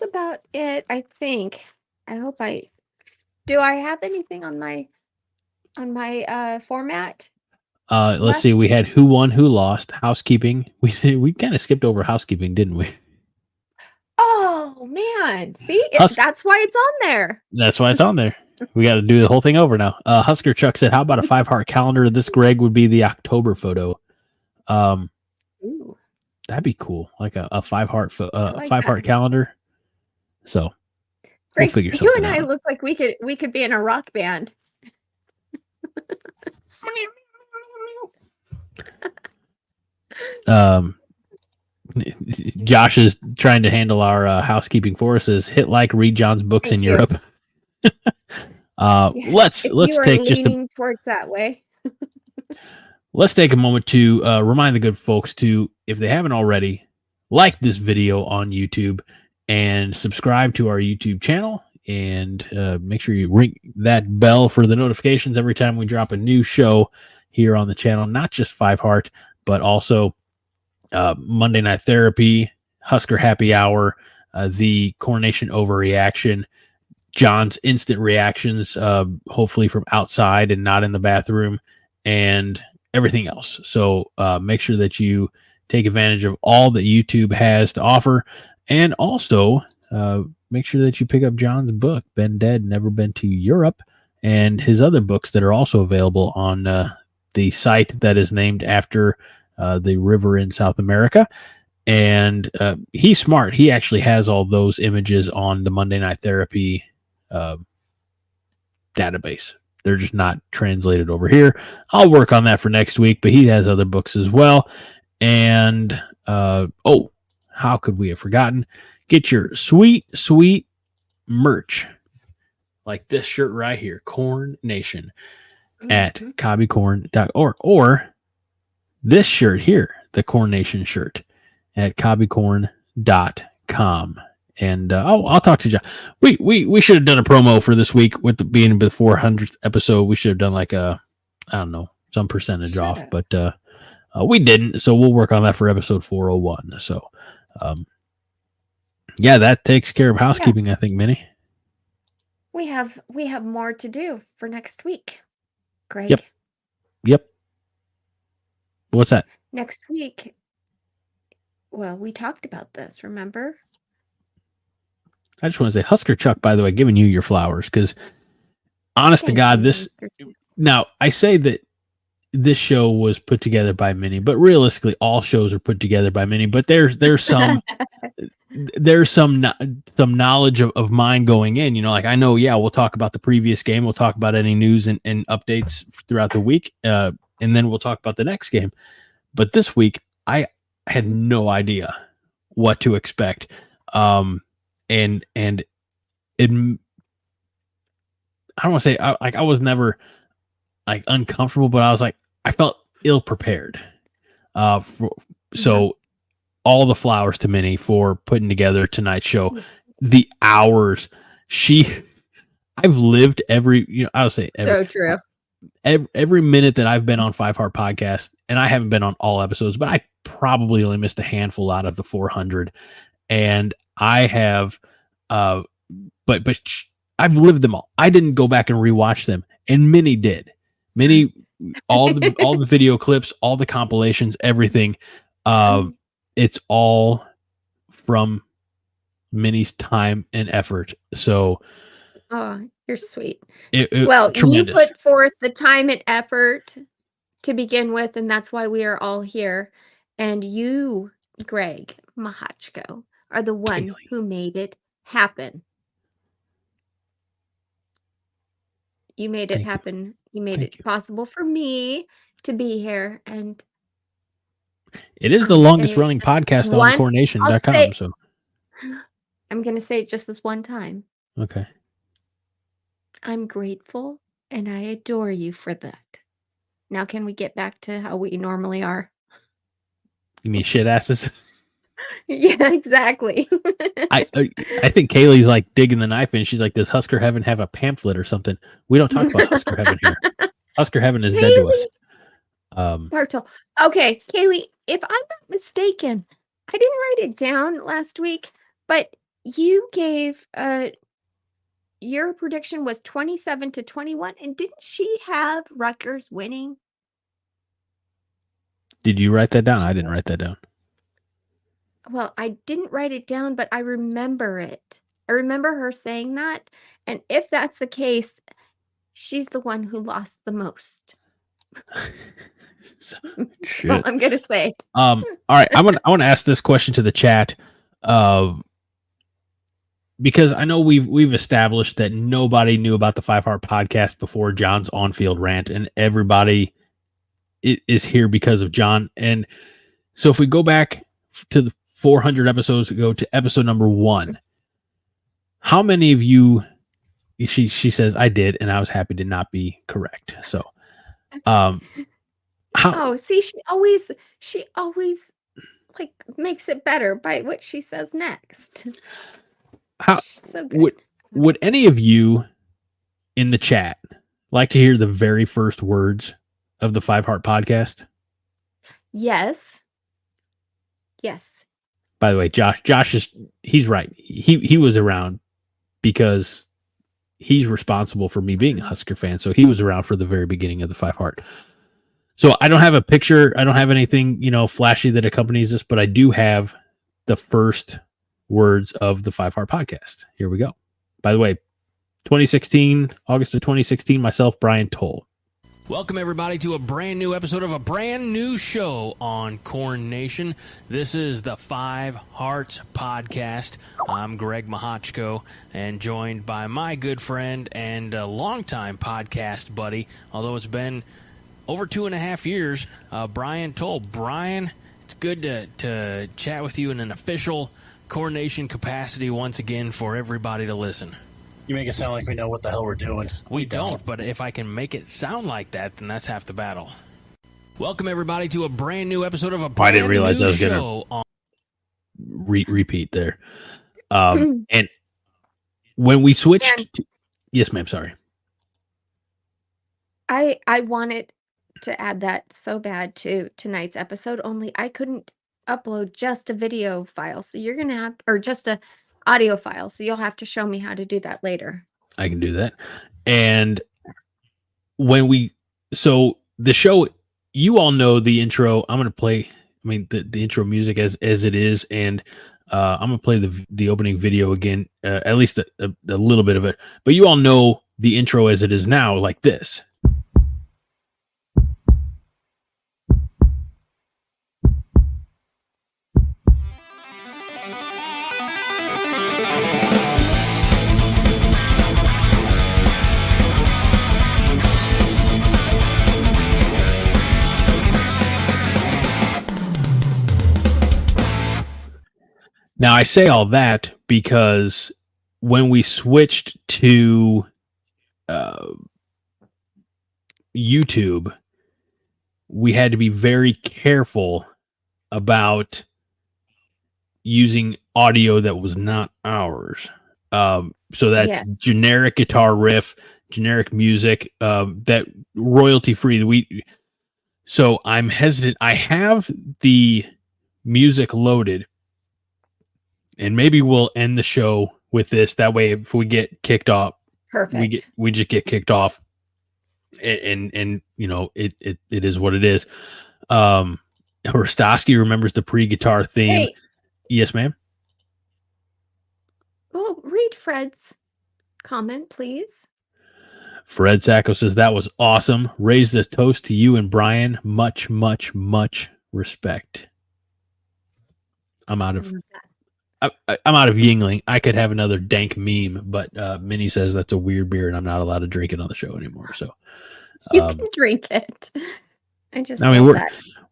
about it, I think. I hope do I have anything on my format? Let's see. We had who won, who lost, housekeeping. We kind of skipped over housekeeping, didn't we? Oh man. See? That's why it's on there. That's why it's on there. We got to do the whole thing over now. Husker Chuck said, "How about a 5-heart calendar? This Greg would be the October photo." Ooh. That'd be cool, like a 5-heart like 5-heart calendar. So Greg, we'll figure you something and I out. look like we could be in a rock band. Josh is trying to handle our housekeeping for us. Says, hit like, read John's books in Europe. Yes, let's take just towards that way. Let's take a moment to remind the good folks to, if they haven't already, like this video on YouTube and subscribe to our YouTube channel, and make sure you ring that bell for the notifications every time we drop a new show here on the channel. Not just 5-heart, but also Monday Night Therapy, Husker Happy Hour, the Coronation Overreaction, John's instant reactions, hopefully from outside and not in the bathroom, and everything else. So make sure that you take advantage of all that YouTube has to offer, and also make sure that you pick up John's book, Been Dead, Never Been to Europe, and his other books that are also available on the site that is named after the river in South America. And he's smart. He actually has all those images on the Monday Night Therapy database. They're just not translated over here. I'll work on that for next week, but he has other books as well. And how could we have forgotten? Get your sweet, sweet merch, like this shirt right here, Corn Nation, at cobbycorn.org, or this shirt here, the Corn Nation shirt, at cobbycorn.com. And I'll talk to John. We should have done a promo for this week with being the 400th episode. We should have done like some percentage off, but we didn't. So we'll work on that for episode 401. So yeah, that takes care of housekeeping, I think, Minnie. We have more to do for next week, Greg. Yep. What's that? Next week. Well, we talked about this, remember? I just want to say, Husker Chuck, by the way, giving you your flowers, because honest to God, now I say that this show was put together by Minnie, but realistically, all shows are put together by Minnie. But there's some there's some knowledge of mine going in. You know, like I know, we'll talk about the previous game, we'll talk about any news and updates throughout the week, and then we'll talk about the next game. But this week, I had no idea what to expect. And it, I don't want to say I was never like uncomfortable, but I was like, I felt ill prepared. So all the flowers to Minnie for putting together tonight's show. The hours I've lived I would say so true. Every minute that I've been on 5-Heart Podcast, and I haven't been on all episodes, but I probably only missed a handful out of the 400. And I have, but I've lived them all. I didn't go back and rewatch them, and Minnie did. Minnie, all the video clips, all the compilations, everything. It's all from Minnie's time and effort. So, oh, you're sweet. Well, tremendous. You put forth the time and effort to begin with, and that's why we are all here. And you, Greg Mahachko, are the one who made it happen. You made it happen. You made it possible for me to be here. And it is the longest running podcast on coronation.com. So I'm going to say it just this one time. Okay. I'm grateful and I adore you for that. Now, can we get back to how we normally are? You mean shit asses? Yeah, exactly. I think Kaylee's like digging the knife in. She's like, does Husker Heaven have a pamphlet or something? We don't talk about Husker Heaven here. Husker Heaven is dead to us. Bartol. Okay, Kaylee, if I'm not mistaken, I didn't write it down last week, but you gave your prediction was 27-21, and didn't she have Rutgers winning? Did you write that down? I didn't write that down. Well, I didn't write it down, but I remember it. I remember her saying that, and if that's the case, she's the one who lost the most. Shit. Well, I'm gonna say. All right, I want to ask this question to the chat, because I know we've established that nobody knew about the 5 Heart podcast before John's on-field rant, and everybody is here because of John. And so, if we go back to the 400 episodes ago to episode number 1, how many of you? She says I did, and I was happy to not be correct. So, See, she always like makes it better by what she says next. She's so good. Would any of you in the chat like to hear the very first words of the 5 Heart podcast? Yes. By the way, Josh he's right. He was around because he's responsible for me being a Husker fan. So he was around for the very beginning of the 5 Heart. So I don't have a picture. I don't have anything, flashy that accompanies this, but I do have the first words of the 5 Heart podcast. Here we go. By the way, August of 2016, myself, Brian Toll. Welcome, everybody, to a brand new episode of a brand new show on Corn Nation. This is the 5 Hearts podcast. I'm Greg Mahachko, and joined by my good friend and a longtime podcast buddy, although it's been over 2.5 years, Brian Toll. Brian, it's good to chat with you in an official Corn Nation capacity once again for everybody to listen. You make it sound like we know what the hell we're doing. We don't, but if I can make it sound like that, then that's half the battle. Welcome, everybody, to a brand new episode of a brand I didn't realize new I was show gonna repeat there. And when we switched... Yes, ma'am, sorry. I wanted to add that so bad to tonight's episode, only I couldn't upload just a video file, so you're gonna have, or just a audio file, so you'll have to show me how to do that later. I can do that. And so the show, you all know the intro. I'm gonna play the intro music as it is, and I'm gonna play the opening video again, at least a little bit of it, but you all know the intro as it is now, like this. Now, I say all that because when we switched to YouTube, we had to be very careful about using audio that was not ours. So that's generic guitar riff, generic music, that royalty free. So I'm hesitant. I have the music loaded. And maybe we'll end the show with this. That way, if we get kicked off, perfect. We just get kicked off, and it is what it is. Rostowski remembers the pre-guitar theme. Hey. Yes, ma'am. Well, read Fred's comment, please. Fred Sacco says that was awesome. Raise the toast to you and Brian. Much, much, much respect. I'm out of Yingling. I could have another dank meme, but Minnie says that's a weird beer and I'm not allowed to drink it on the show anymore. So you can drink it.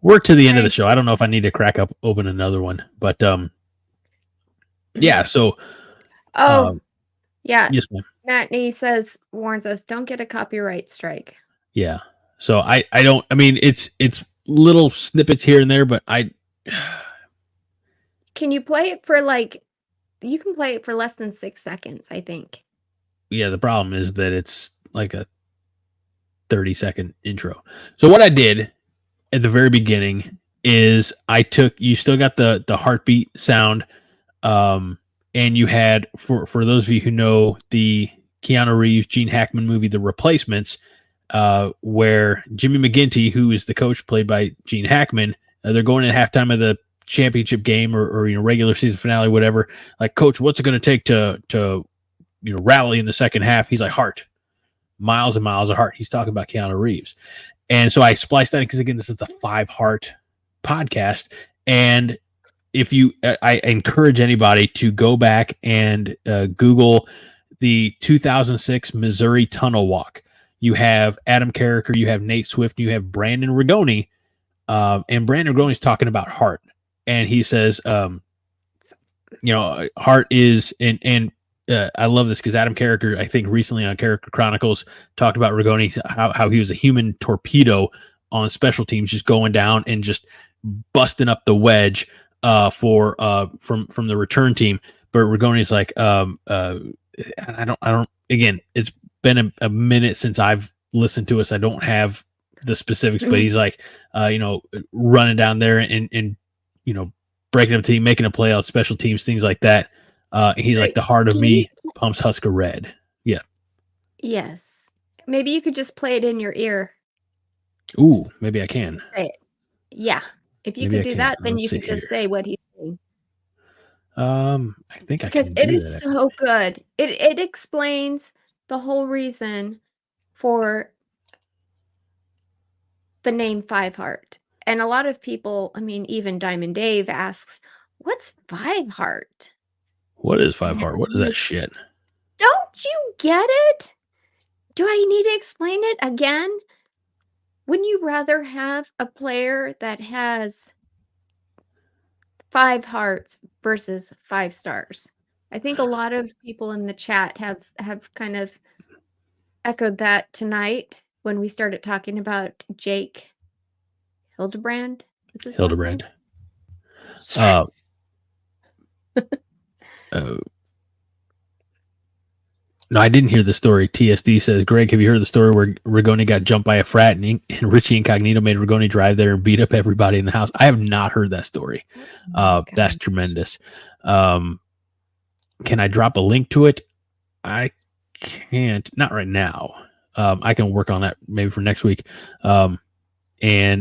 We're to the end of the show. I don't know if I need to crack open another one, but yeah. So yeah. Yes, ma'am. Matney warns us, don't get a copyright strike. Yeah. So I don't. I mean, it's little snippets here and there, but Can you play it for you can play it for less than 6 seconds, I think. Yeah, the problem is that it's like a 30-second intro. So what I did at the very beginning is you still got the heartbeat sound, and you had, for those of you who know the Keanu Reeves, Gene Hackman movie, The Replacements, where Jimmy McGinty, who is the coach played by Gene Hackman, they're going to halftime of the championship game or regular season finale, whatever. Like, coach, what's it going to take to rally in the second half? He's like, heart, miles and miles of heart. He's talking about Keanu Reeves. And so I spliced that in because, again, this is the 5 Heart podcast. And I encourage anybody to go back and Google the 2006 Missouri Tunnel Walk. You have Adam Carricker, you have Nate Swift, you have Brandon Rigoni, and Brandon Rigoni is talking about heart. And he says, heart is, and I love this because Adam Carricker, I think recently on Carricker Chronicles, talked about Rigoni, how he was a human torpedo on special teams, just going down and just busting up the wedge from the return team. But Rigoni's like, I don't. Again, it's been a minute since I've listened to us. I don't have the specifics, but he's like, running down there and breaking up a team, making a play out special teams, things like that. He's like, the heart of me pumps Husker red. Yeah. Yes. Maybe you could just play it in your ear. Ooh, maybe I can. Say it. Yeah. If you Maybe could I do can. that, then Let's you see could just here. say what he's saying. I think I Because can it do is that. so good. It explains the whole reason for the name 5 Heart. And a lot of people, I mean, even Diamond Dave asks, what's 5 Heart? What is 5 And Heart? What is I'm that like, shit? don't you get it? Do I need to explain it again? Wouldn't you rather have a player that has 5 hearts versus 5 stars? I think a lot of people in the chat have kind of echoed that tonight when we started talking about Jake Hildebrand. What's his last name? Hildebrand. Yes. No, I didn't hear the story. TSD says, Greg, have you heard the story where Rigoni got jumped by a frat and Richie Incognito made Rigoni drive there and beat up everybody in the house? I have not heard that story. That's tremendous. Can I drop a link to it? I can't. Not right now. I can work on that maybe for next week. And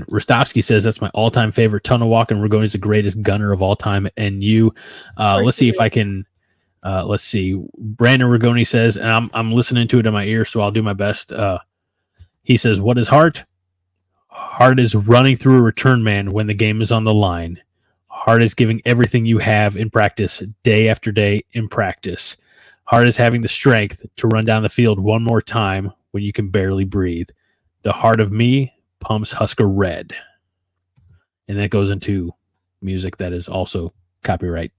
Rostovsky says, that's my all-time favorite tunnel walk, and Rigoni's the greatest gunner of all time. And let's see if I can... let's see. Brandon Rigoni says, and I'm listening to it in my ear, so I'll do my best. He says, what is heart? Heart is running through a return man when the game is on the line. Heart is giving everything you have in practice, day after day in practice. Heart is having the strength to run down the field one more time when you can barely breathe. The heart of me pumps Husker red. And then it goes into music that is also copyright,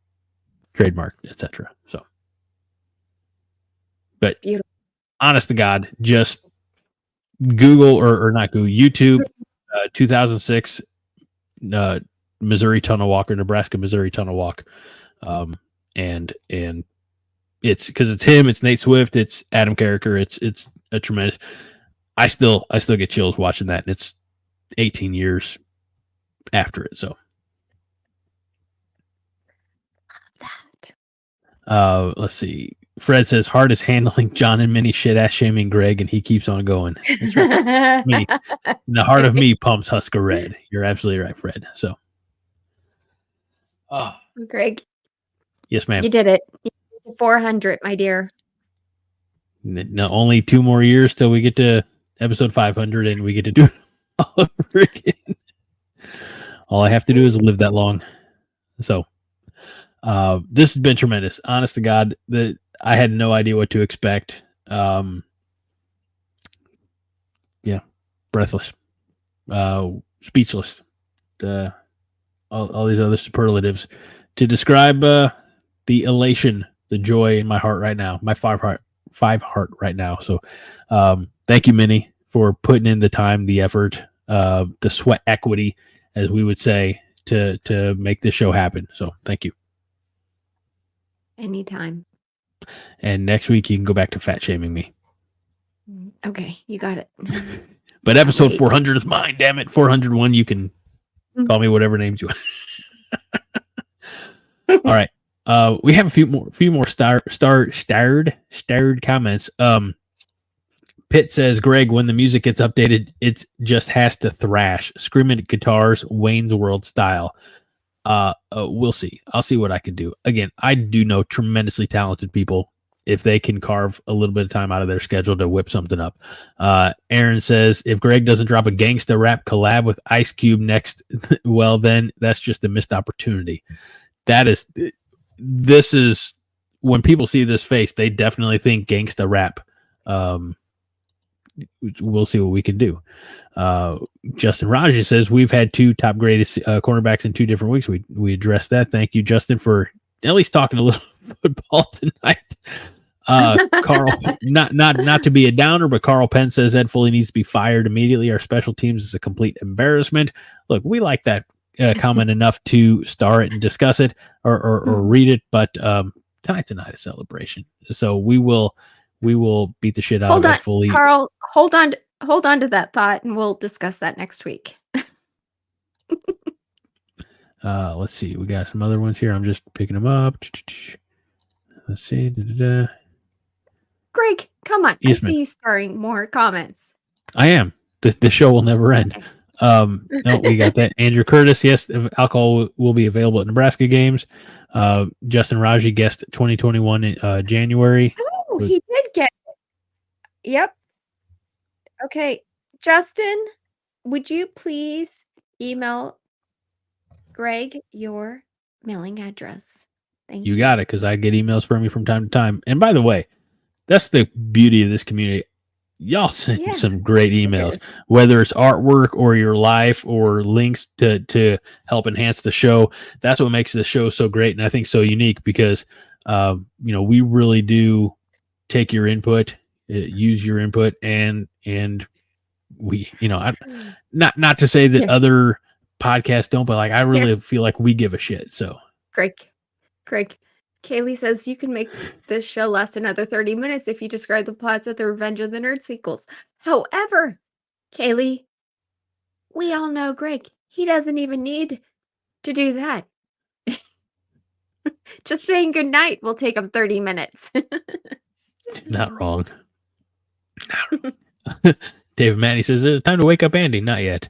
trademark, etc. So, but honest to God, just Google or not Google, YouTube, 2006 Missouri Tunnel Walk or Nebraska Missouri Tunnel Walk, and it's because it's him, it's Nate Swift, it's Adam Carricker, it's a tremendous. I still get chills watching that, and it's 18 years after it. So. Let's see. Fred says Hart is handling John and Minnie shit ass shaming Greg, and he keeps on going. That's right. Me. The heart of me pumps Husker red. You're absolutely right, Fred. So, Greg. Yes, ma'am. You did it. You did it 400, my dear. No, only 2 more years till we get to episode 500, and we get to do it all over again. All I have to do is live that long. So. This has been tremendous. Honest to God, that I had no idea what to expect. Yeah, breathless, speechless. All these other superlatives to describe the elation, the joy in my heart right now. My 5 heart right now. So, thank you, Minnie, for putting in the time, the effort, the sweat equity, as we would say, to make this show happen. So, thank you. Anytime. And next week you can go back to fat shaming me. Okay, you got it. But episode 400 is mine. Damn it, 401. You can call me whatever names you want. All right. We have a few more starred comments. Pitt says, Greg, when the music gets updated, it just has to thrash, screaming guitars, Wayne's World style. We'll see. I'll see what I can do. Again, I do know tremendously talented people if they can carve a little bit of time out of their schedule to whip something up. Aaron says, if Greg doesn't drop a gangsta rap collab with Ice Cube next, well, then that's just a missed opportunity. This is when people see this face, they definitely think gangsta rap. We'll see what we can do. Justin Raji says, we've had 2 top greatest cornerbacks in 2 different weeks. We addressed that. Thank you, Justin, for at least talking a little football tonight. Carl, not to be a downer, but Carl Penn says Ed Foley needs to be fired immediately. Our special teams is a complete embarrassment. Look, we like that comment enough to star it and discuss it or read it, but tonight's a night of celebration. So we will beat the shit out of Ed Foley. Carl, hold on to that thought, and we'll discuss that next week. Let's see. We got some other ones here. I'm just picking them up. Let's see. Greg, come on. Yes, I see you starring more comments. I am. The show will never end. Okay. No, we got that. Andrew Curtis, yes, alcohol will be available at Nebraska games. Justin Raji guest 2021 in January. Oh, he did get it. Yep. Okay. Justin, would you please email Greg your mailing address? Thank you. You got it, because I get emails from you from time to time. And by the way, that's the beauty of this community. Y'all send some great emails, whether it's artwork or your life or links to help enhance the show. That's what makes the show so great, and I think so unique, because we really do take your input, use your input, and we, not to say that other podcasts don't, but like I really feel like we give a shit. So Greg, Kaylee says you can make this show last another 30 minutes if you describe the plots of the Revenge of the Nerd sequels. However, Kaylee, we all know Greg. He doesn't even need to do that. Just saying goodnight will take him 30 minutes. Not wrong. David Matty says it's time to wake up Andy. Not yet.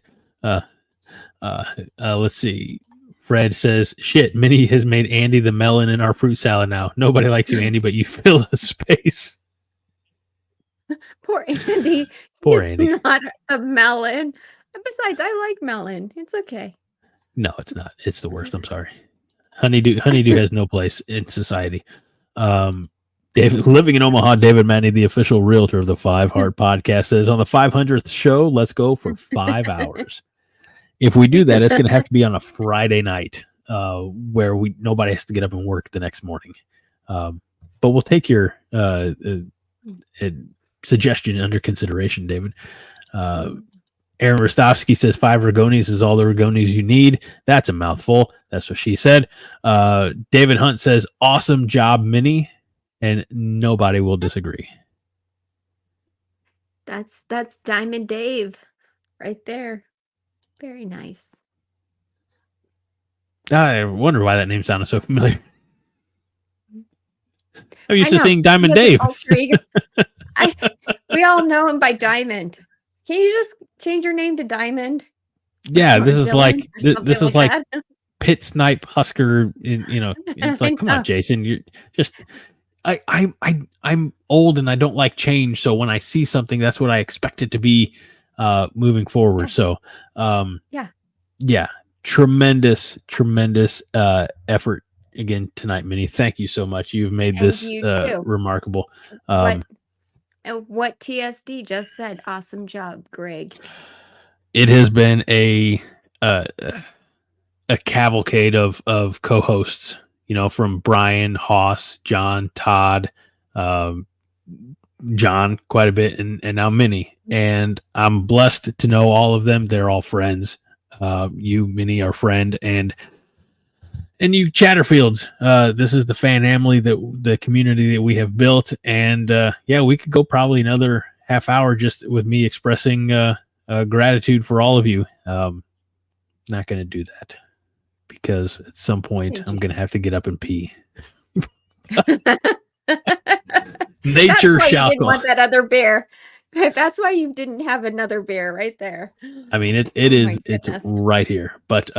Let's see. Fred says, shit, Minnie has made Andy the melon in our fruit salad now. Nobody likes you, Andy, but you fill a space. Poor Andy. Poor He's Andy. Not a melon. And besides, I like melon. It's okay. No, it's not. It's the worst. I'm sorry. Honeydew has no place in society. David, living in Omaha, David Manny, the official realtor of the 5 Heart Podcast, says, on the 500th show, let's go for 5 hours. If we do that, it's going to have to be on a Friday night where nobody has to get up and work the next morning. But we'll take your suggestion under consideration, David. Aaron Rostovsky says 5 Ragonis is all the Ragonis you need. That's a mouthful. That's what she said. David Hunt says, awesome job, Minnie. And nobody will disagree. That's Diamond Dave right there. Very nice. I wonder why that name sounded so familiar. I'm used to seeing Diamond Dave. We all know him by Diamond. Can you just change your name to Diamond? Yeah, this is like Pit Snipe Husker. It's like, come on, Jason. You're just. I'm old and I don't like change. So when I see something, that's what I expect it to be moving forward. So tremendous effort again tonight, Minnie. Thank you so much. You've made this remarkable. What TSD just said. Awesome job, Greg. It has been a cavalcade of co-hosts. From Brian, Haas, John, Todd, John, quite a bit, and now Minnie. And I'm blessed to know all of them. They're all friends. You, Minnie, are friend, and And you Chatterfields, this is the fan family, the community that we have built. And we could go probably another half hour just with me expressing gratitude for all of you. Not going to do that because at some point I'm going to have to get up and pee. Nature That's why shall you didn't call. want that other beer. That's why you didn't have another beer right there. I mean, it's right here. But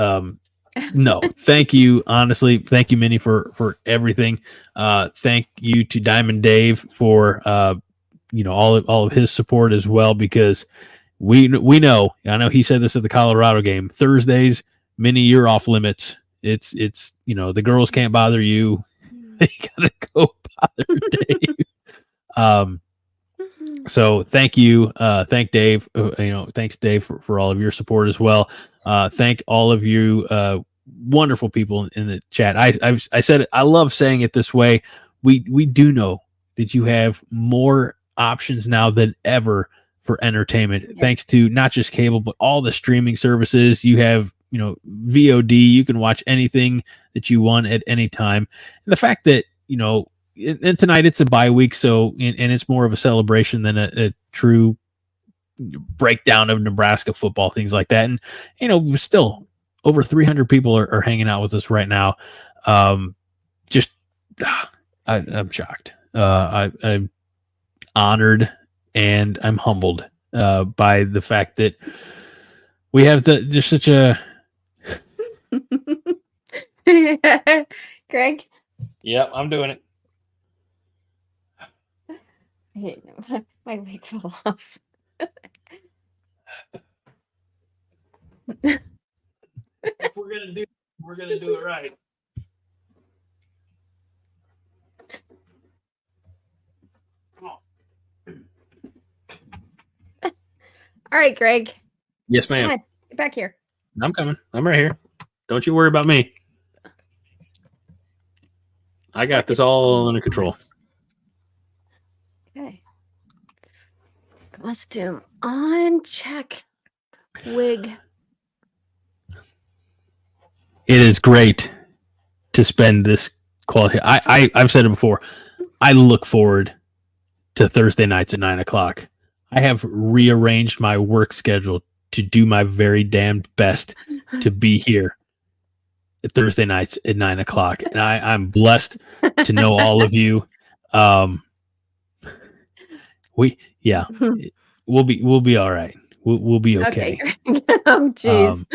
no, thank you. Honestly, thank you, Minnie, for everything. Thank you to Diamond Dave for all of his support as well, because we know. I know he said this at the Colorado game. Thursdays, Minnie, you're off limits. It's the girls can't bother you. They gotta go bother Dave. So thank you. Thank Dave. Thanks Dave for all of your support as well. Thank all of you wonderful people in the chat. I said it, I love saying it this way. We do know that you have more options now than ever for entertainment, thanks to not just cable, but all the streaming services. You have, VOD, you can watch anything that you want at any time. And the fact that, and tonight it's a bye week, so and it's more of a celebration than a true breakdown of Nebraska football, things like that. And still over 300 people are hanging out with us right now. I'm shocked. I'm honored and I'm humbled by the fact that we have just such a Greg. Yep, I'm doing it. My wig fell off. If we're gonna do it right. All right, Greg. Yes, ma'am. Come on, get back here. I'm coming. I'm right here. Don't you worry about me. I got this all under control. Okay. Costume on, check. Wig. It is great to spend this quality. I've said it before. I look forward to Thursday nights at 9:00. I have rearranged my work schedule to do my very damned best to be here at Thursday nights at 9:00. And I'm blessed to know all of you. We'll be all right. We'll be okay. Oh, jeez.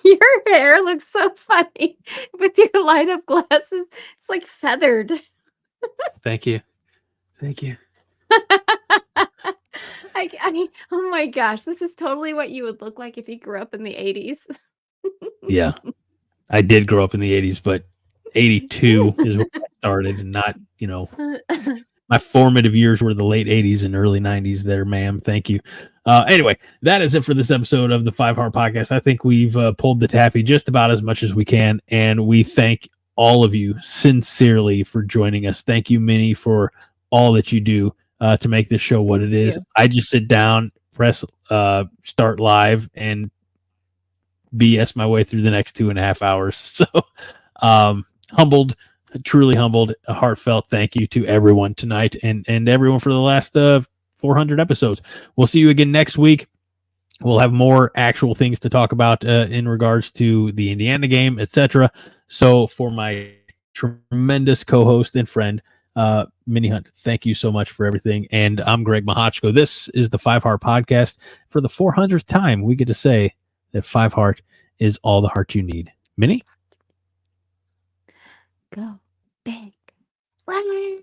Your hair looks so funny with your light up glasses. It's like feathered. Thank you. I mean, oh my gosh, this is totally what you would look like if you grew up in the 80s. Yeah, I did grow up in the 80s, but 82 is when I started, and not, my formative years were the late 80s and early 90s there, ma'am. Thank you. Anyway, that is it for this episode of the 5 Heart Podcast. I think we've pulled the taffy just about as much as we can, and we thank all of you sincerely for joining us. Thank you, Minnie, for all that you do to make this show what it is. I just sit down, press start live, and BS my way through the next 2.5 hours. So humbled, truly humbled, a heartfelt thank you to everyone tonight and everyone for the last 400 episodes. We'll see you again next week. We'll have more actual things to talk about in regards to the Indiana game, etc. So for my tremendous co-host and friend, Minnie Hunt, thank you so much for everything. And I'm Greg Mahochko. This is the 5 Heart Podcast. For the 400th time, we get to say that 5 Heart is all the heart you need. Minnie? Go big. Run.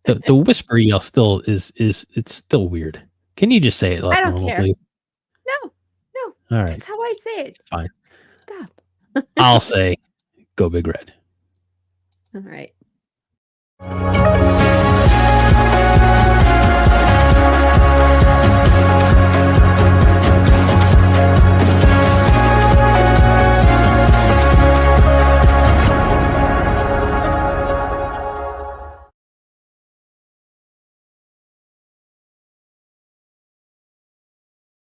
The whisper yell still is it's still weird. Can you just say it like I don't normal, care. please? No. All right. That's how I say it. Fine. Stop. I'll say go Big Red. All right.